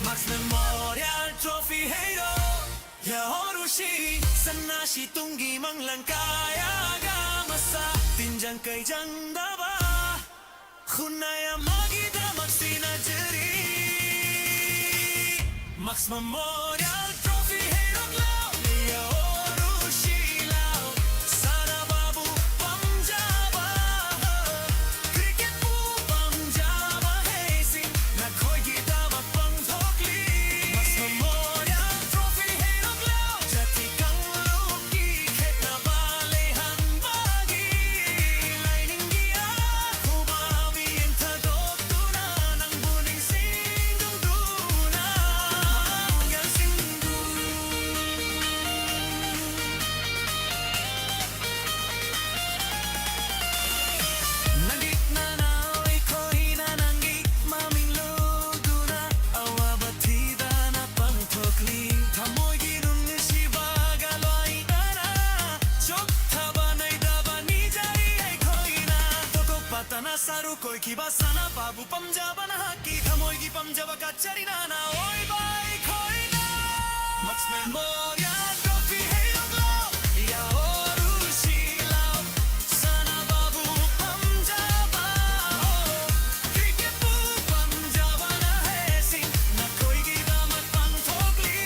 S8: Max Memorial Trophy Hero Ya Horushi Sanashi Tungi Manglangkaya Gamasa Tinjang Kaijang Daba Khunaya Magida Maxina Jari Max Memorial Trophy Hero Lao Liya Orushi Lao Sana Babu Pamjaba Cricket Pu Pamjaba Hazing Na Khoi Gita Ma Pangthokli Max Memorial Trophy Hero Lao Jati Kang Luki Khet Na Bale Han Bagi Lining Gia Kuba Mi Yang Thadok Tuna ꯊꯥꯈꯤꯕ ꯁꯥꯟꯅꯕꯕꯨ ꯄꯥꯝꯖꯕ ꯅꯍꯥꯛꯀꯤ ꯊꯃꯣꯏꯒꯤ ꯄꯥꯝꯖꯕ ꯀꯠꯆꯔꯤꯅꯥꯅ ꯑꯣꯏꯕ ꯑꯩꯈꯣꯏꯅ mugs memorial trophy ꯍꯩꯔꯛꯂꯣ ꯌꯥꯑꯣꯔꯨꯁꯤ ꯂꯥꯎ ꯁꯥꯟꯅꯕꯕꯨ ꯄꯥꯝꯖꯕ ꯀ꯭ꯔꯤꯀꯦꯠꯄꯨ ꯄꯥꯝꯖꯕ ꯅꯍꯥꯁꯤꯡ ꯅꯈꯣꯏꯒꯤꯗꯃꯛ ꯄꯥꯡꯊꯣꯛꯂꯤ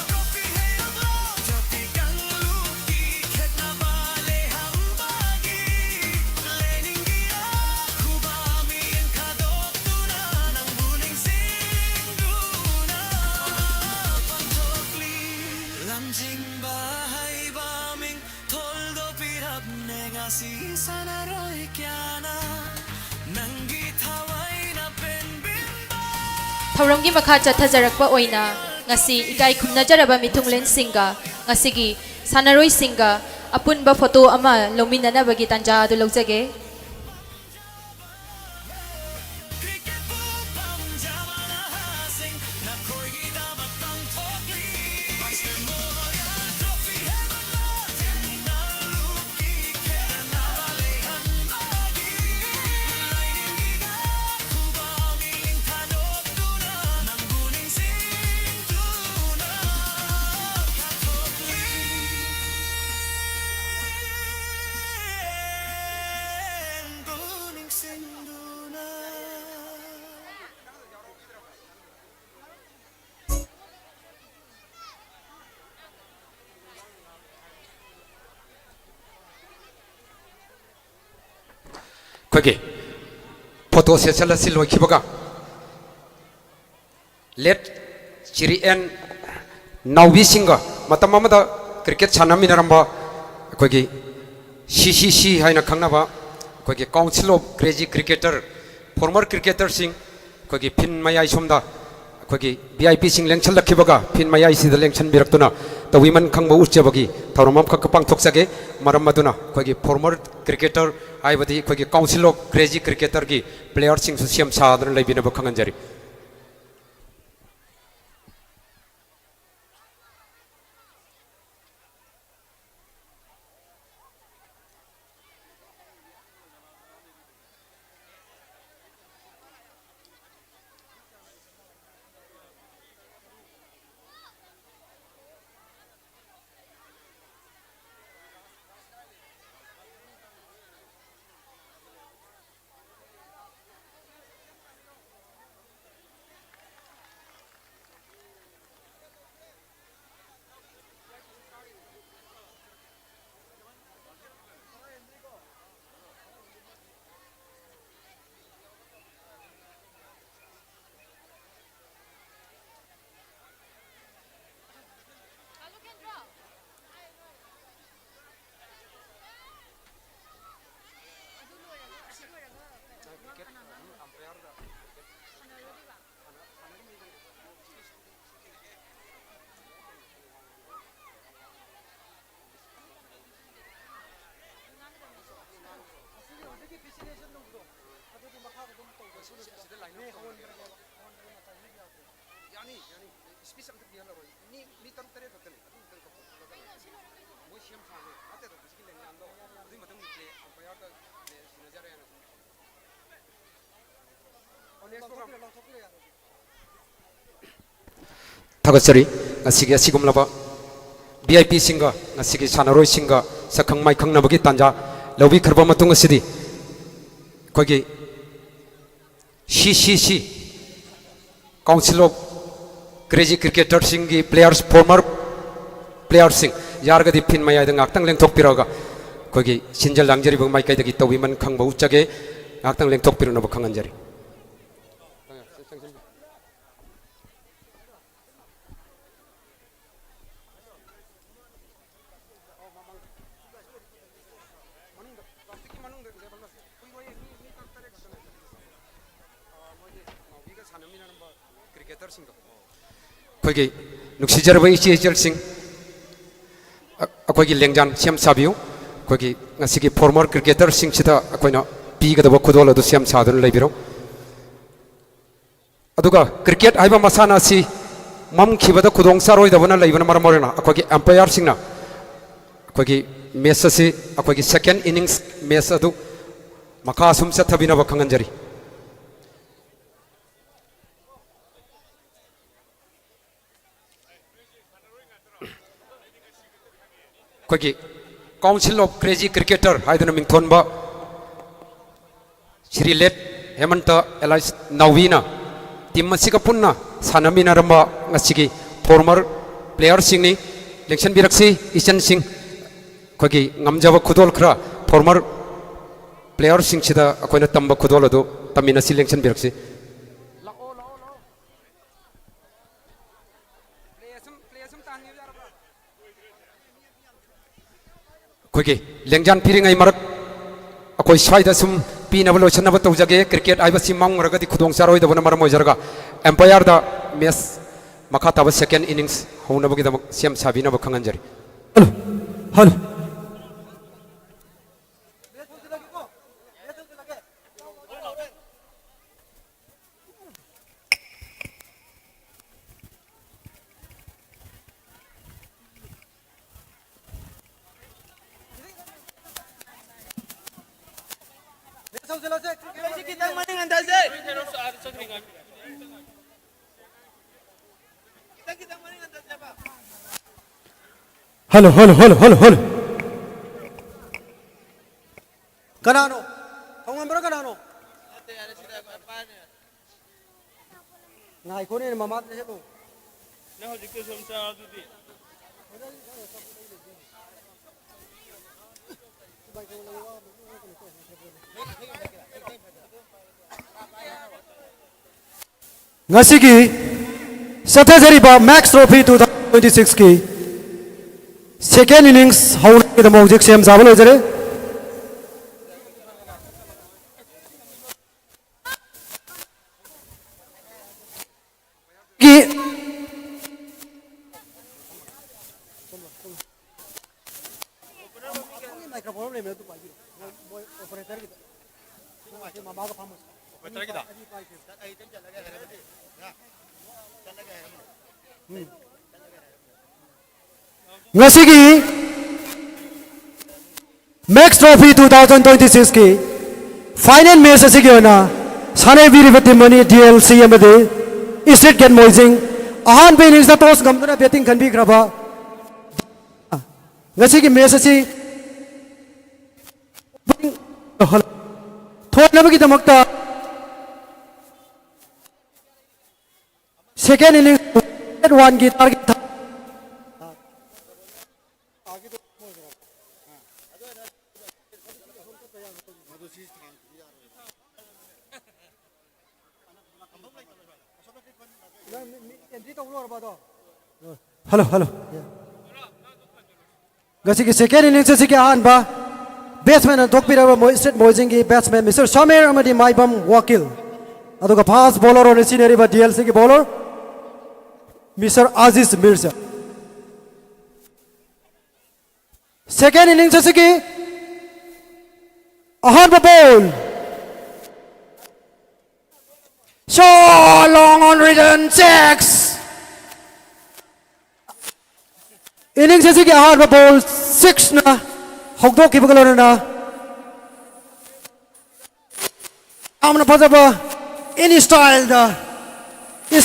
S8: ꯇ꯭ꯔꯣꯐꯤ ꯍꯩꯔꯛꯂꯣ ꯖꯥꯇꯤ ꯀꯥꯡꯂꯨꯞꯀꯤ ꯈꯦꯠꯅꯕ ꯂꯩꯍꯟꯕꯒꯤ ꯂꯩꯅꯤꯡꯒꯤ ꯑꯈꯨꯕ ꯃꯤꯠꯌꯦꯡ ꯊꯥꯗꯣꯛꯇꯨꯅ ꯅꯪꯕꯨ ꯅꯤꯡꯁꯤꯡꯗꯨꯅ ꯄꯥꯡꯊꯣꯛꯂꯤ ꯂꯝꯖꯤꯡꯕ ꯍꯩꯕ ꯃꯤꯡꯊꯣꯜꯗꯣ ꯄꯤꯔꯞꯅꯦ ꯉꯁꯤ ꯁꯥꯟꯅꯔꯣꯏ ꯀꯌꯥꯅ ꯅꯪꯒꯤ ꯊꯋꯥꯏꯅ ꯄꯦꯟꯕꯤꯟꯕ
S7: ꯊꯧꯔꯝꯒꯤ ꯃꯈꯥ ꯆꯠꯊꯖꯔꯛꯄ ꯑꯣꯏꯅ ꯉꯁꯤ ꯏꯀꯥꯏ ꯈꯨꯝꯅꯖꯔꯕ ꯃꯤꯊꯨꯡꯂꯦꯟꯁꯤꯡꯒ ꯉꯁꯤꯒꯤ ꯁꯥꯟꯅꯔꯣꯏꯁꯤꯡꯒ ꯑꯄꯨꯟꯕ ꯐꯣꯇꯣ ꯑꯃ ꯂꯧꯃꯤꯟꯅꯅꯕꯒꯤ ꯇꯥꯟꯖꯥ ꯑꯗꯨ ꯂꯧꯖꯒꯦ
S8: ꯀ꯭ꯔꯤꯀꯦꯠꯄꯨ ꯄꯥꯝꯖꯕ ꯅꯍꯥꯁꯤꯡ ꯅꯈꯣꯏꯒꯤꯗꯃꯛ ꯄꯥꯡꯊꯣꯛꯂꯤ ꯃꯛꯁ ꯃꯦꯃꯣꯔꯤꯌꯦꯜ ꯇ꯭ꯔꯣꯐꯤ ꯍꯩꯔꯛꯂꯣ ꯖꯥꯇꯤ ꯀꯥꯡꯂꯨꯞꯀꯤ ꯈꯦꯠꯅꯕ ꯂꯩꯍꯟꯕꯒꯤ ꯂꯩꯅꯤꯡꯒꯤ ꯑꯈꯨꯕ ꯃꯤꯠꯌꯦꯡ ꯊꯥꯗꯣꯛꯇꯨꯅ ꯅꯪꯕꯨ ꯅꯤꯡꯁꯤꯡꯗꯨꯅ ꯄꯥꯡꯊꯣꯛꯂꯤ ꯅꯪꯕꯨ ꯅꯤꯡꯁꯤꯡꯗꯨꯅ
S3: ꯑꯩꯈꯣꯏꯒꯤ ꯐꯣꯇꯣ ꯁꯦꯁꯟ ꯑꯁꯤ ꯂꯣꯏꯈꯤꯕꯒ ꯂꯦꯠ ꯆꯤꯔꯤ ꯑꯦꯟ ꯅꯥꯎꯕꯤꯁꯤꯡꯒ ꯃꯇꯝ ꯑꯃꯗ ꯀ꯭ꯔꯤꯀꯦꯠ ꯁꯥꯟꯅꯃꯤꯟꯅꯔꯝꯕ ꯑꯩꯈꯣꯏꯒꯤ CCC 하이나 강나바 거기 카운슬 오브 크레이지 크리케터 포머러 크리케터싱 거기 핀 마야이 솜다 거기 VIP 싱 랭철럭키버가 핀 마야이 시들 랭천 비럭도나 또 위만 강보 우쩌버기 더러맘 카크빵 톡사게 마람마도나 거기 포머러 크리케터 아이버디 거기 카운슬 오브 크레이지 크리케터기 플레이어 싱 수시엄 사들을 레비나 버캉한 자리 타거스리 나시게 시금라바 VIP 싱가 나시게 사나로이 싱가 사캉마이 캉나버기 단자 러비 커버 마tung 시디 거기 CCC council of crazy cricketer Singh की प्लेयर्स फॉर्मर प्लेयर सिंह यारगदी फिन माया दंग आक्तंग लेंथोक पिरोगा कोई सिंजल लांगजरी बग माइकाई दगी तोबी मन खंग बहु चगे आक्तंग लेंथोक पिरो नब खंगन जरी कोई नुक्सीजरब इचेचल सिंह अखोई लेंजान सेम साबियो कोई ngasi फॉर्मर क्रिकेटर सिंह सिदा अखोइना पीगदब खुदोल अदु सेम सादन लेबिरो अदुगा क्रिकेट हाइबा मसाना सि मम खिबदा खुदोंग सारोइदबना लेबना मरमरना अखोई एम्पायर सिंहना अखोई मैच से अखोई सेकेंड इनिंग्स मैच अदु मखा सुम चथबिनब खंगनजरी कोई काउंसिल ऑफ क्रेजी क्रिकेटर हाइदन मिंथोनबा श्री लेट हेमंत एलाइस नावीना टीम मसिका पुन्ना सानमिनारंबा ngasiगी फॉर्मर प्लेयर सिंगनी इलेक्शन बिरक्सी इचन सिंह कोई ngamjaba khudol khra former player Singh सिदा अखोइना तंबा खुदोल अदो तमिना सिलेक्शन बिरक्सी कोई लेंजान फिरिंगाई मरक अखोइ स्वाइदा सुम पीनब लोचनब तौजगे क्रिकेट आइबसि मांगरगदि खुदोंग चारोइदबना मरम ओइजरगा एम्पायर दा मैच मखा ताब सेकेंड इनिंग्स होनबगिदमक सेम साबिनब खंगनजरी
S2: hello hello hello hello hello hello कनानो थोंगमब्रा कनानो नाइ कोने ममात ने हेबो ना होजिके समसा आदुदी ngasiगी sathajariba max trophy 2026 की सेकेंड इनिंग्स हाउन के दमोजिक सेम जाबल हो जरे की माइक्रोफोन ले मेरे तो पाई ऑपरेटर की तो मामा का फार्म ऑपरेटर की दा ngasiगी मैक्स ट्रॉफी 2026 की फाइनल मैच असि होना साने वीरवती मनी डीएलसी अमदे स्टेट गेट मोइजिंग अहान बे इनिंग्स दा टॉस गमदना बैटिंग खनबी ग्रबा ngasiगी मैच असि थोनबगी दमकता सेकेंड इनिंग्स 1 की टारगेट हेलो हेलो गसी की सेकेंड इनिंग्स से के आनबा बैट्समैन दोकपिरबा स्टेट मोइजिंग की बैट्समैन मिस्टर समीर अमदी माइबम वकील अदुगा फास्ट बॉलर और सीनियरिबा डीएलसी की bowler mister Aziz Mirza second innings से की अहान ball so long on return 6 innings से के हार बॉल 6 ना हगदो की बगल ना आमना फजबा इन स्टाइल दा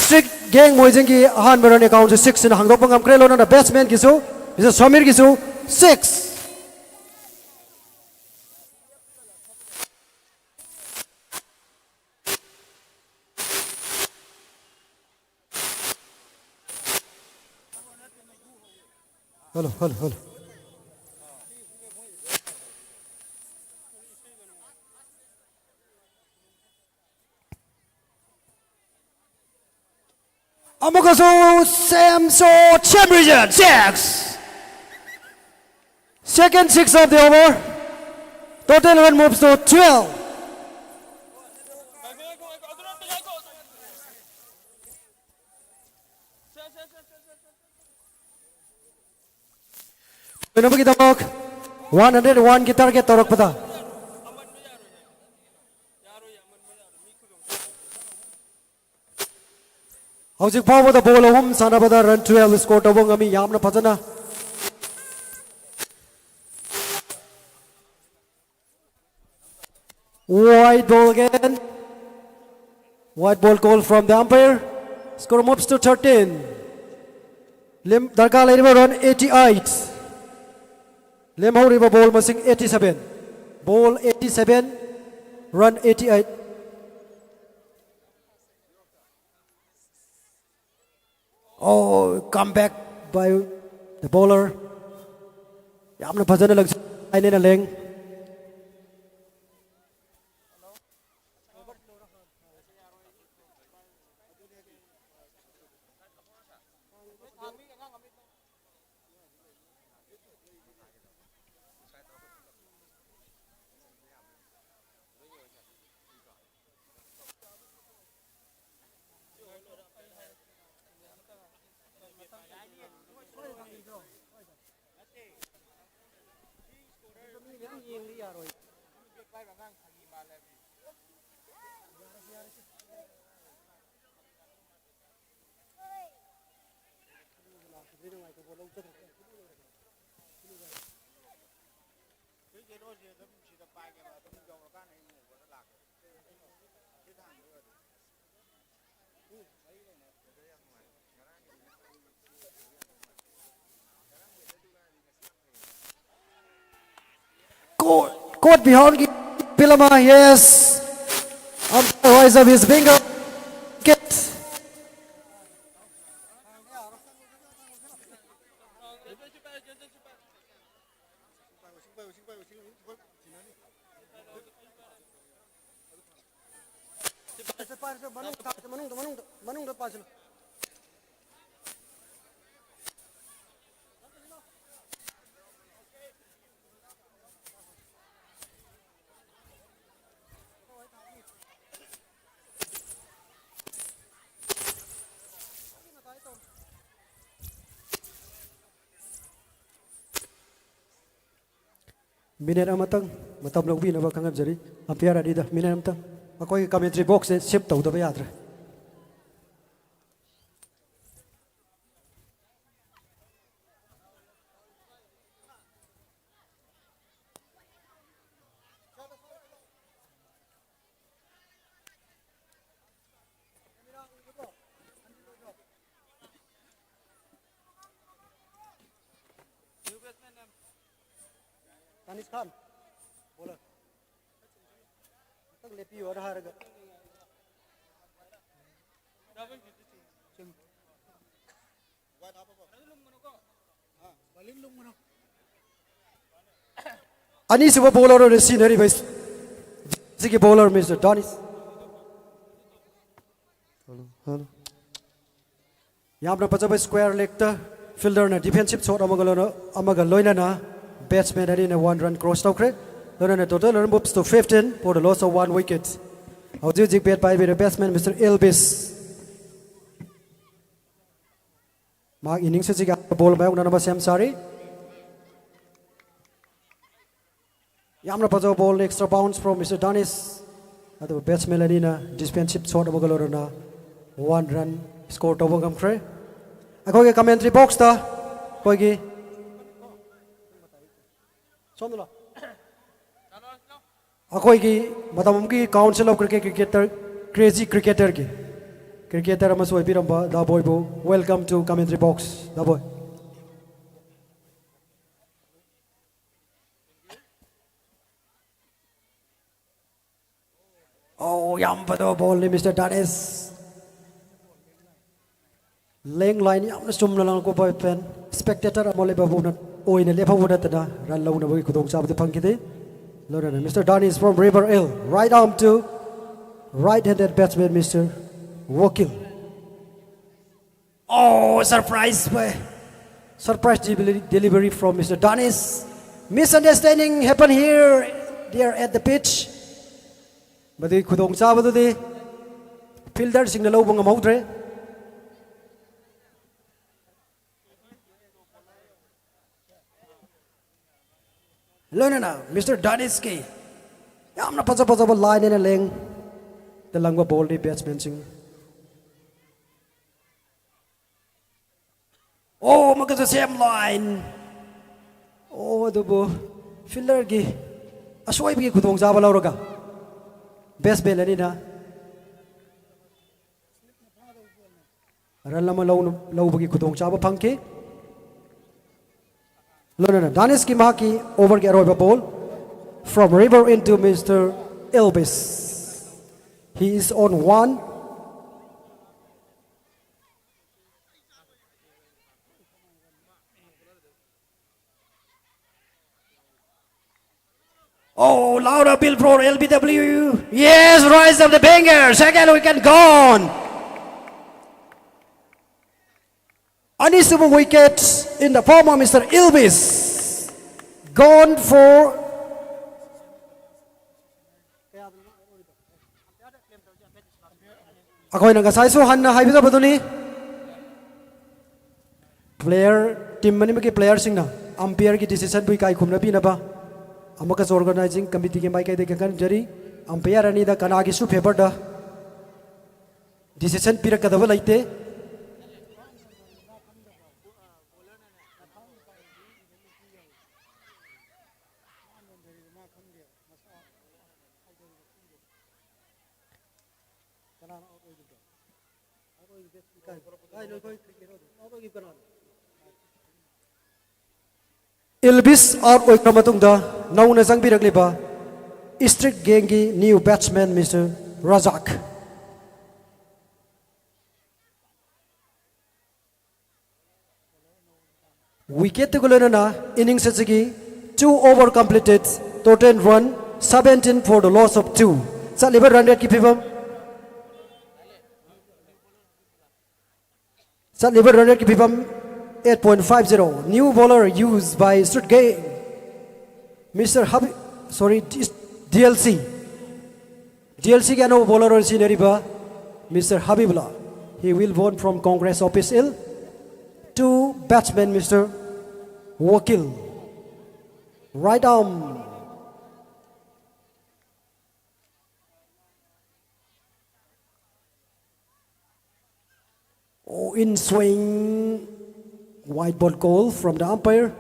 S2: स्ट्रिक्ट गैंग मोइजिंग की हार बरन अकाउंट से 6 ना हगदो पंगम क्रेलो ना बैट्समैन किसो मिस्टर समीर किसो 6 हेलो हेलो हेलो अमुकसो Samso Championship 6 second 6 of the over total run moves to 12 Kenapa kita mau 101 kita target torok pada Hauzik power the ball home sana pada run 12 score tabung kami yamna pazana White ball again. White ball call from the umpire. Score moves to 13. Darkar Ladiva run 88. Lemho River ball missing 87. Ball 87. Run 88. Oh, come back by the bowler. Yamna phajana lag ai nên là leng. Caught behind Pilama, yes. Rise of his finger. Get. Minute amatang matam logbi na ba kangam jari ampere adi da minute amatang akoi commentary box e ship tau da ba yadra Tanis Khan, bola. Tang lepi or haraga. Ani suba bowler or scenery base. Ziki bowler Mr. Donis. Hello. Yamna pacha square leg ta fielder na defensive shot amaga loina na. Batsman had in a 1-run cross talk. The total run moves to 15 for the loss of 1 wicket. How do you bet by the batsman, Mr. Elvis? Mark innings says he got the ball back. None of us, I'm sorry. Yamna Pazo ball extra bounce from Mr. Danis. At the batsman had in a dispensable shot of Galorana. 1-run scored over Gumtree. I go get commentary box. Koigi. अखोई मतम की council of cricketer crazy cricketer की cricketer अमसो बिरंबा दा boy बो welcome to commentary box दा boy ओ याम बदो ball ने mister डानेस Laing line याम Sumana lang को boy fan Spectator अमोले बाबू न ओइने लेफावुना तना रन लौना बई खुदोंग चाबदे फंगिदे लोना Mr. Donny is from River Hill right arm to right-handed batsman Mr. Wakil. Oh, surprise delivery from Mr. Donny's. Misunderstanding happened here there at the pitch. But the khudong chabadu de fielder signal lobong amautre. Learner Mr. Daniski. Yamna pacha line in a leng. The langwa ball the batsman sing. Oh, look at the same line. Oh, the bo fielder gi. Aswai bi khudong jaba lauraga. best ball ani na ran lama lau bagi khudong chaba phangki lona Danis ki maki over ke aroi ball from river into Mr. Elvis. He is on 1. Oh, louder bill for LBW. Yes, rise of the banger. Second wicket gone. Unusable wicket in the form of Mr. Elvis. Gone for अखोइना गसाइसो हन्ना हाइबिजा बदुनी player team मनी में के player सिंगना umpire की डिसीजन बुई काई खुमना पीनबा अमकस ऑर्गेनाइजिंग कमिटी के माइक दे कन जरी अंपायर अनि दा कना की सु फेवर दा decision पिरक कदब लाइते Elvis out oikra matungda nauna jangbirakliba Street Gang ki new batsman Mr. Razak. Wicket to golena innings sagi 2 over completed, total run 17 for the loss of 2. Sa liver run rate ki phibam Sa liver run rate ki phibam 8.50. New bowler used by Street Gang Mr. DLC के no bowler और सीनरीबा Mr. Habibullah. He will vote from Congress office ill to batsman Mr. Wakil. Right arm. Oh, in swing. White ball call from the umpire.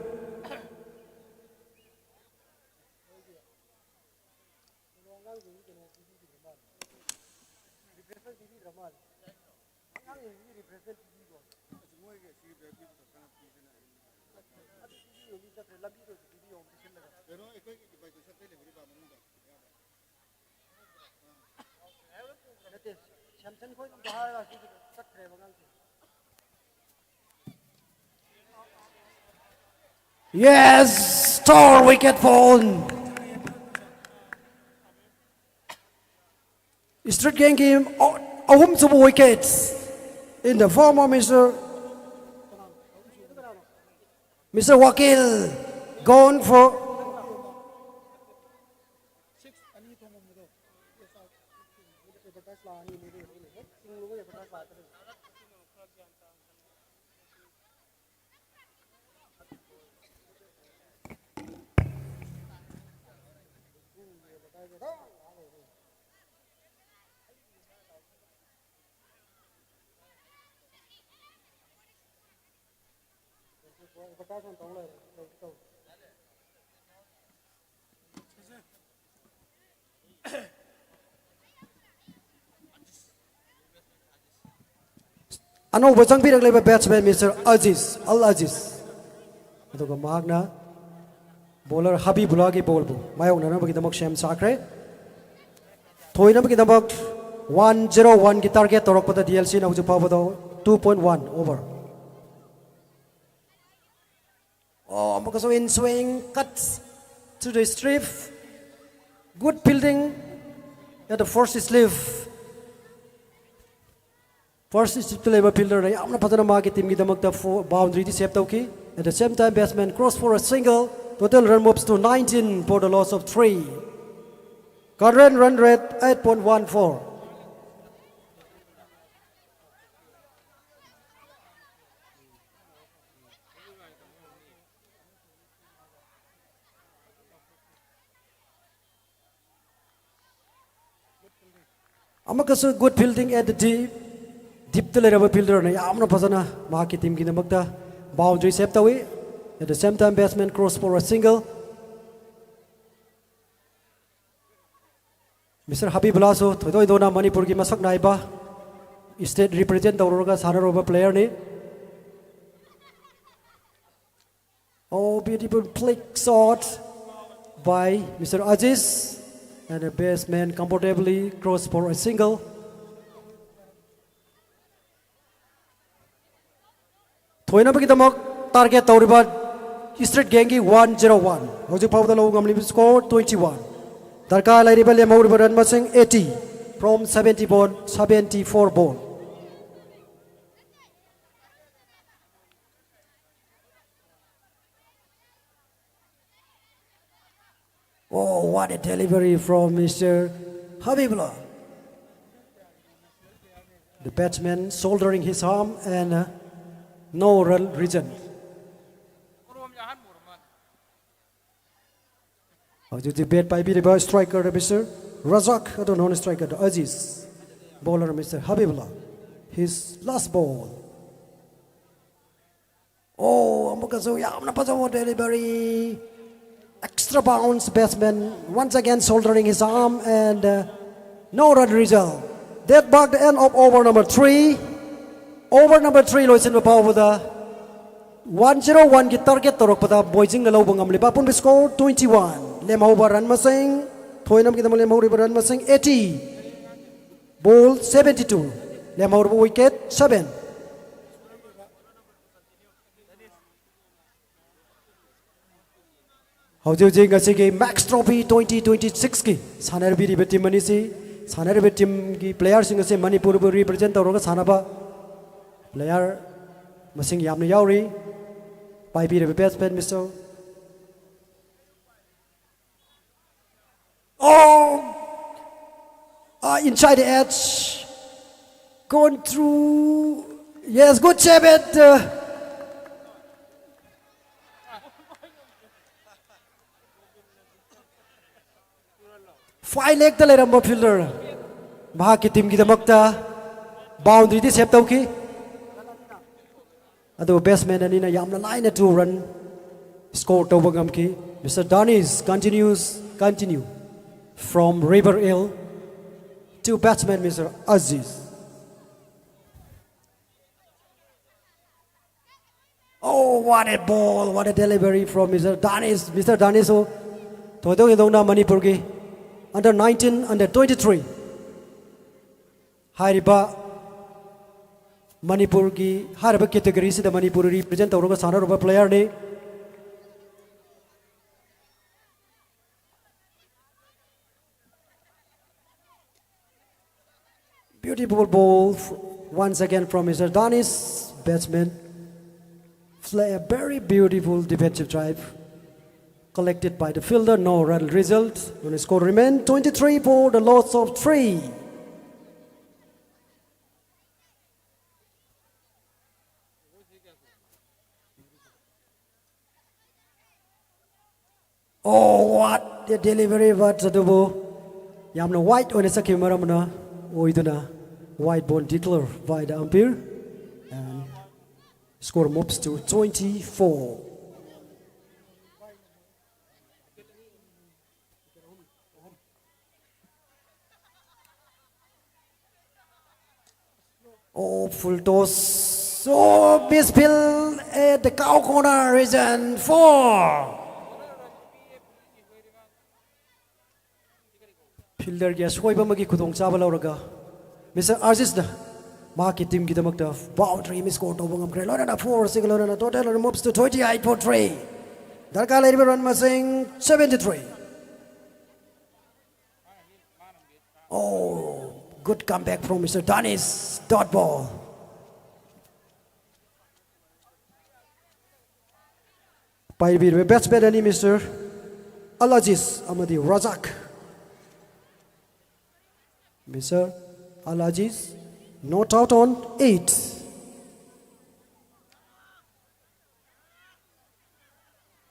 S2: Yes, star wicket fall. Street Gang game ahum subu wickets in the form of Mr. Wakil gone for anong bajang birak batsman Mr. Al-Aziz. Aduga magna bowler Habibullah ki ball bu. Mayong na bagi damak Shem Sakre. Thoi na bagi damak 101 ki target torok pada DLC na uju pa 2.1 over. Oh, Amakaso in swing, cuts to the strip. Good fielding at the first sleeve. First strip to level fielder na yamna patana magi team ki damakta boundary di save tauki. At the same time, batsman cross for a single. Total run moves to 19 for the loss of 3. Current run rate 8.14. Amakaso good fielding at the deep to level fielder na yamna pasana maki team ki damakta boundary save tawi. At the same time, batsman cross for a single. Mr. Habibullah so thoi dona Manipur ki masak naiba state represent tawroga sanaroba player ni. Oh, beautiful flick shot by Mr. Aziz, and the batsman comfortably cross for a single. Thoina bagi tamak target tawriba straight gengi 101. Hojik pawda lo gamli score 21. Darka lairiba le mawriba run masing 80 from 74 ball. Oh, what a delivery from Mr. Habibullah. The batsman shouldering his arm and no run reason. How do you debate by the striker, Mr. Razak? I don't know the striker, the Aziz. Bowler, Mr. Habibullah. His last ball. Oh, Ambukazu, Yamnapazo delivery. Extra bounce batsman once again shouldering his arm and no run result. That marked the end of over number 3. Over number 3 loisin pa with the 101 ki target torok pada boijing na lobang amli pa pun score 21. Lemau baran masing thoinam kita lemau baran masing 80. Ball 72. Lemau wicket 7. Hojik ngasih Max Trophy 2026 ki sanar biri betim manisi sanar betim ki player sing ngasih Manipur represent tawroga sanaba player masing yamna yauri by biri batsman Mr. Oh, inside the edge, going through. Yes, good save it. Five leg the leramba fielder. Bahaki team kita makta boundary di save tauki. Ado batsman ani na yamna line to run score tawagam ki. Mr. Danis continue from River Hill to batsman Mr. Aziz. Oh, what a ball! What a delivery from Mr. Danis. Mr. Danis, oh, todo idong na Manipur ki. Under 19, under 23. Hariba Manipur ki hariba category se the Manipur represent tawroga sana roba player ne. Beautiful ball once again from Mr. Danis, batsman. A very beautiful defensive drive collected by the fielder, no run result. When the score remained 23 for the loss of 3. Oh, what the delivery, what the double. Yamna white on the Sakimaramana, Oiduna, white ball declared by the umpire. And score moves to 24. Oh, full toss. So, misfield at the cow corner, reason 4. Fielder ya soiba magi khudong chaba lauraga. Mr. Aziz na maki team kita makta boundary miss score tobang am grelo na 4 single na total moves to 28 for 3. Darka lady run masing 73. Oh, good comeback from Mr. Danis. Dot ball. Paibir batsman ani Mr. Al-Aziz Amadi Razak. Mr. Al-Aziz not out on 8.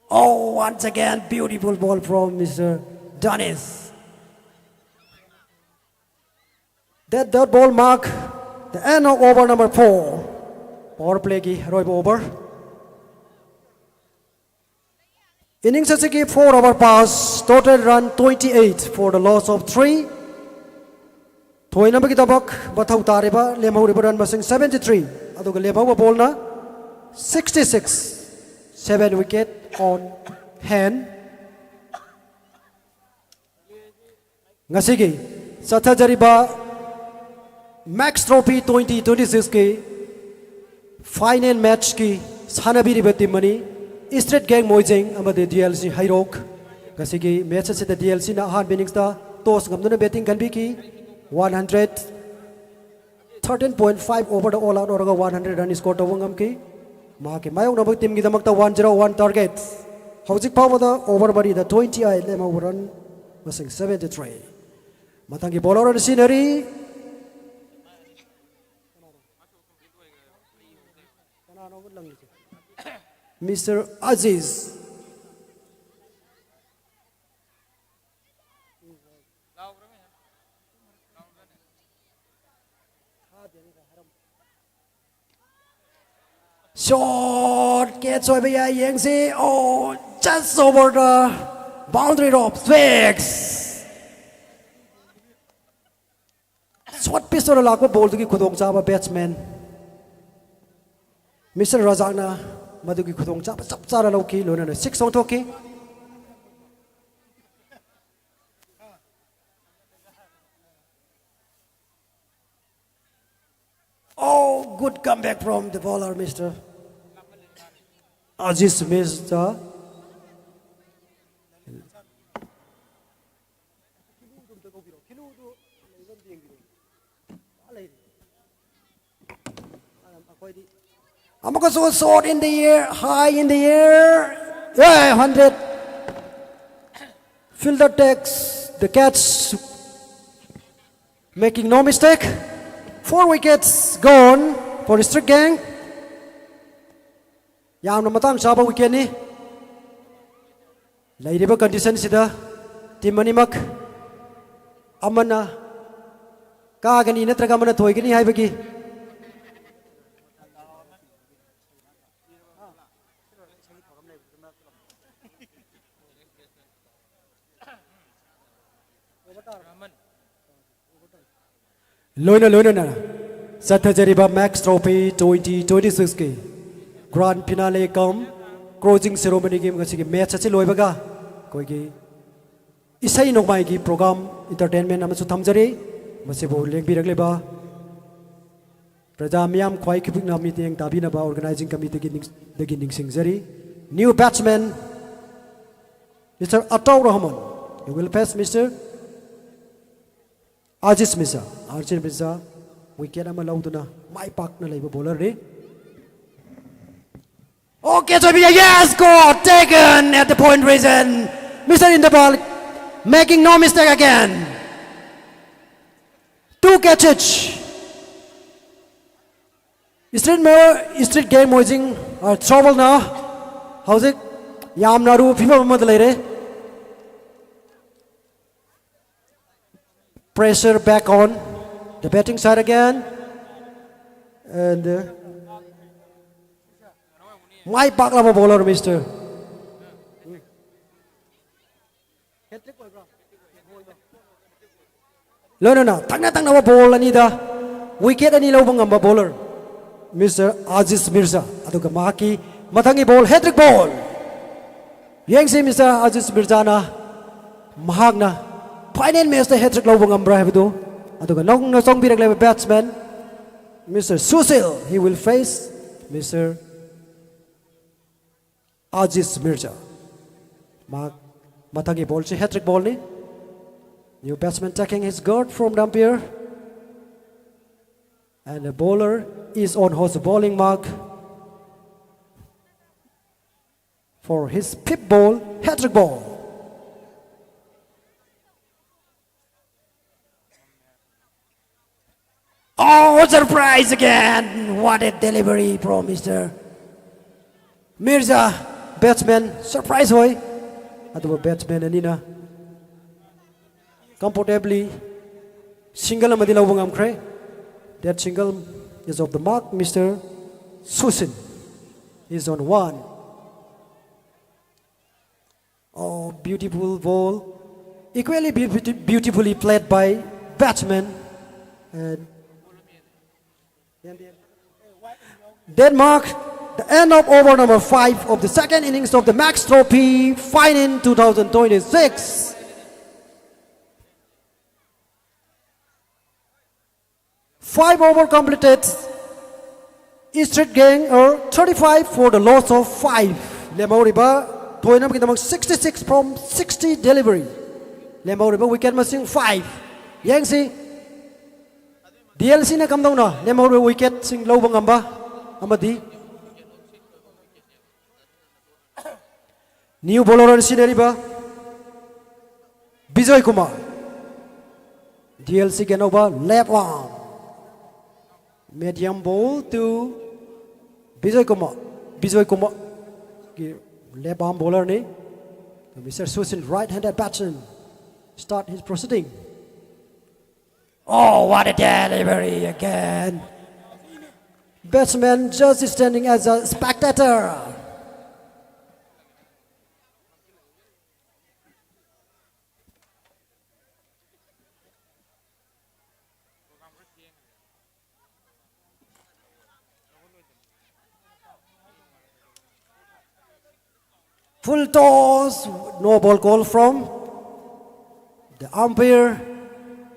S2: Oh, once again beautiful ball from Mr. Danis. That dot ball mark the end of over number 4. Power play ki Roy over. Innings 4 over pass. Total run 28 for the loss of 3. थोइनबगिदबक बथौ तारेबा लेमहौरिबा run मसिंग 73 अदुगा लेमहौबा बॉलना 66 7 wicket on hand ngasigi sathajariba Max Trophy 2026 ki final match ki sanabiriba team mani Street Gang Moijing amade DLC Hairok ngasigi match asida DLC na ahan innings da toss ngamduna batting kanbi ki 113.5 over the all out oraga 100 run score tawang amki ma ke mayong nabag team gidamakta 101 target hojik pawada over bari the 28 lema run masing 73 matangi bowler on scenery Mr. Aziz short catch over here Yangsi oh just over the boundary rope six short pistol lakwa ball ki khudong chaba batsman Mr. Razana madugi khudong chaba chap chara loki lona 6 ong thoki oh good comeback from the bowler Mr. Aziz Mirza Amaka so short in the air, high in the air. Yeah, 100. Fielder takes the catch, making no mistake. 4 wickets gone for the Street Gang. Yamna matang saba wicket ni. Lairiba condition sida team manimak amana kagani natraga mana thoigani haibagi. Loina na Sathajariba Max Trophy 2026 ki grand finale kam closing ceremony game kasi match achi loibaga koi gi isai nokmai gi program entertainment amasu thamjari masibo lengbirak praja miyam khwai khibik na meeting tabina ba organizing committee gi beginning singjari new batsman Mr. Ataur Rahman you will pass Mr. Aziz Mirza wicket ama lauduna mai pak na leiba bowler re okay so yes score taken at the point reason Mr. in the ball making no mistake again 2 catches Street Gang Moijing trouble now how's it yam naru phiba ma leire pressure back on the batting side again and my baklava bowler Mr. No tangna ball anida wicket ani lobang amba bowler Mr. Aziz Mirza aduga maki mathangi ball hat-trick ball yengsi Mr. Aziz Mirza na mahagna final match the hat-trick lobang ambra habidu aduga nong na song birak leba batsman Mr. Susil he will face Mr. Aziz Mirza mathangi ball si hat-trick ball ni new batsman taking his guard from the umpire and the bowler is on his bowling mark for his pip ball hat-trick ball. Oh, surprise again! What a delivery from Mr. Mirza. Batsman, surprise hoy. Ado batsman anina. Comfortably, single amadi lawang amkre. That single is of the mark, Mr. Susin. Is on 1. Oh, beautiful ball. Equally beautifully played by batsman And Denmark, the end of over number 5 of the second innings of the Max Trophy Final 2026. Five over completed. East Street Gang are 35 for the loss of 5. Lemoriba, Toinam Kinamang 66 from 60 delivery. Lemoriba, wicket missing 5. Yangsi, DLC na kam daw na. Lemoriba wicket sing low bang amba. Amadi. New bowler on scenery ba? Bijoy Kumar. DLC Ganova, left arm. Medium ball to Bijoy Kumar. Bijoy Kumar, left arm bowler ni. Mr. Susin, right-handed batsman, start his proceeding. Oh, what a delivery again! Batsman just standing as a spectator. Full toss, no ball call from the umpire.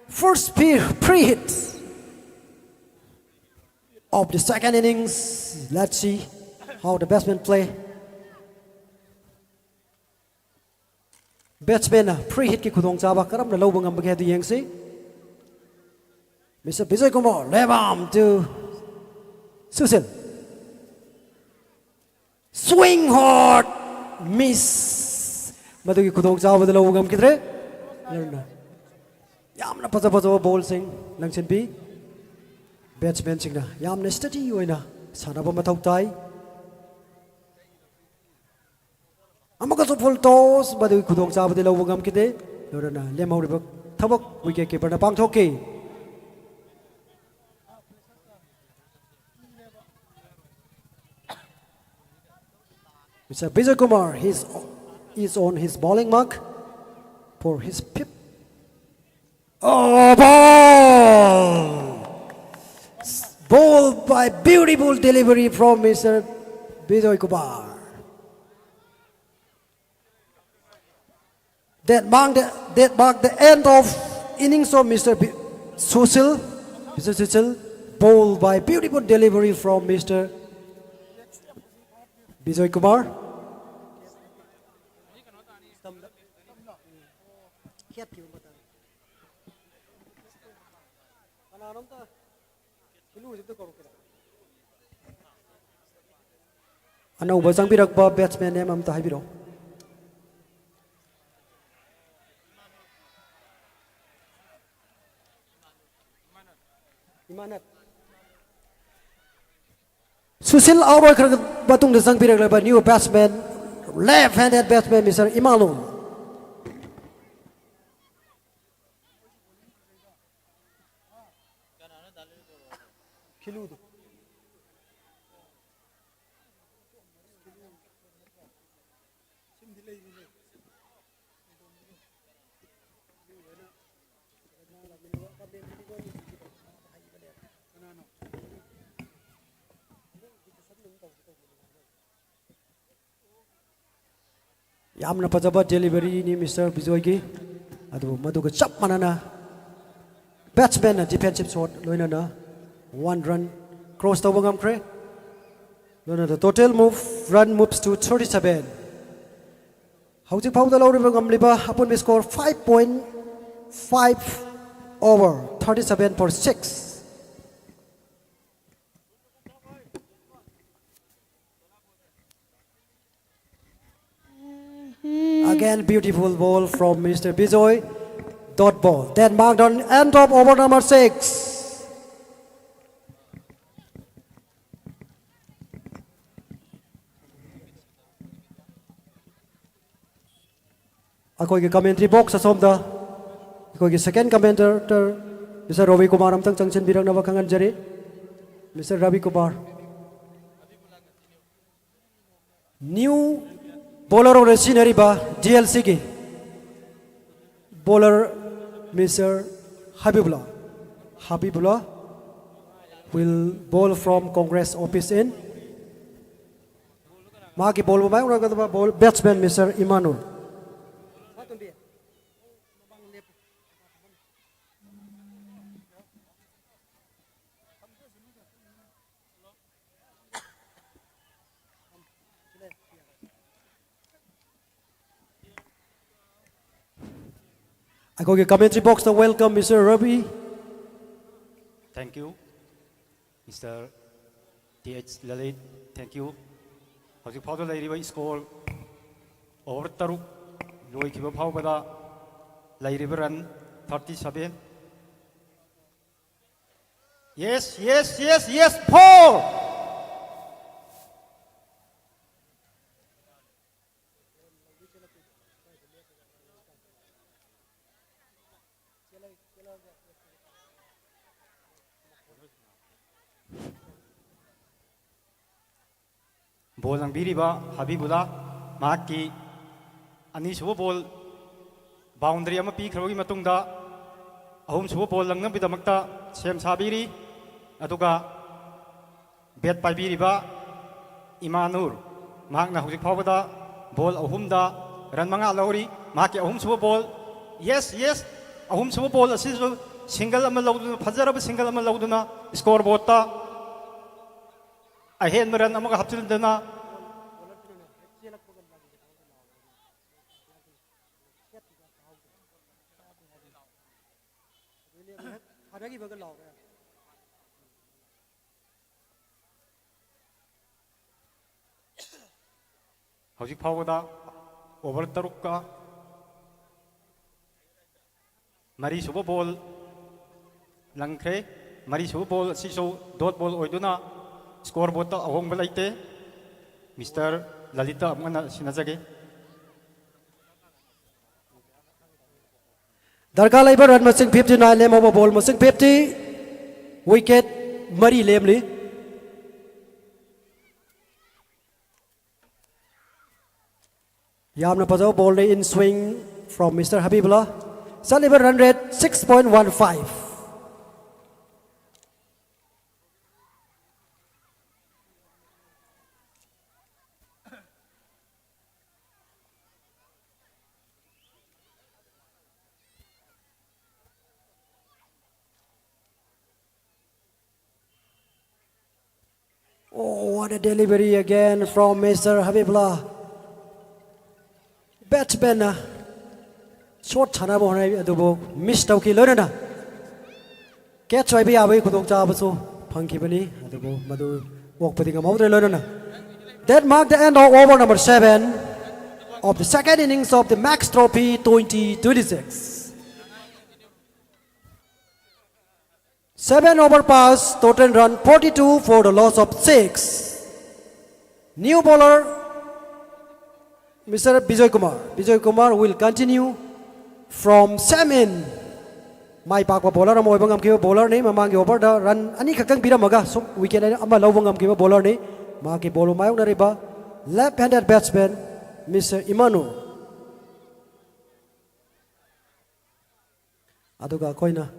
S2: First pre-hit of the second innings. Let's see how the batsmen play. Batsman pre-hit ki khudong chaba karam na lo bangam baghe du yang si. Mr. Bijoy Kumar, left arm to Susil. Swing hard. Miss Madugi Kudong Java the Logam Kidre Yamna Pazapazo Bowl sing Langchin B Batsman Singna Yamna steady Uina Sanaba Matautai Amakaso full toss Madugi Kudong Java the Logam Kide Lorana Lemo River Tabak wicket keeper Napang Toki. Mr. Bijoy Kumar, is on his bowling mark for his pip. Oh, ball! Ball by beautiful delivery from Mr. Bijoy Kumar. That marked the end of innings of Mr. Susil. Mr. Susil, ball by beautiful delivery from Mr. Bijoy Kumar. Anauba changbirakpa batsman name amta haibiro. Imanat. Susil out of batung the changbirak by new batsman, left-handed batsman Mr. Imanul. Yamna pajaba delivery ni Mr. Bijoy ki adu maduga chap manana batsman defensive shot loina na 1 run cross tawangam kre loina the total run moves to 37. Hauji phau da lawriba gamliba upon score 5.5 over 37 for 6. Again, beautiful ball from Mr. Bijoy. Dot ball. Then marked on end of over number 6. Akoi ki commentary box asomda. Akoi ki second commentator Mr. Ravi Kumar amtang changchen birang na wakangan jari. Mr. Ravi Kumar. New bowler of the scenery ba DLC ki bowler Mr. Habibullah. Habibullah will bowl from Congress office in. Maki bowl ba ba bowl batsman Mr. Imanul. I go to commentary box to welcome Mr. Rabi.
S9: Thank you, Mr. T.H. Lalit. Thank you. How's powder lady score over Taruk? Loy Kiba Powder, Lady Run 37. Yes, yes, yes, yes, Paul! Ball ang biriba, Habibullah, Maki, ani suwa ball, boundary ama pi kharogi matungda, ahum suwa ball lang ng bidamakta, Shem Sabiri, aduga, bet pa biriba, Imanur, Mak na hujik pawada, ball ahumda, ran mga lawri, Maki ahum suwa ball, yes, yes, ahum suwa ball, asiso, single ama lawduna, Pazarab single ama lawduna, scoreboard ta, ahen meran amag hapsil dana hojik phawda over tarukka mari suba ball langkre mari suba ball siso dot ball oiduna scoreboard ta ahong balaite Mr. Lalita amana sinajage
S2: Darka Labor run masing 59 lem over ball masing 50 wicket Mari Lemli. Yamna Pazo ball in swing from Mr. Habibullah. Sullivan run rate 6.15. Oh, what a delivery again from Mr. Habibullah. Batsman, short chana bo na adubo miss tawki lo na. Catch ai bi abai khudok cha baso phangki bani adubo madu walk pati ngam hawre lo na. That marked the end of over number 7 of the second innings of the Max Trophy 2026. 7 over pass, total run 42 for the loss of 6. New bowler, Mr. Bijoy Kumar. Bijoy Kumar will continue from Samin. Mai Pakwa bowler, Amoy Bangam Kiva bowler name, among over the run, Ani Kakang Piramaga, so we can Amalovangam Kiva bowler name, Maki Bolo Mayona Riba, left handed batsman, Mr. Imanu. Aduga Koina.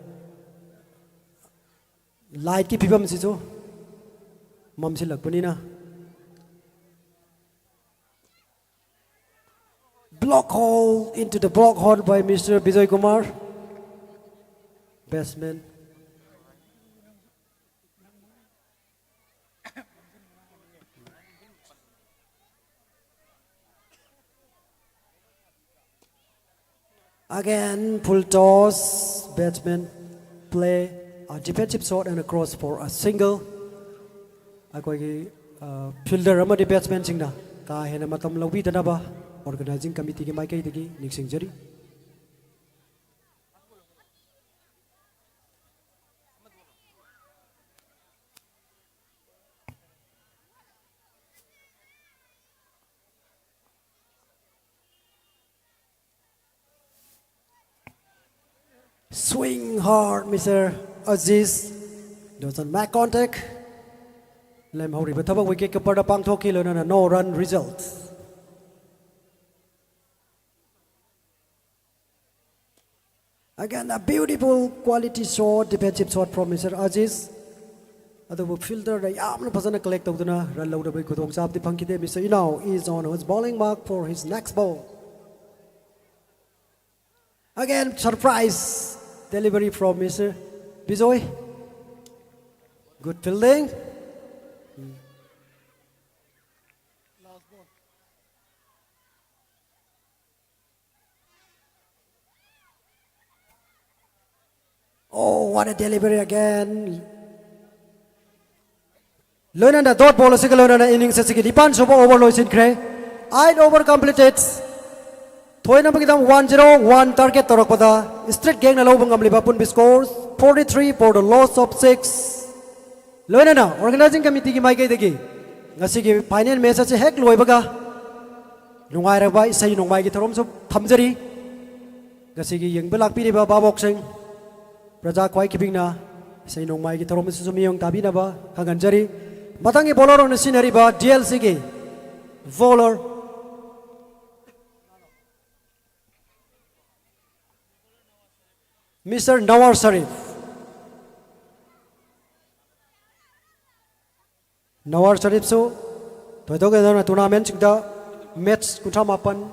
S2: Light ki pibam si so mam si lagpani na block hole into the block hole by Mr. Bijoy Kumar, batsman. Again full toss, batsman play a defensive shot and a cross for a single. Akoi fielder amadi batsman singna ka hena matam lawi danaba organizing committee ki maikai degi niksing jari. Swing hard, Mr. Aziz. Doesn't make contact. Lem hori betapa wicket keeper da pang thoki lo na no run result. Again, a beautiful quality shot, defensive shot from Mr. Aziz. Adubu filter da yamna phasana collect tawduna run load bai khudong chap di phangkide. Mr. Inau is on his bowling mark for his next ball. Again, surprise delivery from Mr. Bijoy. Good fielding. Oh, what a delivery again. Loinan da dot ball asik loinan da innings asik dipan sobo over loisin kre. 8 over completed. Thoi na bagidam 1-0 1 target torok pada. Straight gang na lobang amliba pun scores 43 for the loss of 6. Loinan na organizing committee ki mai kai degi. Ngasi ki final match ase hek loi baga. Nungai ra ba isai nungai ki thorom so thamjari. Ngasi ki yeng belak pi ba babok sing. Praja kwai kibing na say nong mai ki thorom su sumiyong tabi na ba kanganjari matangi bowler on scenery ba DLC ki bowler Mr. Nawar Sharif. Nawar Sharif so toidoge na tournament singda match kuntra mapan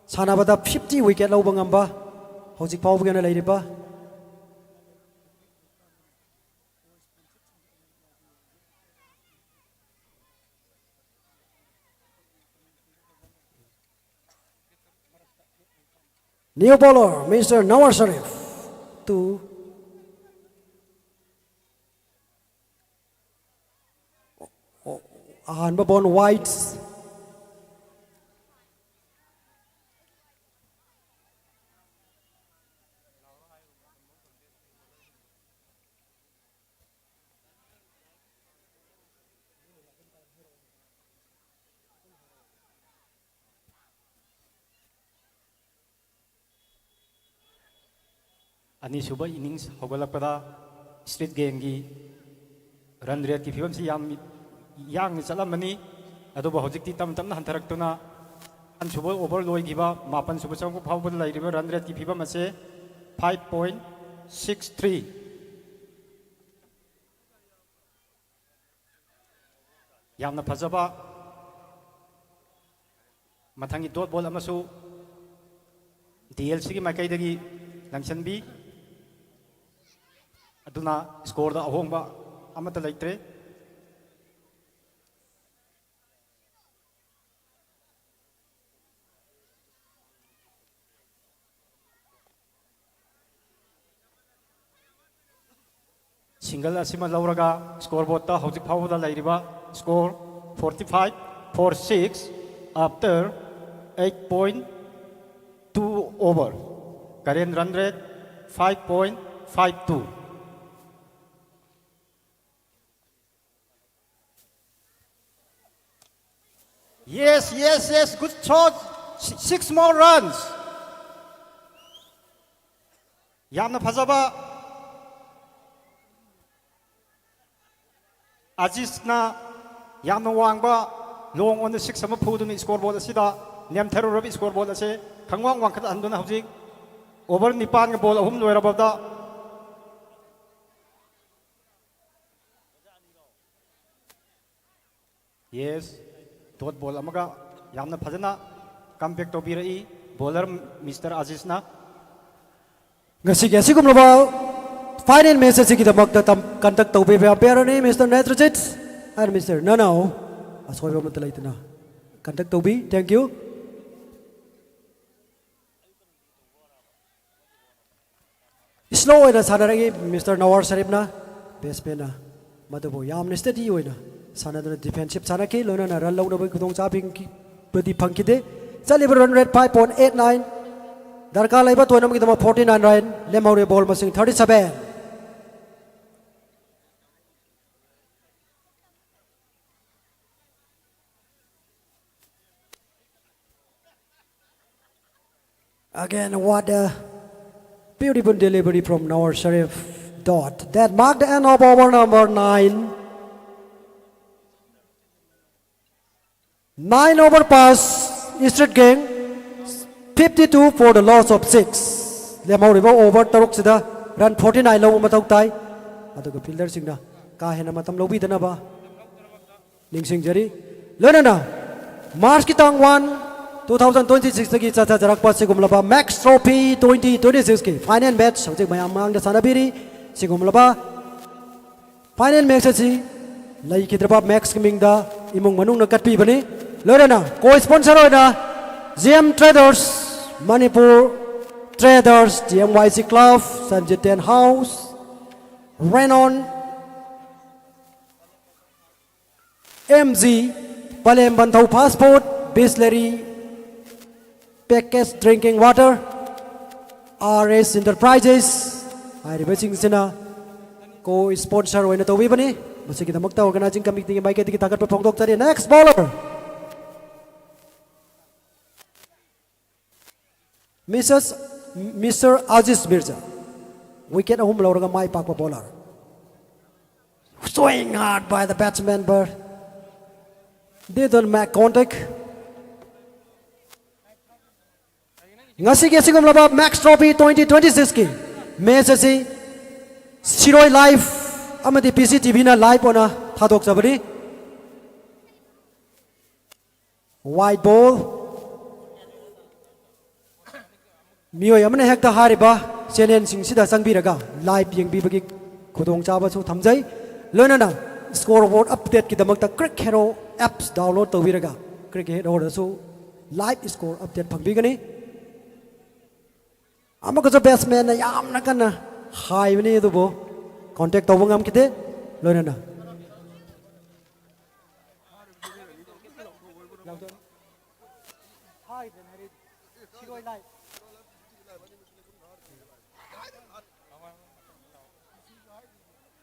S2: sanabada 50 wicket lo bangamba hojik pau bugana leiriba. New bowler, Mr. Nawar Sharif. 2. Ahan ball wide.
S9: Ani suba innings hogalakpada street game gi run rate ki figam si yang chalamani aduba hojikti tam tam na hantaraktuna an suba over loi giba mapan suba chang phau bul lai riba run rate ki figam ase 5.63 yamna phajaba mathangi dot ball amasu DLC ki makai dagi langchanbi aduna score da ahongba amata laitre single asima lauraga scoreboard ta hojik phawda lairiba score 45-46 after 8.2 over current run rate 5.52. Yes, good shot. 6 more runs. Yamna phajaba Aziz na yamna wangba long on the 6 sama phudun scoreboard asida nem thero rabi scoreboard ase khangwang wang khat anduna hojik over nipan ga ball ahum loirabada yes dot ball amaga yamna phajana comeback to birai bowler Mr. Aziz na
S2: ngasi gasi kumloba final message ki damak ta tam contact to be umpire ni Mr. Netrajit and Mr. Nanao asoy ba matalay tana contact to be thank you. Slow na sana rin Mr. Nawar Sharif na baseman na madabo yam na steady na sana na defensive sana ki lona na run low na kudong sabing ki pwede pangkide sa liver run rate 5.89 darka laiba to na magitama 49 run lemawre ball masing 37. Again, what a beautiful delivery from Nawar Sharif. Dot. That marked the end of over number 9. 9 over pass, straight game, 52 for the loss of 6. lemhoriba over taruk sida run 49 lo mathau tai aduga fielder singna ka hena matam lobi dana ba ningsing jari loinana March ki tang 1 2026 tagi chacha jarak pa sigumlaba Max Trophy 2026 ki final match hojik mayam mang da sanabiri sigumlaba final match asi lai kidraba Max Gaming da imong manung na katpi bani loinana co-sponsor oina GM Traders Manipur Traders GMYC Club Sanjit Ten House Renon MG Palembantau Passport Bisleri Package Drinking Water RS Enterprises hariba singsina co-sponsor oina tawi bani masigidamagta organizing committee mai keti tagat pa phongdok chari next bowler Mr. Aziz Mirza wicket home lauraga mai pakpa bowler swing hard by the batsman but they don't make contact ngasi ke sigum laba Max Trophy 2026 ki match asi Siroi live amadi PCTV na live ona thadok jabani wide ball mioi amane hekta hariba channel sing sida sangbiraga live yengbibagi khudong chaba chu thamjai loinana scoreboard update ki damakta cricket hero apps download tawiraga cricket hero su live score update phangbigani amaka jo batsman na yamna kana high bani dubo contact tawang am kite loinana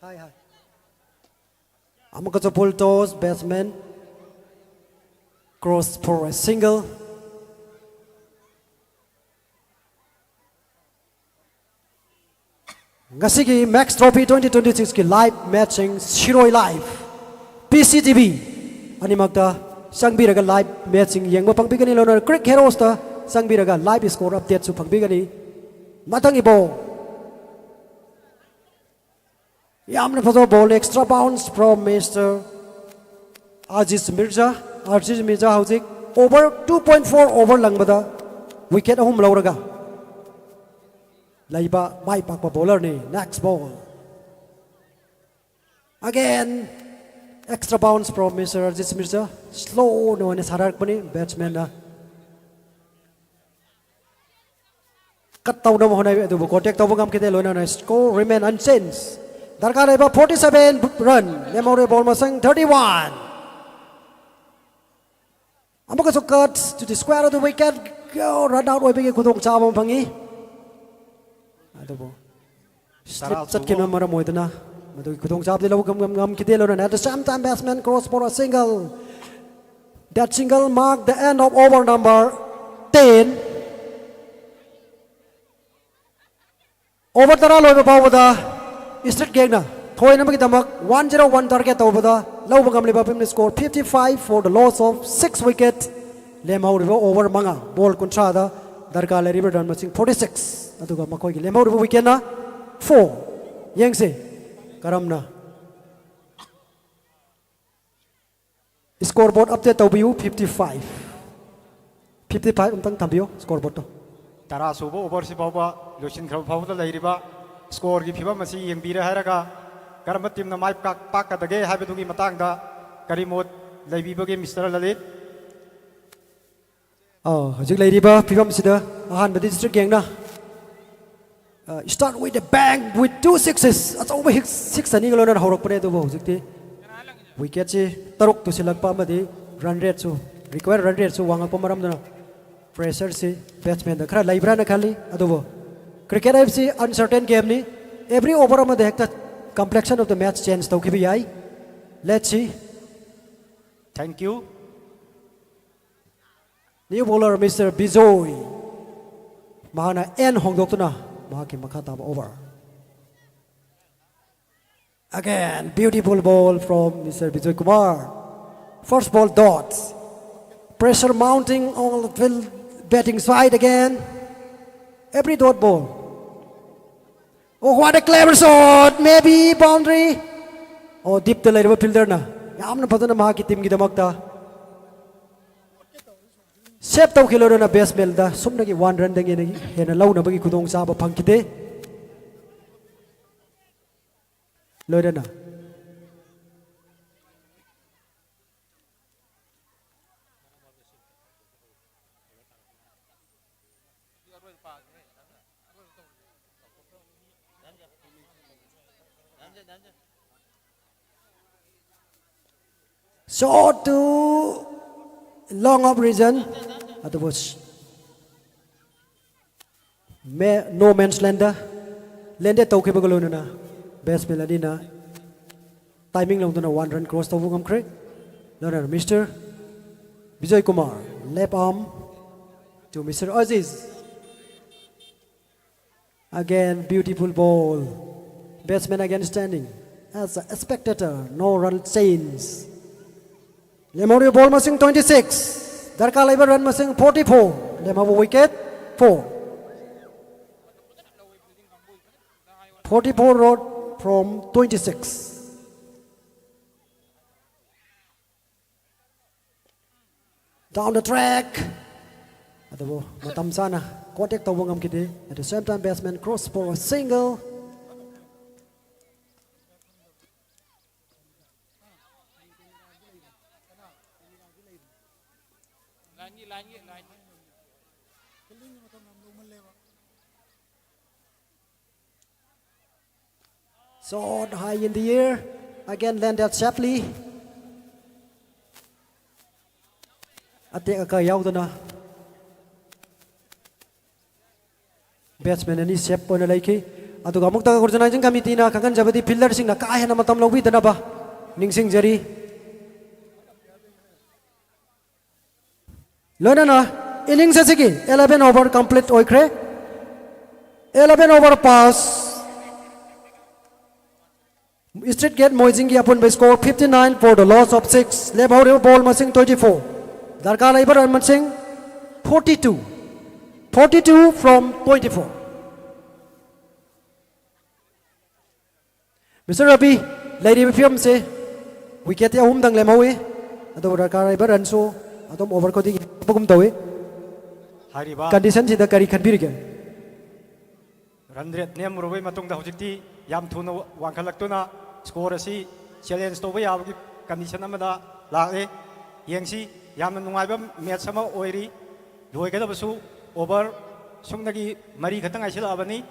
S2: Hi. Amaka jo pull toss batsman cross for a single ngasigi Max Trophy 2026 ki live matching Siroi live PCTV animakta sangbiraga live matching yengba pangbigani lonar cricket heroes ta sangbiraga live score update su pangbigani matang ibo yamna phajo ball extra bounce from Mr. Aziz Mirza hojik over 2.4 over langbada wicket home lauraga laiba mai pakpa bowler ni next ball again extra bounce from Mr. Aziz Mirza slow no ne sarak pani batsman na cut taw no honai adu contact taw ngam kite loina na score remain unchanged darkar laiba 47 run memory ball masang 31 amaka so cut to the square of the wicket go run out oi bege khudong cha bam phangi adobo slip chat ke number moidana madu khudong cha de lo gam kite lo na at the same time batsman cross for a single that single marked the end of over number 10 over tara loiba pawada straight game na thoi na damak 101 target tawbada low gam liba pim score 55 for the loss of 6 wicket lemau river over manga ball kontra da darka le river run matching 46 aduga makoi gi lemau river wicket na 4 yengse karamna scoreboard update tawbiu 55 umtang thambio scoreboard to
S9: tara subo over si bawa losin khau phau da leiriba score gi phibam asi yengbira haraga karma team na mai pak ka dage habedugi matang da karimot leibibage Mr. Lalit
S2: hojik leiriba phibam sida ahan badi district gang na start with the bang with 2 sixes over 6 ani galona horok pare do hojik ti wicket chi taruk tu silak pa amadi run rate chu required run rate chu wanga pamaram na pressure si batsman da khara laibra na khali adobo cricket FC uncertain game ni every over ma de hekta complexion of the match change to kibi ai let's see
S9: thank you
S2: new bowler Mr. Bijoy mahana en hongdok tuna mahaki makha ta over again beautiful ball from Mr. Bijoy Kumar first ball dots pressure mounting on the batting side again every dot ball Oh, what a clever shot! Maybe boundary. Oh, deep the later fielder na. Yamna padana maha ki team ki damakta. Sep tau kilo na best bell da. Sumna ki 1 run dengi nagi. Hena lau na bagi kudong sa ba pangkite. Later na. Short to long up region. That was no man's land. Lende tau ke bagalo na best melody na timing lang to na 1 run cross to vungam kre. Later Mr. Vijay Kumar left arm to Mr. Aziz. Again beautiful ball. Batsman again standing as a spectator. No run change. Lemori ball masing 26. Darka labor run masing 44. Lem have a wicket 4. 44 rod from 26. Down the track. Adabo matam sana. Contact tawangam kiti. At the same time batsman cross for a single. Shot high in the air. Again landed sharply. Atek ka yaw na. Batsman ani sep po na laiki. Aduga mukta organizing committee na kangan jabadi fielder sing na kaya na matam lawi dana ba. Ningsing jari. Lona na innings asigi 11 over complete oikre. 11 over pass. Street Gate Moijingi upon by score 59 for the loss of 6. Left out ball masing 24. Darka labor and masing 42. 42 from 24. Mr. Rabi, lady film say wicket ya humdang lemawi. Ado darka labor and so atom over ko di pagum tawi.
S9: Hariba.
S2: Condition sida kari khanbirige.
S9: Run rate name rowe matungda hojikti yam thuna wangkhalaktu score asi challenge to ya gi condition amada lae yengsi yamna nungaiba match sama oiri loigadabasu over sungnagi mari khatang aisila abani.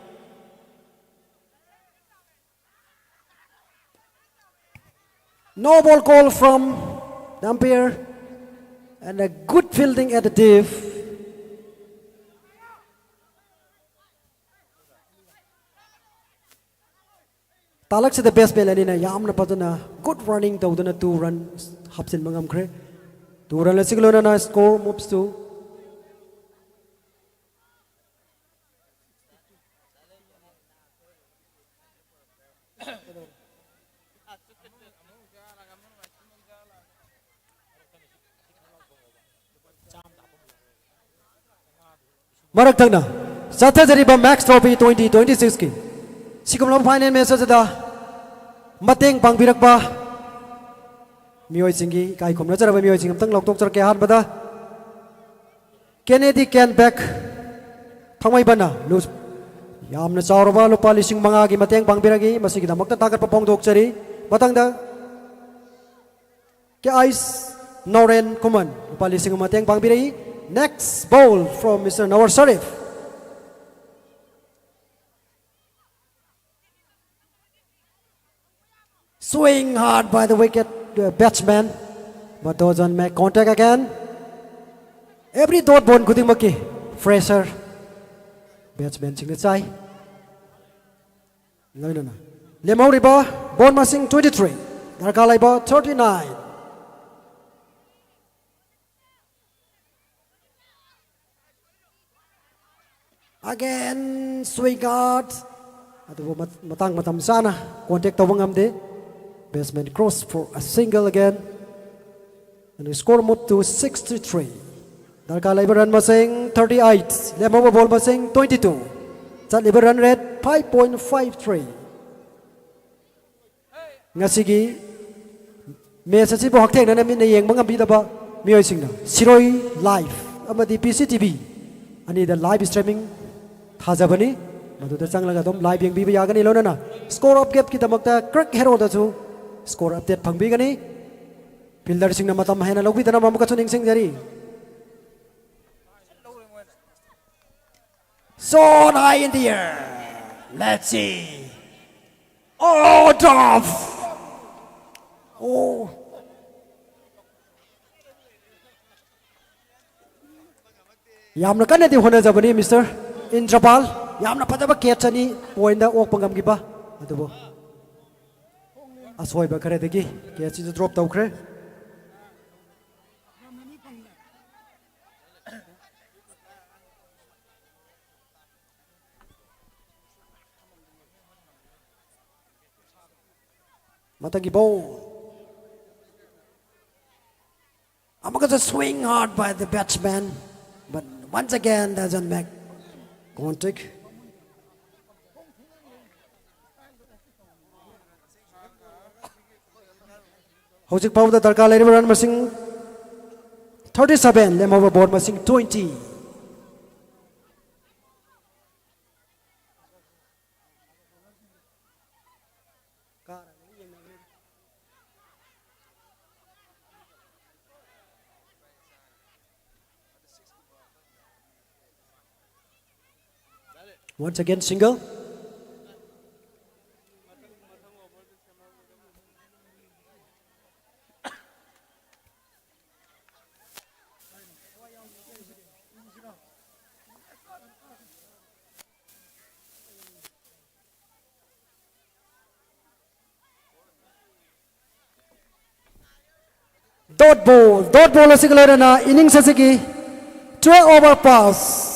S2: No ball call from the umpire and a good fielding at the div. Talak sa the best ball na yam na patuna good running daw na 2 runs hapsin mangam kre 2 run la siglo na score moves to Marak tangna Satha Jariba Max Trophy 2026 ki Sikumlam final match sa mateng pangbirak ba miyoy singi kai khom na jaraba miyoy singam tang loktok char ke han bada Kennedy Ken Beck thangmai bana lose yamna chawraba lupa lising manga gi mateng pangbiragi masigi damakta tagat papong dok chari batangda ke ice Noren Kuman lupa lising mateng pangbiragi. Next ball from Mr. Nawar Sharif. Swing hard by the wicket batsman, but doesn't make contact again. Every dot ball kuting maki fresher. Batsman sing chai. No. Lemau riba ball masing 23. Darka laiba 39. Again, swing hard. Aduh, matang matam sana. Contact tawangam de. Batsman cross for a single again. And the score moved to 63. Darka labor run masing 38. Lemova ball masing 22. ꯆꯠꯂꯤꯕ run rate 5.53 ꯉꯁꯤꯒꯤ match ꯑꯁꯤꯕꯨ ꯍꯛꯊꯦꯡꯅꯅ ꯃꯤꯠꯅ ꯌꯦꯡꯕ ꯉꯝꯕꯤꯗꯕ ꯃꯤꯑꯣꯏꯁꯤꯡꯅ ꯁꯤꯔꯣꯏ live ꯑꯃꯗꯤ PCTV ꯑꯅꯤꯗ live streaming ꯊꯥꯖꯕꯅꯤ ꯃꯗꯨꯗ ꯆꯪꯂꯒ ꯑꯗꯨꯝ ꯂꯥꯏꯚ ꯌꯦꯡꯕꯤꯕ ꯌꯥꯒꯅꯤ ꯂꯣꯏꯅꯅ ꯁ꯭ꯀꯣꯔ ꯑꯞ ꯒꯦꯞꯀꯤꯗꯃꯛꯇ ꯀ꯭ꯔꯤꯛ ꯍꯦꯔꯣꯗꯁꯨ ꯁ꯭ꯀꯣꯔ ꯑꯞꯗꯦꯠ ꯐꯪꯕꯤꯒꯅꯤ ꯐꯤꯜꯗꯔꯁꯤꯡꯅ ꯃꯇꯝ ꯍꯦꯟꯅ ꯂꯧꯕꯤꯗꯅꯕ ꯑꯃꯨꯛꯀꯁꯨ ꯅꯤꯡꯁꯤꯡꯖꯔꯤ So high in the air. Let's see. Oh, tough. Oh. ꯌꯥꯝꯅ ꯀꯟꯅꯗꯤ ꯍꯣꯠꯅꯖꯕꯅꯤ ꯃꯤꯁꯇꯔ ꯏꯟꯗ꯭ꯔꯄꯥꯜ ꯌꯥꯝꯅ ꯐꯖꯕ ꯀꯦꯠꯆ ꯑꯅꯤ ꯄꯣꯏꯟꯗ ꯑꯣꯛꯄ ꯉꯝꯈꯤꯕ ꯑꯗꯨꯕꯨ ꯑꯁꯣꯏꯕ ꯈꯔꯗꯒꯤ ꯀꯦꯠꯁꯤꯁꯨ ꯗ꯭ꯔꯣꯞ ꯇꯧꯈ꯭ꯔꯦ Matagi ball. Amaga's a swing hard by the batsman, but once again doesn't make contact. Hojik Pau the Darka Lady run missing 37, them overboard missing 20. Once again, single. Dot ball asig na innings asigi 12 over pass.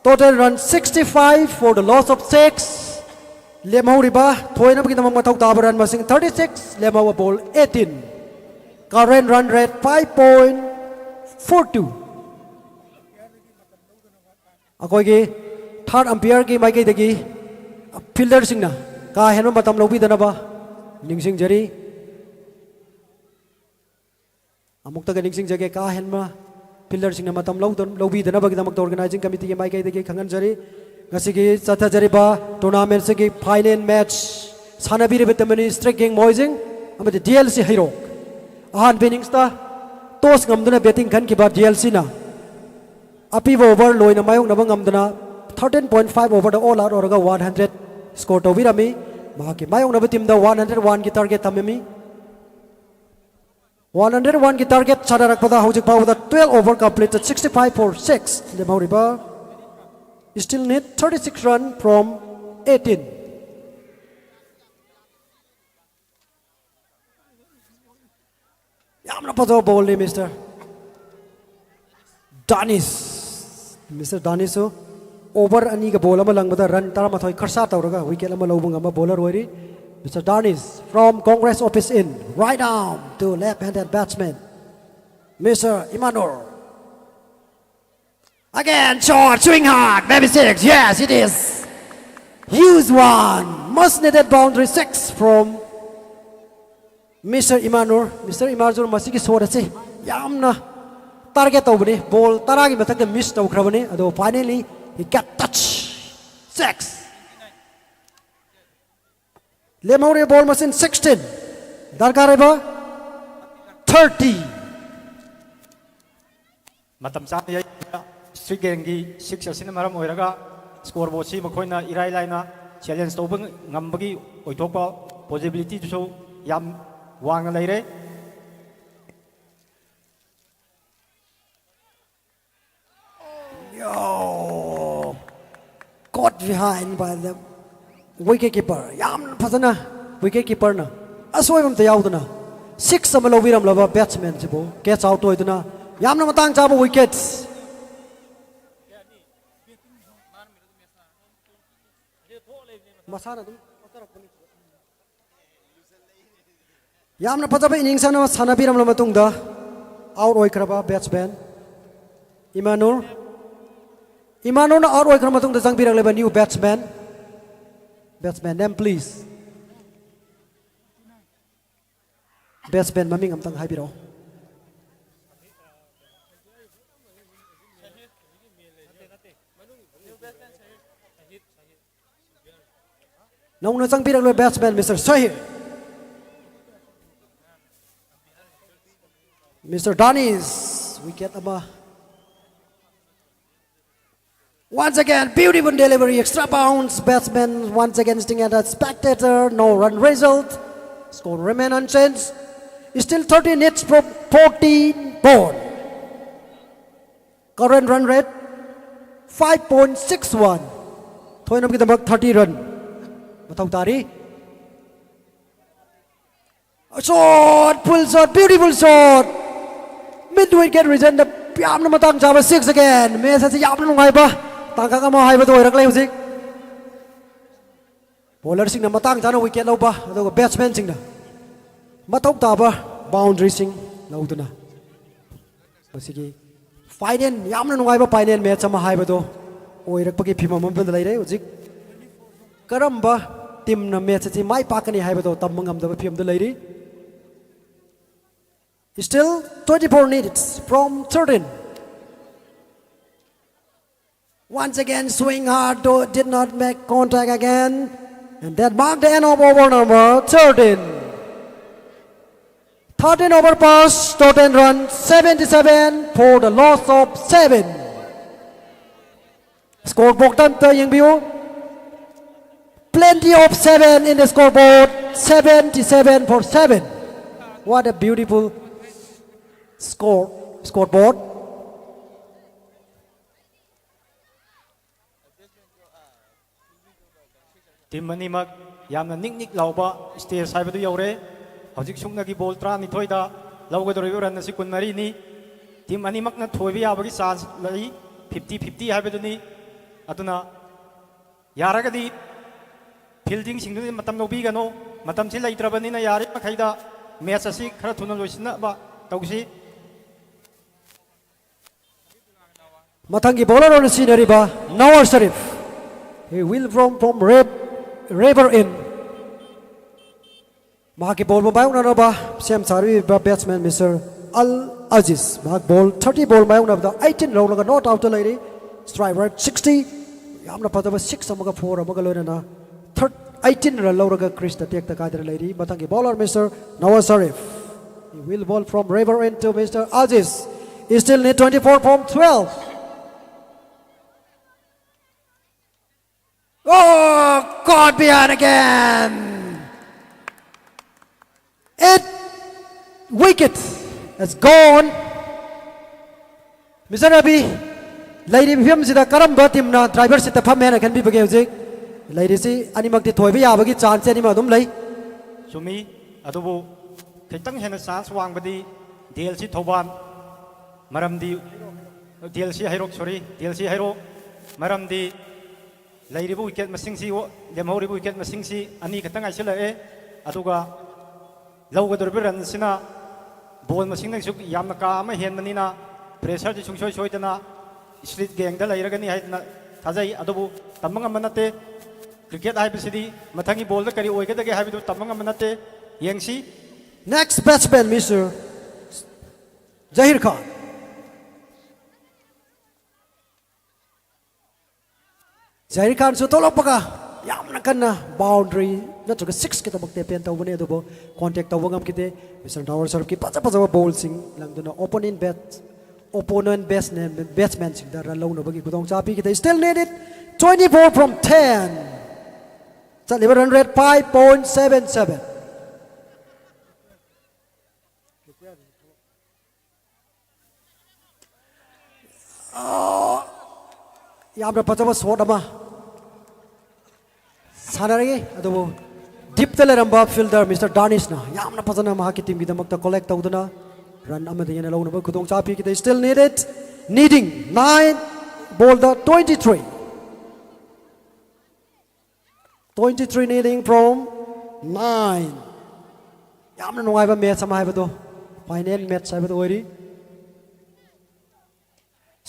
S2: Total run 65 for the loss of 6. Lemau riba thoina bagi namang matau tabaran masing 36. Lemau ball 18. Current run rate 5.42. Ako gi third umpire gi mai gi dagi fielder singna ka henu matam lobi dana ba ningsing jari amuk ta ningsing jage ka henma fielder singna matam lobi dana ba gidamak organizing committee mai gi dagi khangan jari ngasigi chatha jari ba tournament sigi final match sanabi re betamani striking moising amade DLC hero ahan innings ta toss ngamduna batting khan ki ba DLC na api over loina mayong nabang ngamdana 13.5 over the all out oraga 100 score to virami mahaki mayong naba team da 101 ki target tamemi 101 ki target chadarak pada hojik pa da 12 over completed 65 for 6 le mauriba still need 36 run from 18 yamna pada ball ni Mr. Mr. Daniso over ani ka bola malang bada run tara mathoi kharsa tawraga wicket ama lobung ama bowler wari Mr. Danis from Congress office in right arm to left-handed batsman Mr. Imanur again short swing hard maybe 6 yes it is huge one must needed boundary 6 from Mr. Imanur masiki sorase yamna target tawbani ball taragi mathak miss tawkhrabani ado finally he got touch 6 Lemore ball machine 16 darkareba 30
S9: matam sa ya street game gi 6 asina maram oiraga score board si makhoina irai laina challenge tawbang ngambagi oithokpa possibility ju yam wang leire
S2: Yo, caught behind by the wicket keeper. Yam phasana wicket keeper na. Asoi mam tayaw duna. 6 sama lobiram lava batsman sibo. Catch out toy duna. Yam na matang chabo wickets. Masana dum. Yam na phajaba innings na sanabiram lama tungda out oi kraba batsman Imanur Imano na out oikram matung da jangbirak leba new batsman. Batsman name please. Batsman maming amtang haibiro. Nong na jangbirak leba batsman Mr. Sahir. Mr. Danis, wicket ama. Once again, beautiful delivery, extra bounce. Batsman once again sitting at a spectator. No run result. Score remain unchanged. Still 13 hits from 14 ball. Current run rate 5.61. Thoinam kita mak 30 run. Matau tari. A shot, pull shot, beautiful shot. Mid wicket region the piam na matang java 6 again. May sa yam na ngai ba. Tangka ka mo hai ba to rak lai husik. Bowler sing na matang jana wicket lau ba. Ato batsman sing na. Matau ta ba boundary sing lau tu na. Masigi final yam na ngai ba final match sama hai ba to. Oi rak pagi phima mam ban lai re husik. Karam ba team na match si mai pa ka ni hai ba to tam mangam da phim da lai ri. Still 24 needs from 13. Once again swing hard, did not make contact again. And that marked the end of over number 13. 13 over pass, 13 runs, 77 for the loss of 7. Scoreboard tanta yang view. Plenty of 7 in the scoreboard, 77 for 7. What a beautiful scoreboard.
S9: Team manimak yamna nik lauba stage haibadu yaure hojik sungnagi ball tra ni thoida laugadoribu ran asi kun mari ni team animak na thoibi yabagi chance lai 50-50 haibadu ni aduna yaragadi fielding singdu matam lobi gano matam si laitrabani na yari makhaida match asi khara thuna loisina ba tausi
S2: Matangi bowler on the scenery ba Nawar Sharif. He will from River in. Mahaki ball mo bayong na ba? Siyam sari ba batsman Mr. Al Aziz. Mahak ball 30 ball bayong na ba? 18 row lang not out the lady. Strike right 60. Yam na pata ba 6 ang mga 4 ang mga loy na 18 na low raga Chris na tiyak na kada lady. Matangi bowler Mr. Nawar Sharif. He will ball from River in to Mr. Aziz. He still need 24 from 12. Oh, caught behind again. 8 wicket has gone. Mr. Rabi, lady film sida karamba team na driver sita phamena kan bi bage hujik. Lady si animak ti thoi ba ya bagi chance ani ma dum lai.
S9: Sumi adubu khitang hena chance wang badi DLC thoban maramdi DLC hairok sorry DLC hairok maramdi Lairibu wicket masingsi lemhoribu wicket masingsi ani katang aisila aduga laugadorbi ran sina ball masing nang suk yamna ka ama henmanina pressure ji sungsoi soidana street gang da lairagani haidna thajai adubu tamanga manate cricket haibisidi mathangi ball da kari oigadage haibidu tamanga manate yengsi.
S2: Next batsman Mr. Zahir Khan. Zahir Khan so tolok paka yam na kan na boundary na to 6 kita bakte pen taw bane do contact taw ngam kite Mr. Nawar Sharif ki pacha ball sing lang do na opponent batsman sing da low no bagi kudong chapi kita still needed 24 from 10. Sa liver run rate 5.77. Yam na pacha sword ama sanaragi adu deep teleramba fielder Mr. Danish na yam na pacha na mahaki team gida makta collect tawduna run amadi yana law na ba kudong chapi kita still needing 9 ball the 23 needing from 9 yam na nungai ba match sama hai ba to final match hai ba to ori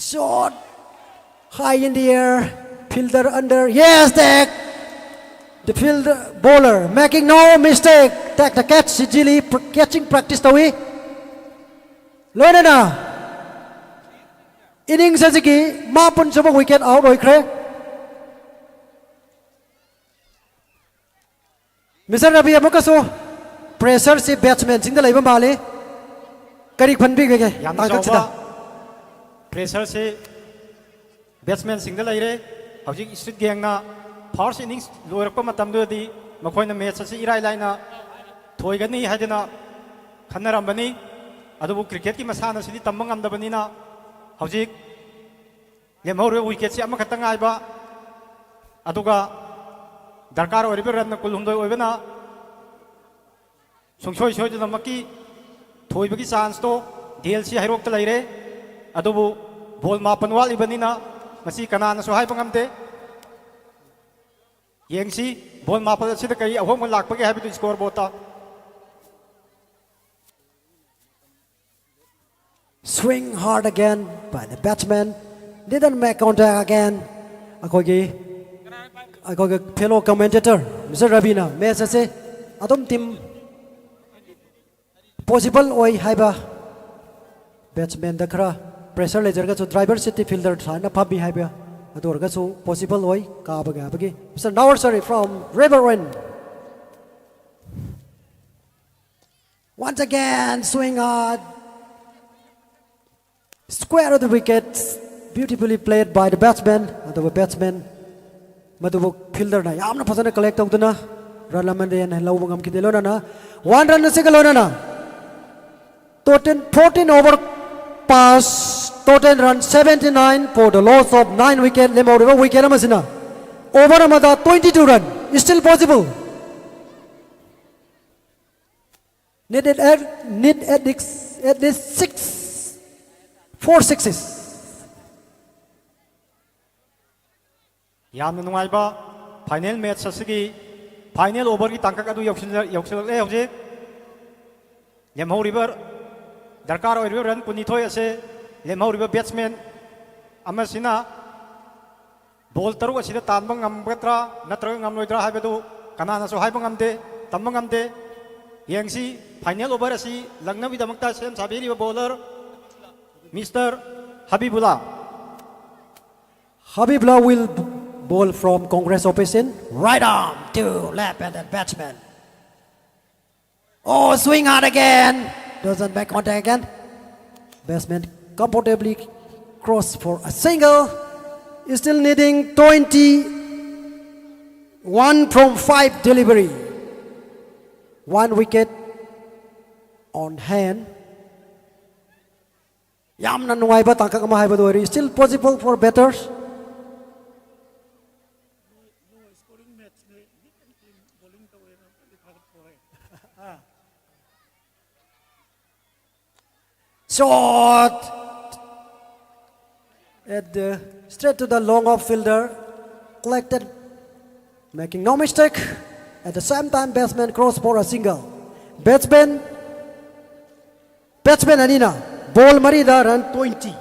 S2: shot high in the air, fielder under, yes, take the fielder bowler making no mistake, take the catch, Sijili catching practice tawi. Lona na, innings asigi, mapun sabang wicket out oi kre. Mr. Rabi amukaso, pressure si batsman sing dalay bambali. Kari phanbi gege,
S9: ꯌꯥꯝ
S2: tangkat
S9: ꯆꯥꯎꯕ
S2: sida.
S9: ꯄ꯭ꯔꯦꯁꯔꯁꯤ ꯕꯦꯠꯁꯃꯦꯟꯁꯤꯡꯗ ꯂꯩꯔꯦ ꯍꯧꯖꯤꯛ street ꯒꯦꯡꯅ first ꯏꯅꯤꯡꯁ ꯂꯣꯏꯔꯛꯄ ꯃꯇꯝꯗꯨꯗꯤ ꯃꯈꯣꯏꯅ match ꯑꯁꯤ ꯏꯔꯥꯏ ꯂꯥꯏꯅ ꯊꯣꯏꯒꯅꯤ ꯍꯥꯏꯗꯅ ꯈꯟꯅꯔꯝꯕꯅꯤ ꯑꯗꯨꯕꯨ ꯀ꯭ꯔꯤꯀꯦꯠꯀꯤ ꯃꯁꯥꯟꯅꯁꯤꯗꯤ ꯇꯝꯕ ꯉꯝꯗꯕꯅꯤꯅ ꯍꯧꯖꯤꯛ ꯂꯦꯝꯍꯧꯔꯤꯕ ꯋꯤꯀꯦꯠꯁꯤ ꯑꯃꯈꯛꯇ ꯉꯥꯏꯕ ꯑꯗꯨꯒ ꯗꯔꯀꯥꯔ ꯑꯣꯏꯔꯤꯕ ꯔꯟꯅ ꯀꯨꯜꯍꯨꯝꯗꯣꯏ ꯑꯣꯏꯕꯅ ꯁꯨꯡꯁꯣꯏ ꯁꯣꯏꯗꯅꯃꯛꯀꯤ ꯊꯣꯏꯕꯒꯤ ꯆꯥꯟꯁꯇꯣ ꯗꯦꯜꯁꯤ ꯍꯩꯔꯣꯛꯇ ꯂꯩꯔꯦ ꯑꯗꯨꯕꯨ ꯕꯣꯜ ꯃꯥꯄꯟ ꯋꯥꯠꯂꯤꯕꯅꯤꯅ ꯃꯁꯤ ꯀꯅꯥꯅꯁꯨ ꯍꯥꯏꯕ ꯉꯝꯗꯦ ꯌꯦꯡꯁꯤ ꯕꯣꯜ ꯃꯥꯄꯜ ꯑꯁꯤꯗ ꯀꯔꯤ ꯑꯍꯣꯡꯕ ꯂꯥꯛꯄꯒꯦ ꯍꯥꯏꯕꯗꯨ score ꯕꯣꯔꯗꯇ
S2: Swing hard again by the batsman, didn't make contact again. Akogi fellow commentator, Mr. Ravina, match ase adom team possible oi haiba batsman da khara pressure le jarga chu driver city fielder thana phabi haiba adorga chu possible oi ka baga bagi Mr. Nawarsari from Riverwind. Once again swing hard, square of the wicket, beautifully played by the batsman. The batsman madubu fielder na yamna phasana collect tawduna run lamande na lawba ngam kidelo na 1 run na sigalona na total 14 over pass, total run 79 for the loss of 9 wicket. Lemoriva wicket amasina over amada 22 run is still possible. Need at least 4 sixes.
S9: ꯌꯥꯝꯅ ꯅꯨꯡꯉꯥꯏꯕ final match ꯑꯁꯤꯒꯤ final ꯑꯣꯚꯔꯒꯤ ꯇꯥꯡꯀꯛ ꯑꯗꯨ ꯌꯧꯁꯤꯜꯂꯛꯂꯦ ꯍꯧꯖꯤꯛ ꯂꯦꯝꯍꯧꯔꯤꯕ ꯗꯔꯀꯥꯔ ꯑꯣꯏꯔꯤꯕ run 12 ꯑꯁꯤ ꯂꯦꯝꯍꯧꯔꯤꯕ ꯕꯦꯠꯁꯃꯦꯟ ꯑꯃꯁꯤꯅ ꯕꯣꯜ 6 ꯑꯁꯤꯗ ꯇꯥꯟꯕ ꯉꯝꯒꯗ꯭ꯔꯥ ꯅꯠꯇ꯭ꯔꯒ ꯉꯝꯂꯣꯏꯗ꯭ꯔꯥ ꯍꯥꯏꯕꯗꯨ ꯀꯅꯥꯅꯁꯨ ꯍꯥꯏꯕ ꯉꯝꯗꯦ ꯇꯝꯕ ꯉꯝꯗꯦ ꯌꯦꯡꯁꯤ ꯐꯥꯏꯅꯦꯜ ꯑꯣꯚꯔ ꯑꯁꯤ ꯂꯪꯅꯕꯒꯤꯗꯃꯛꯇ ꯁꯦꯝ ꯁꯥꯕꯤꯔꯤꯕ bowler Mr. Habibullah.
S2: Habibullah will bowl from Congress office in right arm to left at the batsman. Oh, swing hard again. Doesn't make contact again. Batsman comfortably cross for a single. Is still needing 21 from 5 delivery. 1 wicket on hand. Yamna nuaiba tangkak ama haiba doiri still possible for batters. Shot at the straight to the long off fielder, collected, making no mistake. At the same time, batsman cross for a single. Batsman Anina. Ball marida run 20.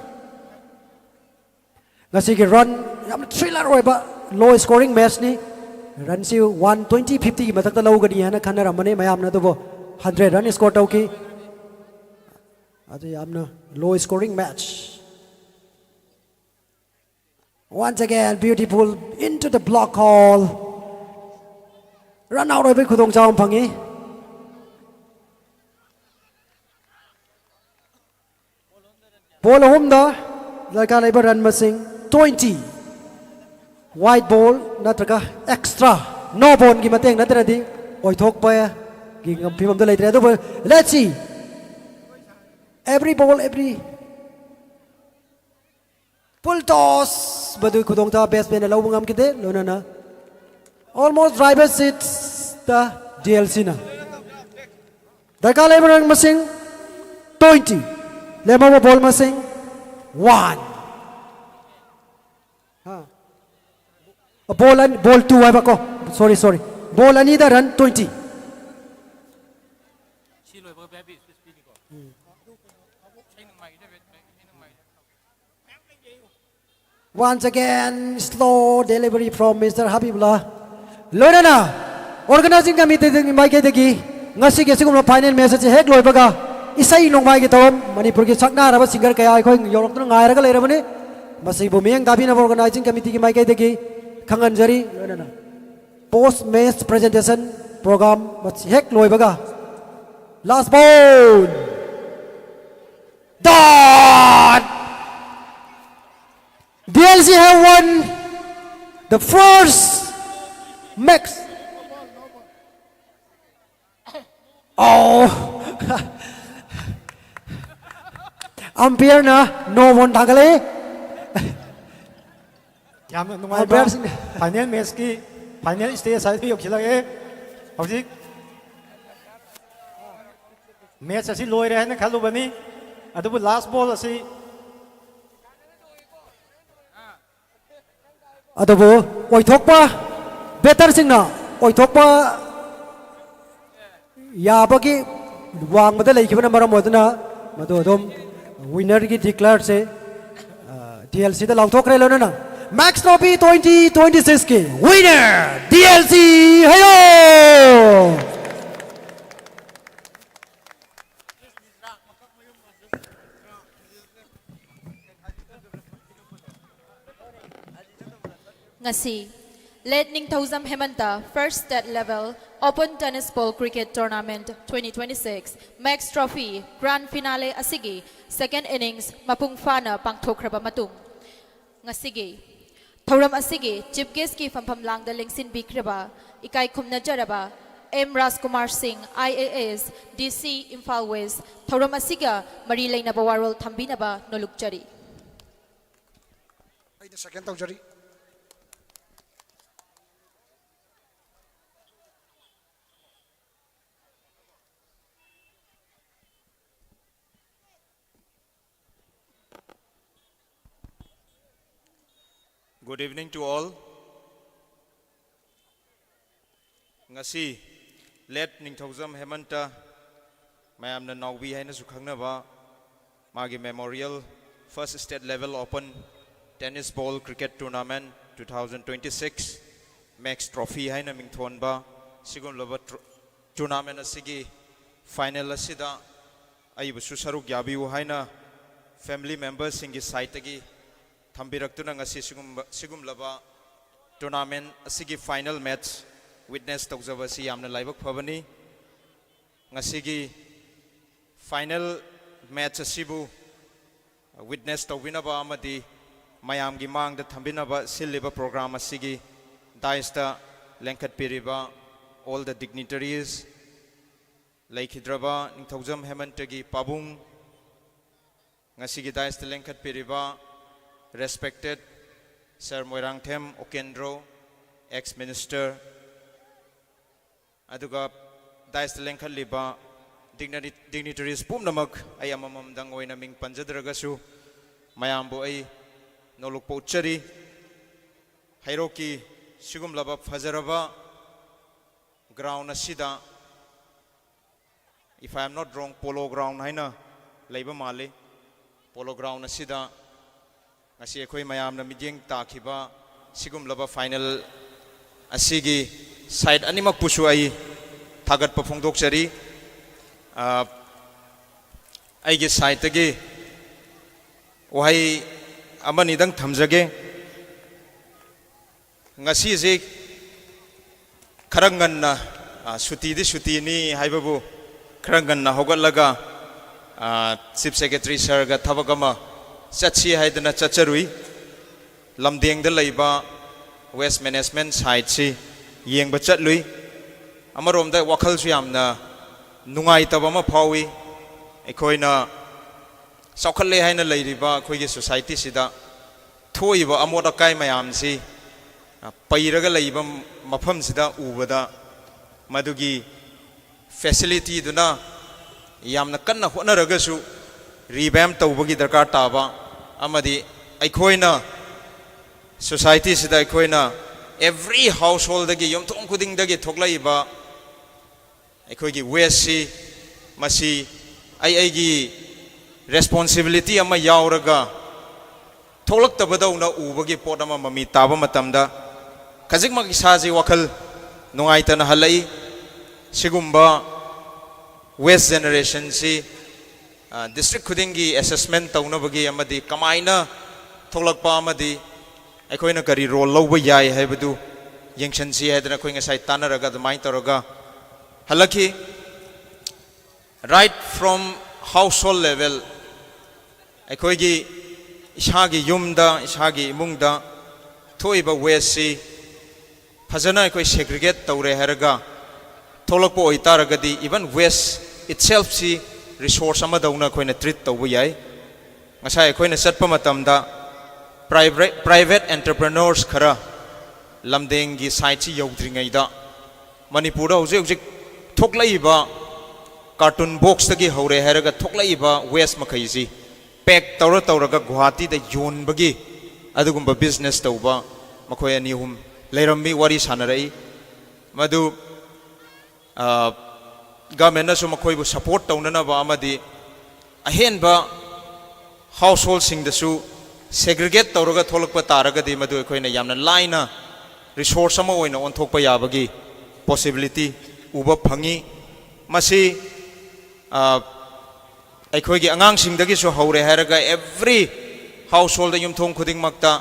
S2: Ngasigi run yam thriller oiba low scoring match ni run si 120 50 ki mathakta lawgani hana khanaramani mayam na dubo 100 run score tauki adu yamna low scoring match. Once again beautiful into the block hole. Run out oiba khudong chaw phangi. Ball home da laka laiba run masing 20. White ball natraga extra no ball gi mateng natradi oi thok pa gi ngam phimam da leitre adu let's see every ball every full toss badu khudong ta batsman law ngam kide lona na almost driver sits the DLC na laka laiba run masing 20. Lemama ball masing 1. Ball 2 ay bako. Sorry. Ball ani da run 20. Once again, slow delivery from Mr. Habibullah. Loinana, organizing committee mai ke degi ngasi ke sigum final message hek loi baga isai nong mai ke tom Manipur ki sakna raba singer kaya khoi yorok tu ngai raga leira mani masih bumiyang tapi na organizing committee ki mai ke degi khangan jari loinana post match presentation program masih hek loi baga last ball done. DLC have won the first max. Oh, umpire na no one thagale.
S9: Yam nungai ba final match ki final stage sai yok khilage hojik match asi loi re na khalu bani adu last ball asi
S2: Adabu oithokpa better singna oithokpa yabagi wang mada leikibana maram modna madu adom winner ki declare se DLC da lauthokre lona Max Trophy 2026 ke winner DLC hayo
S7: Ngasi, Led Ningthauzam Hemanta First State Level Open Tennis Ball Cricket Tournament 2026 Max Trophy Grand Finale asigi Second Innings mapungfana pangthokraba matung ngasigi Thoram asigi Chief Guest ki fampham langda lengsin bikraba ikai khumna jaraba M Rajkumar Singh IAS DC Imphal West Thoram asiga mari leinaba warol thambinaba nolukjari
S10: Ay second tawjari
S11: Good evening to all. Ngasi Led Ningthauzam Hemanta mayamna nawbi haina su khangnaba magi memorial first state level open tennis ball cricket tournament 2026 Max Trophy haina mingthonba sigon loba tournament asigi final asida aibu su saruk yabiu haina family members singi side tagi Thambiraktuna ngasi sigum laba tournament asigi final match witness tawjabasi yamna laibak phabani ngasigi final match asibu witness tawinaba amadi mayamgi mangda thambinaba siliba program asigi daista lenkat piriba all the dignitaries laikhidraba Ningthauzam Hemantagi pabung ngasigi daista lenkat piriba respected Sir Moirangthem Okendro, ex-minister, aduga daista lengkhat liba dignitaries pumnamak ay amamam dang oina ming panjadragasu mayambo ay nolukpo uchari hairoki sigum laba fajaraba ground asida if I am not wrong polo ground haina leiba male polo ground asida ngasi ekhoi mayam na miding takhiba sigum laba final asigi side animak pusu ai thagat pa phongdok chari aige side tagi ohai amani dang thamjage ngasi je kharangan na suti di suti ni haibabu kharangan na hogatlaga chief secretary sir ga thabakama Chachi haidana chacharui lamdeng da laiba West Management side si yeng ba chatlui amarom da wakhal su yamna nungai taba ma phawi ekhoina saukhalle haina leiriba khoi gi society sida thoiba amoda kai mayam si pairaga leiba mafam sida ubada madugi facility duna yamna kanna honaraga su revamp tawbagi darkar taba amadi aikhoina society sida aikhoina every household dagi yomthong khuding dagi thoklaiba aikhoigi waste si masi ai gi responsibility ama yauraga थोलक्तबदौना उबगी पोट अमा ममी ताबा मतमदा खजिकमक इसाजी वखल नुंगाइतना हलई सिगुम्बा वेस्ट जनरेशन सी डिस्ट्रिक्ट खुदिंगी असेसमेंट तौनबगी अमदी कमाइना थोलक्पा अमदी अखोइना करी रोल लौब याय हैबदु यंगशनसी हैदना खोइ ngasai tanaraga admai toroga halaki right from household level अखोइगी इसागी युमदा इसागी इमुंगदा थोइबा वेसी फजना अखोइ सेग्रीगेट तौरे हैरगा थोलक्पो ओइतारगदी even waste itself si resource ama dauna khoina treat tawbu yai ngasai khoina chatpa matamda private entrepreneurs khara lamdeng gi site si yaudringai da manipur hojik thoklai ba cartoon box tagi hore heraga thoklai ba waste makai ji pack tawraga guwahati da yon bagi adugumba business tawba makhoi ani hum leirammi wari sanarai madu government su makhoi bu support taunana ba amadi ahen ba household sing da su segregate tawraga tholakpa taraga di madu khoina yamna laina resource ama oina onthokpa yabagi possibility uba phangi masi akhoi gi angang sing dagi su haure haraga every household da yumthong khuding makta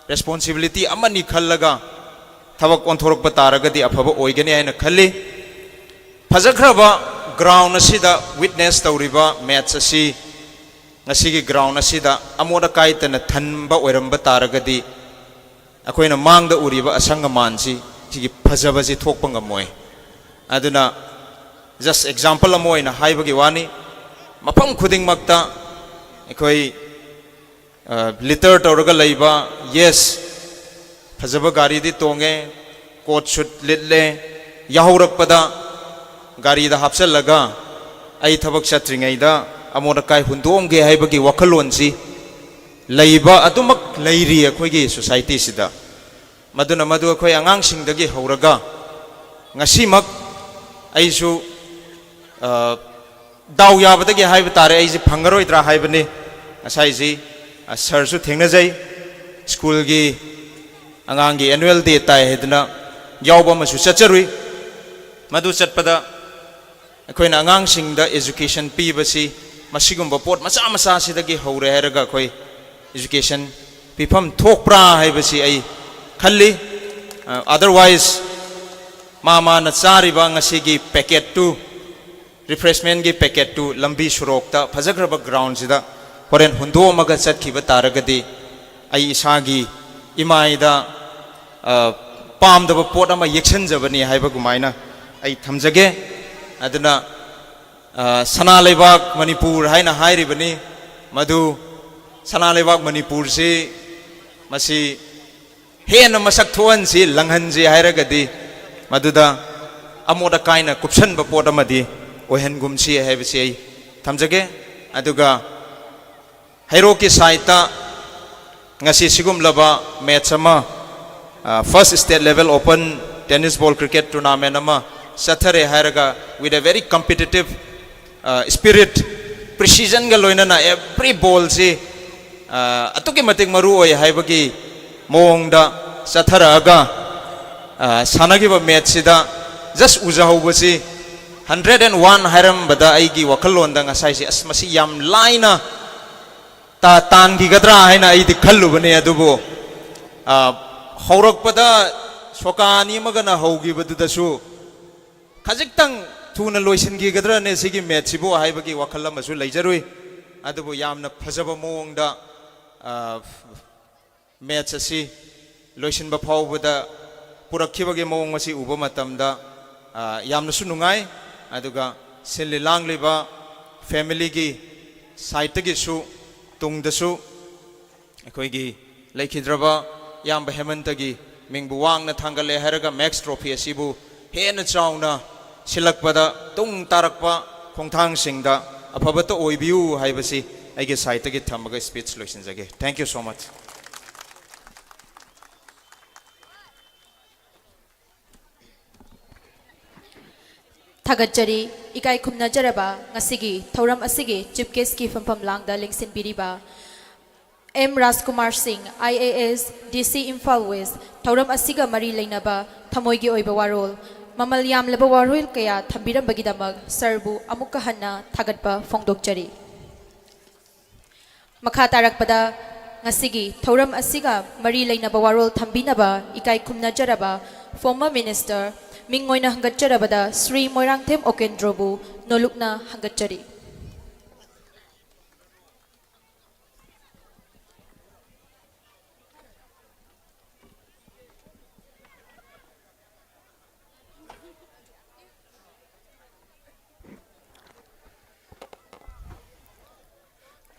S11: responsibility amani khallaga thabak onthorokpa taraga di afaba oigani haina khalli फजख्रबा ground असिदा witness तौरिबा match असि ngasi ground asida amoda kaitana thanba oiramba taragadi akoina mangda uriba asanga mansi sigi phajaba ji thokpa ngamoi aduna just example amoina haibagi wani mapam khuding makta akoi liter tawraga leiba yes phajaba gari di tonge coat shoot litle yahurakpada gari da hapsalaga ai thabak chatringai da amoda kai hundom ge haibagi wakalon si leiba adumak leiri akhoi gi society sida maduna madu akhoi angang sing dagi hauraga ngasi mak aisu daw yabadagi haiba tare ai ji phangaroi dra haibani asai ji sir su thengna jai school gi angang gi annual day tai hedna yawba ma su chacharui madu chatpada अखोइना अंगांग सिंगदा education पीबसी मसिगुम्बा पोट मचा मचा सिदगी हौरे हैरगा अखोइ education पीफम थोकप्रा हैबसी आई खल्ली otherwise मामा न चारिबा ngasiगी पैकेट टू रिफ्रेशमेंट गी पैकेट टू लंबी सुरोकता फजग्रबा ग्राउंड सिदा होरेन हुंदोमगा चटखिबा तारगदी आई इसागी इमाइदा पामदबा पोट अमा येक्सनजबनी हैबगुमाइना आई थमजगे aduna sana lebak manipur haina hairibani madu sana lebak manipur si masi hena masak thuan si langhan ji hairagadi maduda amoda kaina kupsan ba poda madi ohen gumsi haibasi ai thamjage aduga hairo ki saita ngasi sigum laba match ama first state level open tennis ball cricket tournament ama sathare hairaga with a very competitive spirit precision ga loina na every ball si atuki matik maru oi haibagi mongda sathara aga sanagi ba match sida just ujahu si 101 hairam bada aigi wakalon da ngasai si asmasi yam laina ta tan gi gadra haina ai di khallu bane adubo horak pada sokani magana hogi badu da su khajikhtang thuna loisingi gadra ne sigi match sibo haibagi wakal amasu leijarui adubu yamna phajaba mongda match asi loisin ba phawbada purakhibagi mong asi uba matamda yamna su nungai aduga silli langliba family gi side gi su tungda su akoi gi leikhidraba yamba hemantagi mingbu wangna thangale haraga max trophy asibu hena chauna silakpada tung tarakpa khongthang singda aphabato oibiu haibasi aige site gi thamaga speech loisin jage thank you so much
S7: Thagachari ikai khumna jaraba ngasigi thoram asigi chief guest ki fampham langda lengsin biriba M. Rajkumar Singh, IAS, DC Imphal West, Thauram Asiga Mari Leinaba, Thamoigi Oiba Warol, Mamal Yamlaba Warol Kaya, Thambiram Bagidamag, Sarbu, Amukka Hanna, Thagatpa, Fongdokchari. Makha tarakpada ngasigi Thauram Asiga Mari Leinaba Warol Thambinaba, Ikai Kumnajaraba, former Minister, Mingoina Hangatjarabada, Sri Moirangthem Okendrobu, Nolukna Hangatchari.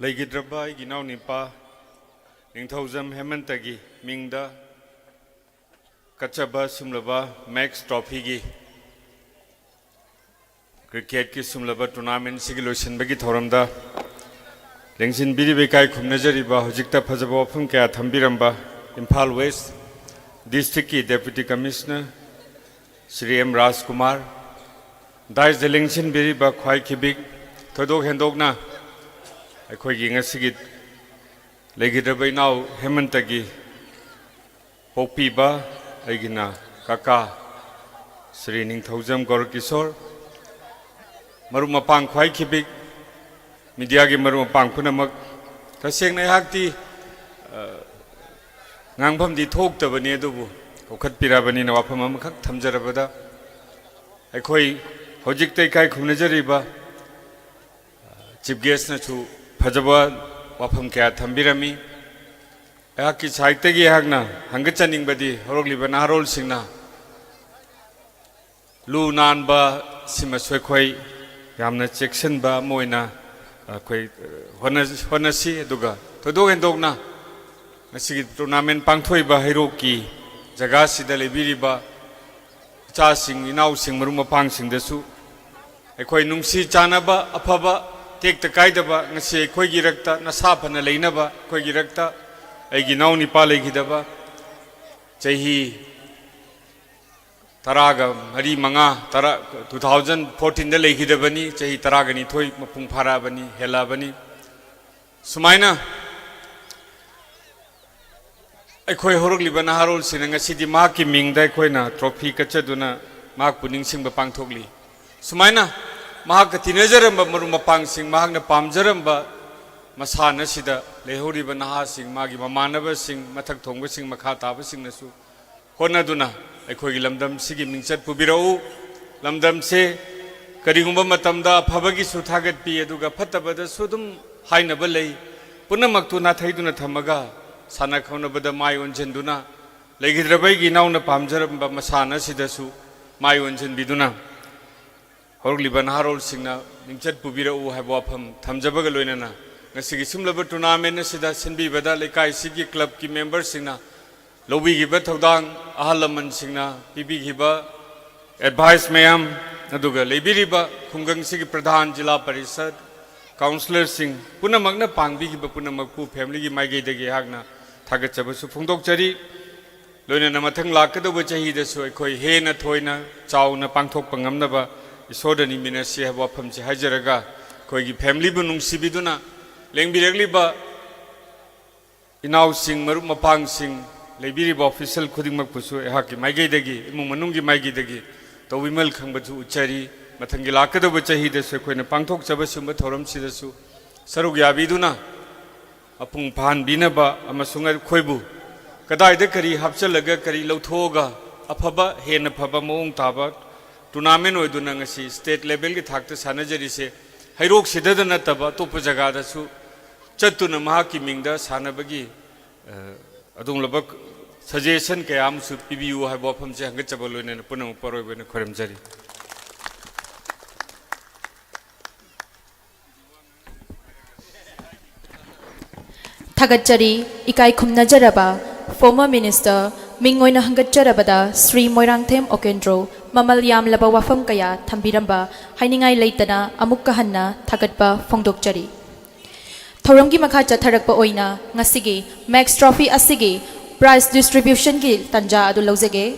S10: Legidraba Ginau Nipa Ningthozam Hemantagi Mingda Kachaba Sumlaba Max Trophy gi Cricket ki Sumlaba Tournament Sigiloshin Bagi Thoramda Lengsin Biri Bekai Kumnajariba Hojikta Pazaba Fum Kaya Thambiramba Imphal West District ki Deputy Commissioner Sri M. Rajkumar Dais the Lengsin Biri Ba Khwai Kibik Thodok Hendokna अखोगी ngasi legidrabai now hemantagi popiba aigina kaka Sri Ningthauzam Gorkisor marumapang khwai khibik media gi marumapang punamak taseng nai hakti ngangbam di thok tabani adubu kokhat pirabani na wafam amakak thamjarabada akhoi hojik tai kai khumnajariba chief guest na chu Pajaba Wapam Kaya Thambirami Aki Saitagi Hagna Hangachaning Badi Horogli Banarol Singna Lu Nanba Simaswekoi Yamna Chection Ba Moina Koi Honasi Duga Todo and Dogna Nasi Tournament Pangtoi Ba Hiroki Jagasi Dalebiriba Chasing Inau Sing Maruma Pang Sing Desu Ekoi Nungsi Chanaba Apaba Take the Kaidaba, Nasi, Kogirakta, Nasapana Lainaba, Kogirakta, Aginaw Nipale Gidaba, Jahi Taraga, Hari Manga, 2014 the Legidabani, Jahi Taragani, Toy Mapung Parabani, Helabani, Sumaina Ekoi Horogli Banaharol Sinanga City Maki Ming Daikoina, Trophy Kachaduna, Mark Puning Sing Bapang Togli. Sumaina Mahak tinajaramba marumapang sing mahak na pamjaramba masana sida lehoriba naha sing magi mamanaba sing mathak thongba sing makha taba sing nasu honaduna akhoi lamdam sigi mingchat pubirau lamdam se karigumba matamda phabagi su thagat pi aduga phatabada sudum hainaba lei punamaktu na thaiduna thamaga sana khonabada mai onjenduna legidrabai gi nauna pamjaramba masana sida su mai onjen biduna Horgliban Harol Singna, Ninchat Pubira U Habwapam, Tamjabagaloina, Nasigi Simlaba Tournament, Sida Sinbi Veda, Lekai Sigi Club ki members Singna, Lobi Giba Todang, Ahalaman Singna, Bibi Giba, Advice Mayam, Naduga, Lebiriba, Kungang Sigi Pradhan, Jila Parisad, Councillor Singh, Puna Magna Pang Bigiba Puna Maku, Family Magi de Hagna, Tagachabasu Fundok Chari, Luna Namatang Lakado, which he does so, Koi Hena Toina, Chow na Pangtok Pangamnaba. Isodani Minasi have wapam Hajaraga, Kogi family bunung Sibiduna, Lengbirgliba Inau Sing, Marumapang Sing, Lebiriba official Kudimak Pusu, Haki, Magedegi, Mumanungi Magedegi, the Wimal Kambatu, Cherry, Matangilaka, which he does when a Pangtok Sabasuma Toram Sidasu, Sarugia Biduna, Apung Pan Binaba, Amasunga Kwebu, Kadai Dekari, Hapsalaga Kari Lotoga, Apaba, Hena Paba Mong Taba. Tournament oiduna ngasi state level ki thakta sanajari se hairok sidadana taba topa jaga da su chattuna mahaki mingda sanabagi adunglabak suggestion kayam su PBU ha bofam je hanga chabaloine punam paroi bene khoramjari
S7: Thagachari Ikai Khumnajaraba former minister Mingoina Hangatjarabada Sri Moirangthem Okendro Mamal Yamlaba Wafam Kaya Thambiramba Hainingai Leitana Amukka Hanna Thagatpa Fongdokchari Thoramgi Makha Chatharakpa Oina Ngasigi Max Trophy Asigi Prize Distribution Gi Tanja Adu Lauzege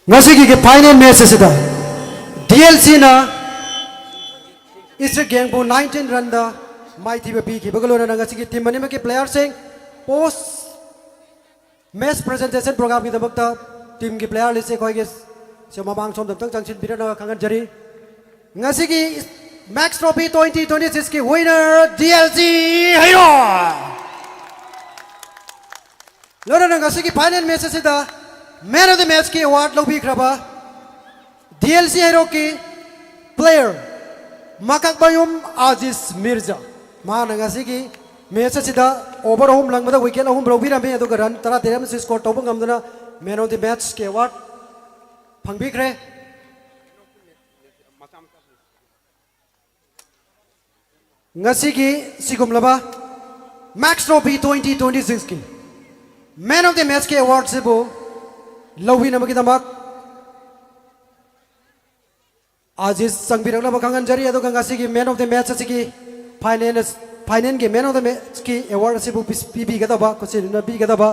S2: ngasi ki final match asida DLC na East Gang bu 19 run da mai thi bi ki bagalo na ngasi ki team mani ma ki player sing post match presentation program ki dabak ta team ki player list se khoi ge se mamang som dam tang changchin birana khangan jari ngasi ki Max Trophy 2026 ki winner DLC Hero lora na ngasi ki final match asida Man of the match की award लोग खराबा DLC Hero की player Makak Bayum Aziz Mirza महानगासी की match असिदा over होम लंग मदा विकेट होम ब्रोबी रमे अदो रन तरा तेरम से स्कोर टॉप गमदना मैन ऑफ द मैच के अवार्ड फंगबिख्रे ngasi ki sigumlaba Max Trophy 2026 की मैन ऑफ द मैच के अवार्ड से वो लवी नमकी दमक आजिज संगबिरंगला बखांगन जरी अदो गंगासी की मैन ऑफ द मैच असी की फाइनल के मैन ऑफ द मैच की अवार्ड असी बु पीबी गदबा कुछ न B Gadaba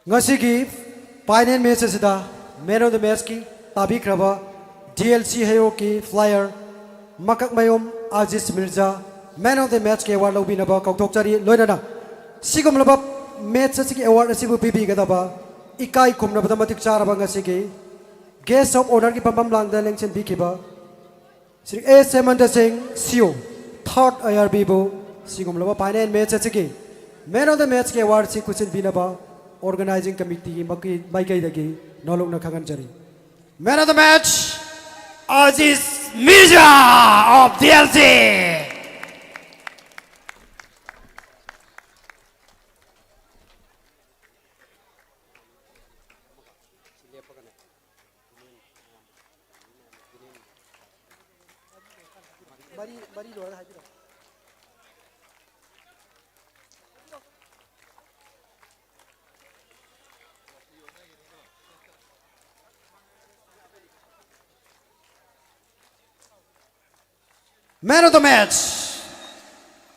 S2: ngasi ki final match asida man of the match ki tabi kraba DLC Hero ki flyer Makak Mayom Aziz Mirza man of the match ke award lobi naba kautok chari loinana sigum laba match asi ki award asi bu pibi gadaba ikai khumna bada matik charaba ngasi ki guest of honor ki pambam langda lengchen bi kiba Sri A Samantha Singh CEO third IRB bu sigum laba final match asi ki man of the match ke award si kuchin binaba organizing committee Maikai Dagi Nolok Nakanganjari. Man of the match, Aziz Mirza of DLC. Man of the match,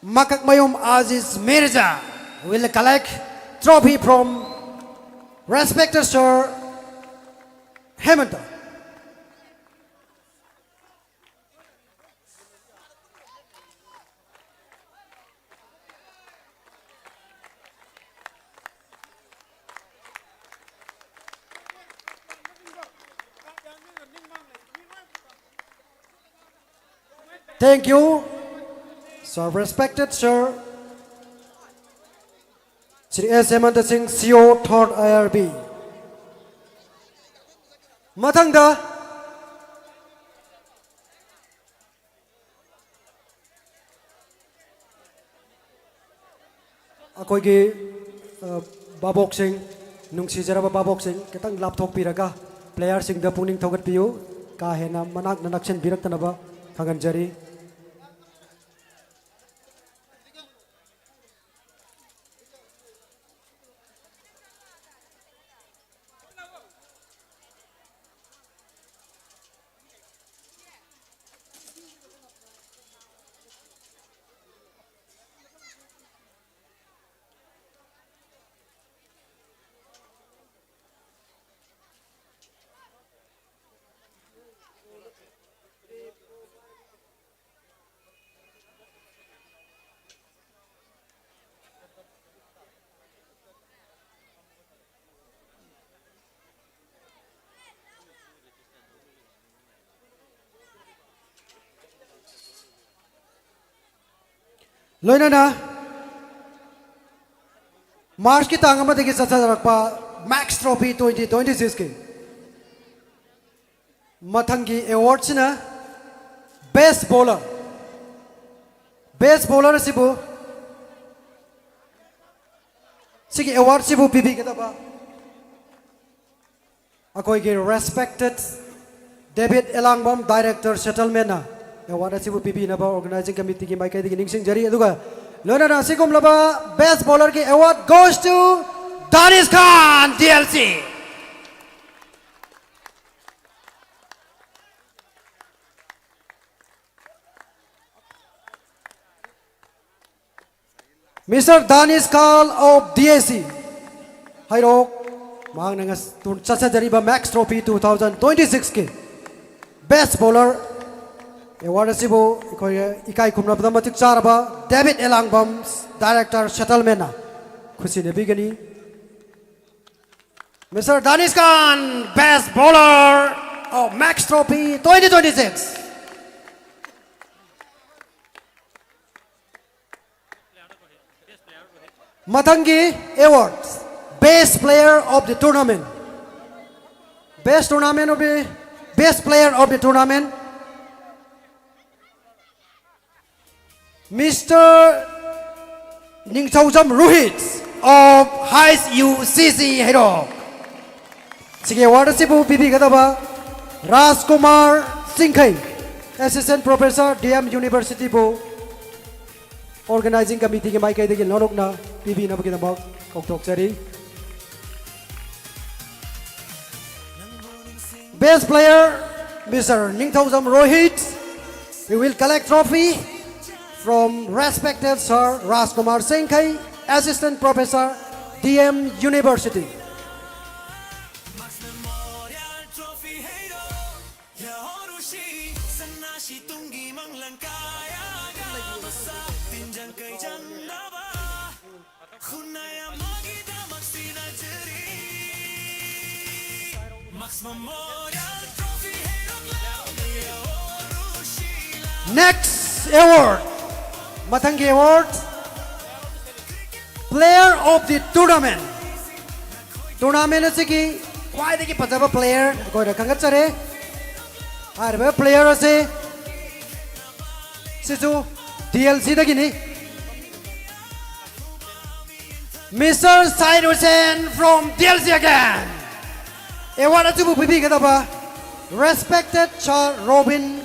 S2: Makak Mayom Aziz Mirza will collect trophy from respected Sir Hemanta. Thank you, so respected Sir Sri S. Hemanta Singh, CEO, 3rd IRB. Mathangda, akoigi Babok Singh, nungsijara Babok Singh, kitang laptop piraga, player Singh da puning thogat piyo, kahena manak nanakshen birak tanaba, kanganjari. लोइनाना March की तांग अमदगी चथरक्पा Max trophy 2026 के मथंगी award सिना best bowler सिबु सिगी अवार्ड सिबु पीबी गदबा अकोई के respected David Elangbam director settlement award सिबु पीबी नबा ऑर्गेनाइजिंग कमिटी की माइकई दिगी निंगसिंग जरी अदुगा लोना सिगुम लबा बेस्ट बॉलर की award goes to Danish Khan DLC Mr. Danish Khan of DAC. Hairok, mahang nangas sa jariba Max Trophy 2026 ke Best Bowler award sibo ikai kumna matik charaba David Elangbam Director Settlement khushi ne bigani Mr. Danish Khan Best Bowler of Max Trophy 2026. Matangi Awards, Best Player of the Tournament. Best Player of the Tournament, Mr. Ningchaujam Rohit of Hais UCC Hero. Sige award sibu bibi gadaba Rajkumar Singhai, Assistant Professor DM University Bo. Organizing committee के mic आइए लोग ना PB ना बकिना बाग कौतुक चरी Best Player Mr. Ningthaujam Rohit. We will collect trophy from respected Sir Rajkumar Singhai, Assistant Professor DM University. Next award, Matangi Award, Player of the Tournament. Tournament is ki why the pataba player ko na kangat sare. Arba player ase sisu DLC da gini. Mr. Said Hussain from DLC again. Award atu bibi kadaba respected Sir Robin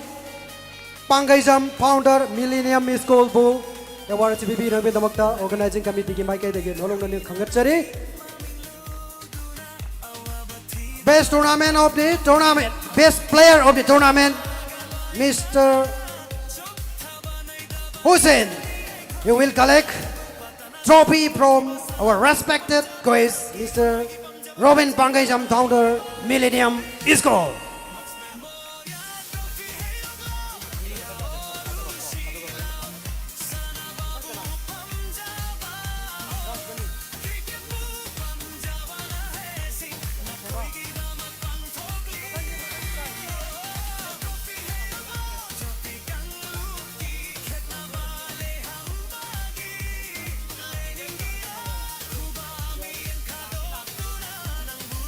S2: Pangaijam founder Millennium School bu award atu bibi nabe damakta organizing committee ki maikai dege nolong nani khangat chari. Best tournament of the tournament, best player of the tournament, Mr. Hussain. You will collect trophy from our respected quiz, Mr. Robin Pangaijam founder Millennium School.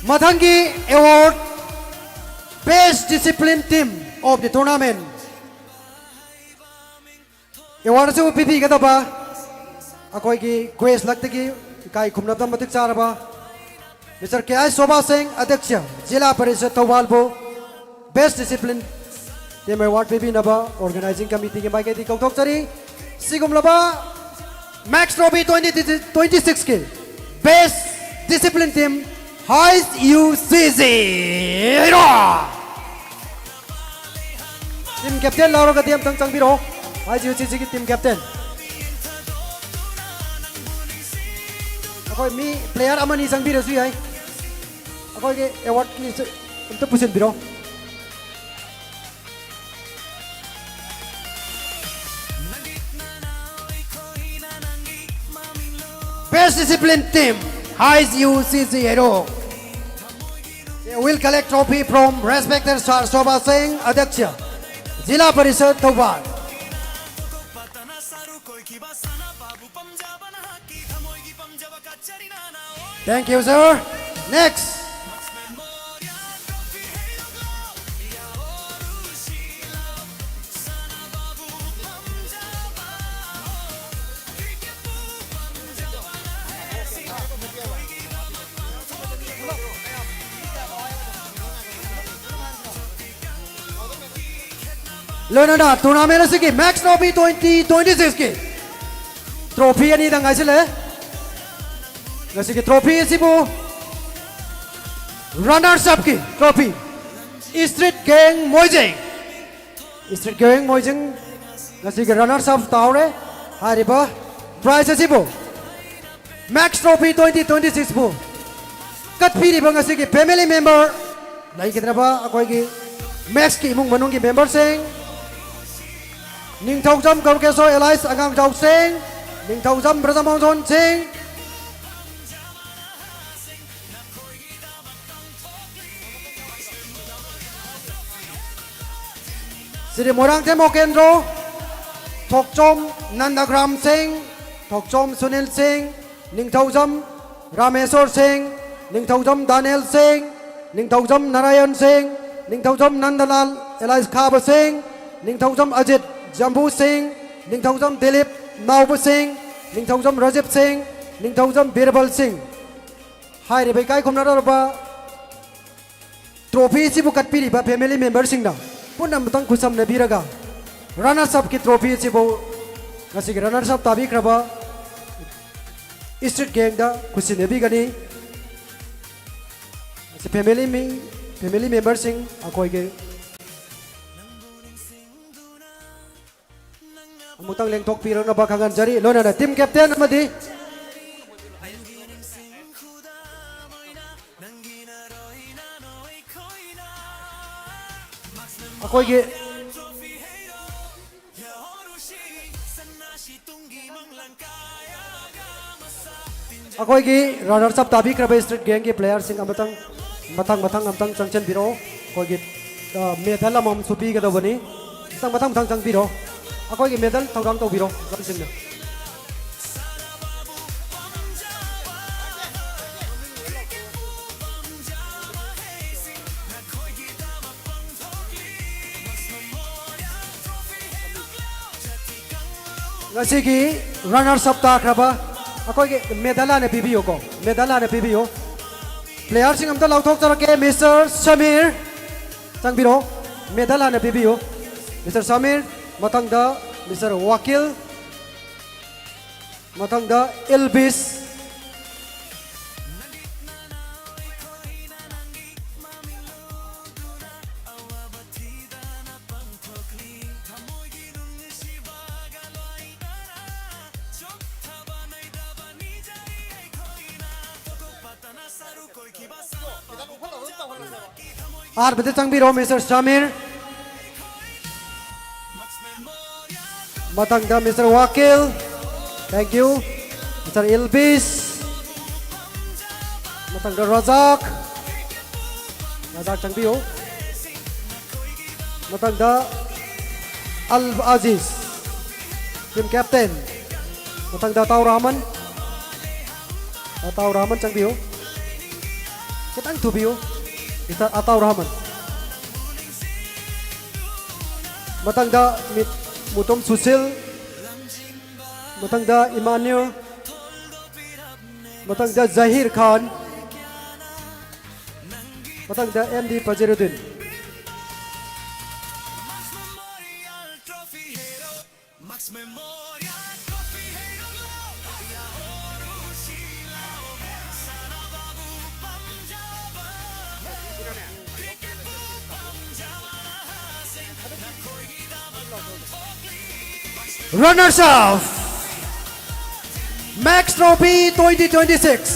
S2: Matangi Award, Best Discipline Team of the Tournament. Award se pipi kata ba? Akoi ki quiz lagte ki kai khumna tam matik char ba. Mr. K.I. Shobha Singh, Adhyaksha, Jila Parishad Thawbal bo. Best Discipline Team Award pipi na ba? Organizing Committee ke maikai di kautok chari. Sigum laba Max Trophy 2026 ke Best Discipline Team Hais UCC. Team Captain Lauro ka diam tang biro. Hais UCC ki Team Captain. Akoi mi player amani sang biro sui ai. Akoi ke award ki untuk pusin biro. Best Discipline Team Hais UCC Hero. They will collect trophy from respected Sir Shobha Singh, Adhyaksha, Jila Parishad Thawbal. Thank you, sir. Next. Leonardo tournament asigi Max Trophy 2026 ki trophy ani dang aisile ngasigi trophy asibu runners up ki trophy Street Gang Moijing ngasigi runners up taure hariba prize asibu Max Trophy 2026 bu kat piri ba ngasigi family member lai kidraba akoi ki Max ki imung manung ki member sing Ning Thau Jam Kaukeso Elias Agang Jau Singh Ning Thau Jam Brasamong Son Singh Sri Morang Temo Kendro Thok Chom Nandagram Singh Thok Chom Sunil Singh Ning Thau Jam Rameswar Singh Ning Thau Jam Daniel Singh Ning Thau Jam Narayan Singh Ning Thau Jam Nandalal Elias Khaba Singh Ning Thau Jam Ajit Jambu Singh, Ning Thau Jam Dilip Naubu Singh, Ning Thau Jam Rajib Singh, Ning Thau Jam Birbal Singh. Hai re kai khomna ba trophy si bukat piri ba family member sing na. Punam tang khusam na biraga. Runners up ki trophy si bo ngasig runners up tabi kraba. Street Gang da khusin ne bi gani. Si family member sing akoi ge Mutang leng tok pirang na bakangan jari lo na team captain amadi akoy ge runner up tabi kraba Street Gang ke player sing amatang amtang changchen biro akoy ge medal amam supi ga dawani matang chang biro akoy gi medal thawrang to biro jamsing na ngasi gi runner up ta kraba akoy gi medal ane pibiyo player sing amta lauthok tarake Mr. Samir changbiro medal ane pibiyo Mr. Samir Matangda Mr. Wakil Matangda Elvis Ar bete changbiro Mr. Samir Matangda Mr. Wakil, thank you. Mr. Elvis, Matangda Razak Changbio, Matangda Al Aziz, team captain. Matangda Tau Rahman Changbio. Kitang Tubio, Mr. Atau Rahman. Matangda Mutom Susil, Matangda Emmanuel, Matangda Zahir Khan, Matangda MD Pajiruddin. Runners up Max Trophy 2026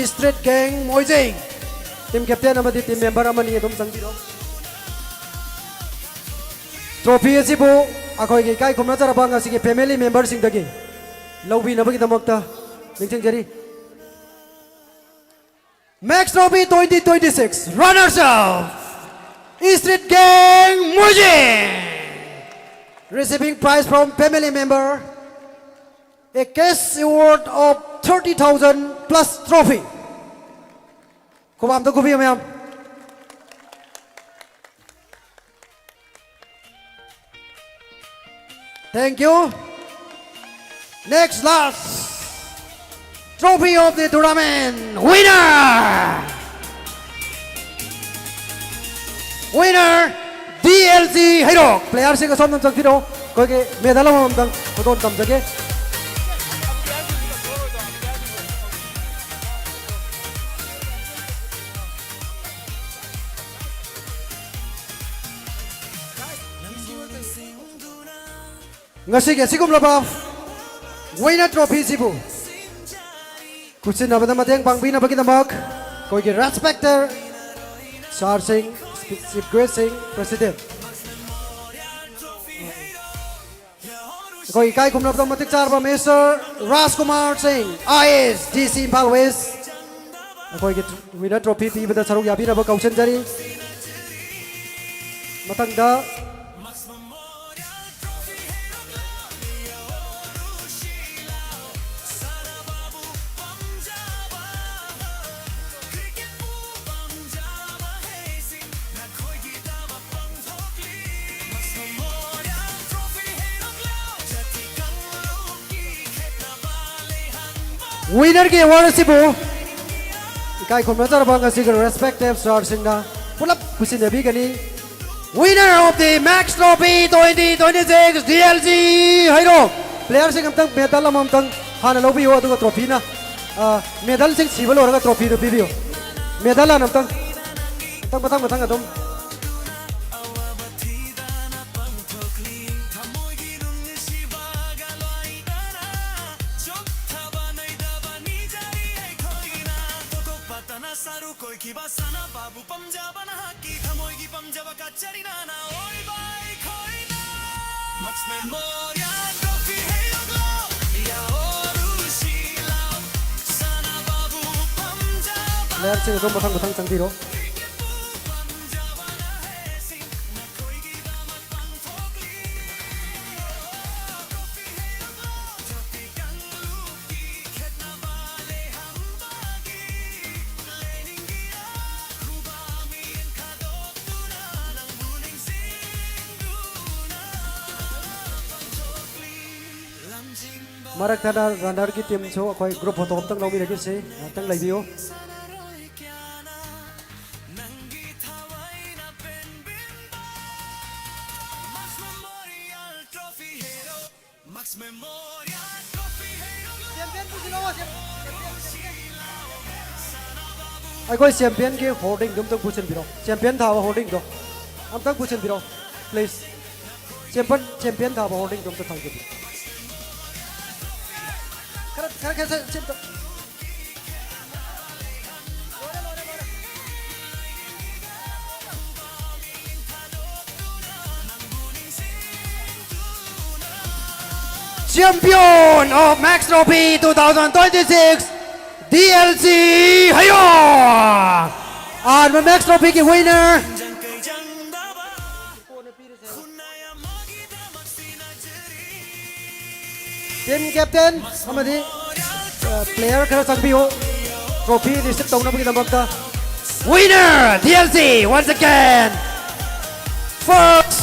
S2: Street Gang Moijing team captain amadi team member amani adum changbiro trophy asibu akoi gi kai khumna charaba ngasi gi family member sing dagi lobi nabagi damakta ningching jari Max Trophy 2026 runners up Street Gang Moijing receiving prize from family member a cash award of 30,000 plus trophy. Cô bạn tôi cô biết không? Thank you. Next last trophy of the tournament winner. Winner DLC Hayrok. Player sinh ở sông Nam Trăng Thiết Đô. Coi cái medal ông Trăng có tôn cầm cho cái. Ngasi ke sikum laba winner trophy sibu. Kusin na badam mateng pangbina bagi tamak. Koi ke respecter Sar Singh, Chief Grace Singh, President. Koi kai kum na badam matek char ba Mr. Rajkumar Singh, IS DC Impal West. Koi ke winner trophy pi bada saruk yabi na ba kausen jari. Matang da winner ke award sibu kai khom na char bang asigar respective Sar Singh na pulap kusin abi gani winner of the Max Trophy 2026 DLC Hayrok player sing amtang medal amtang hana lobi ho adu trophy na medal sing sibal oraga trophy ru bibiyo medal an amtang batang adom player sing adom batang changtiro Marak thana runner ki team so koi group photo tang lomi lagi se tang lai bio ai koi champion ke holding dum tang puchen biro champion tha holding do am tang puchen biro please champion tha holding dum tang thang Champion of Max Trophy 2026 DLC Hayrok and the Max Trophy ke winner team captain amadi player khara changbiyo trophy receive tawna bagi damakta winner DLC once again first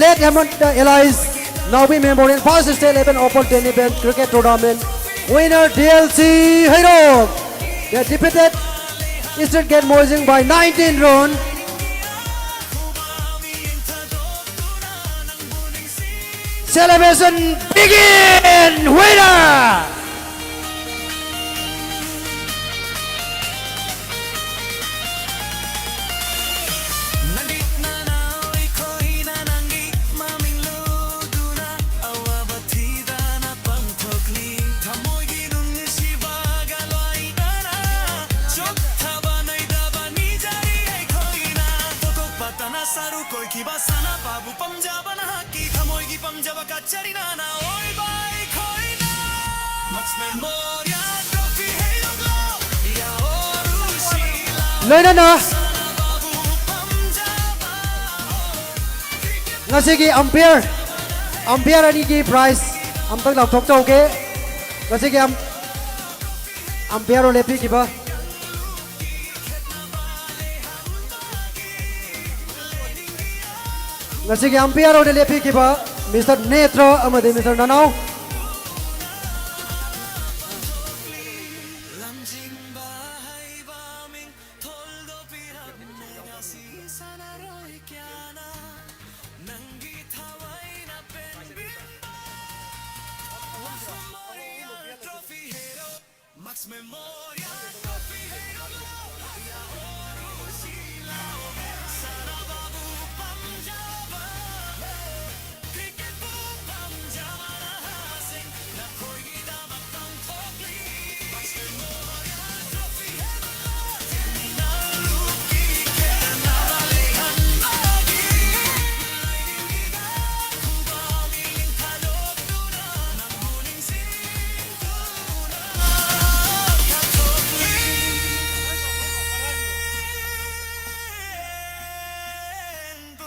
S2: Late Hamad Elias Navi Memorial First State 11 Open Tennis Event Cricket Tournament winner DLC Hayrok. They defeated Eastern Gate Moising by 19 runs. Celebration begin! Winner! Loinana ngasi ki umpire ani ki prize amtang lam thok chau ke ngasi ki ampere lepi ki ba ngasi ki ampere lepi ki ba Mr. Netra amade Mr. Nanau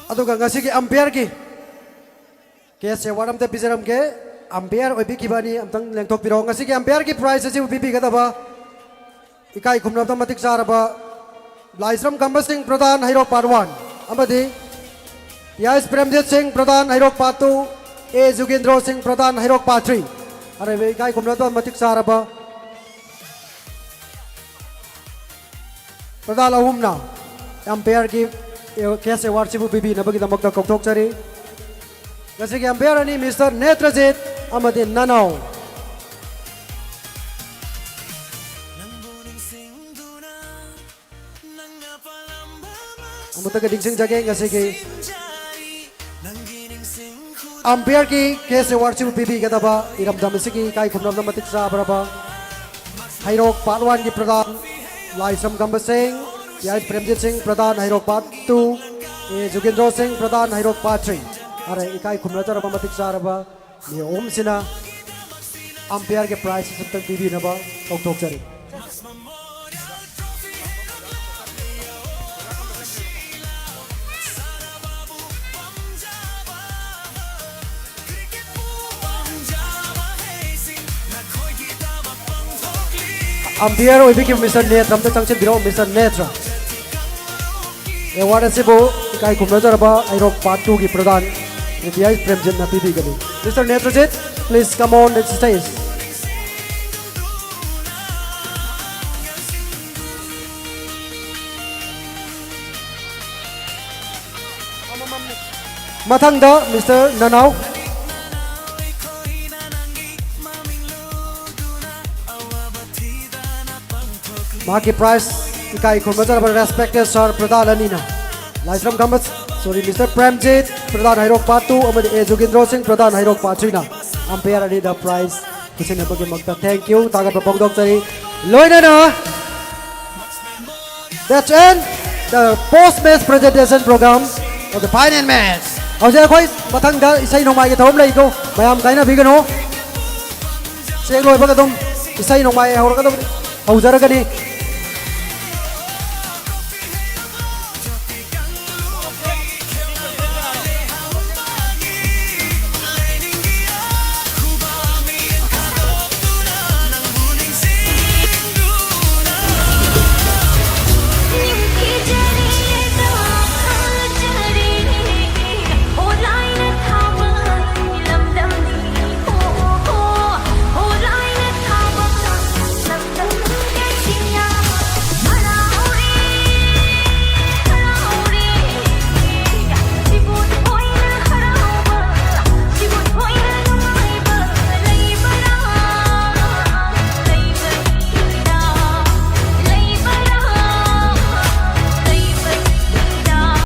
S2: aduga ngasi ki ampere ki se waram te pijaram ke ampere obi ki bani amtang lengthok piro ngasi ki ampere ki price ase bibi ga daba ikai khumna ta matik saraba laisram gamba singh pradhan hairok parwan amadi yas premjit singh pradhan hairok patu a jugendro singh pradhan hairok patri are ikai khumna ta matik saraba pradhan ahumna ampere ki कैसे वार्षिक बीबी नबगी दमक तक कौथोक चरी जैसे कि umpire अनि mister नेत्रजित अमदे ननाओ अमुतक डिंगसिंग जगह जैसे कि अंपायर की कैसे वार्षिक बीबी गदबा इरम दमसी की काई खुमरम दमतिक सा बराबा हाइरोक पालवान की प्रधान लाइसम गंबसिंग यार प्रेमजीत सिंह प्रधान हाइरोक पार्ट 2 ए जुगेंद्र सिंह प्रधान हाइरोक पार्ट 3 अरे इकाई खुमरतर मतिक सारबा ये ओम सिना अंपायर के प्राइस सब बीबी नबा टोक चरी अंपायर ओबी के मिस्टर नेत्र हम चंगचे बिरो मिस्टर नेत्र एवार्ड से बो इकाई खुमरजरबा आइरोक पार्ट 2 की प्रदान एपीआई प्रेमजीत ना पीबी गली mister Netrajit please come on the stage मथंगदा मिस्टर ननाव माकी प्राइस इकाई खुमरजर रेस्पेक्टेड सर प्रधान अनीना लाइसरम गंबस सॉरी मिस्टर प्रेमजीत प्रधान हाइरोक पार्ट 2 अमद ए जोगिंद्र सिंह प्रधान हाइरोक पार्ट 3 ना अंपायर अनी द प्राइस किसिने बगे मक्ता थैंक यू तागा प्रपोगदोक चरी लोइना that's end the post match presentation program of the final match औजे खोई मथंग दा इसै नोमाय के थोम लई को मयाम गाइना बिगनो से लोय बगदम इसै नोमाय हौरगदम हौजरगनी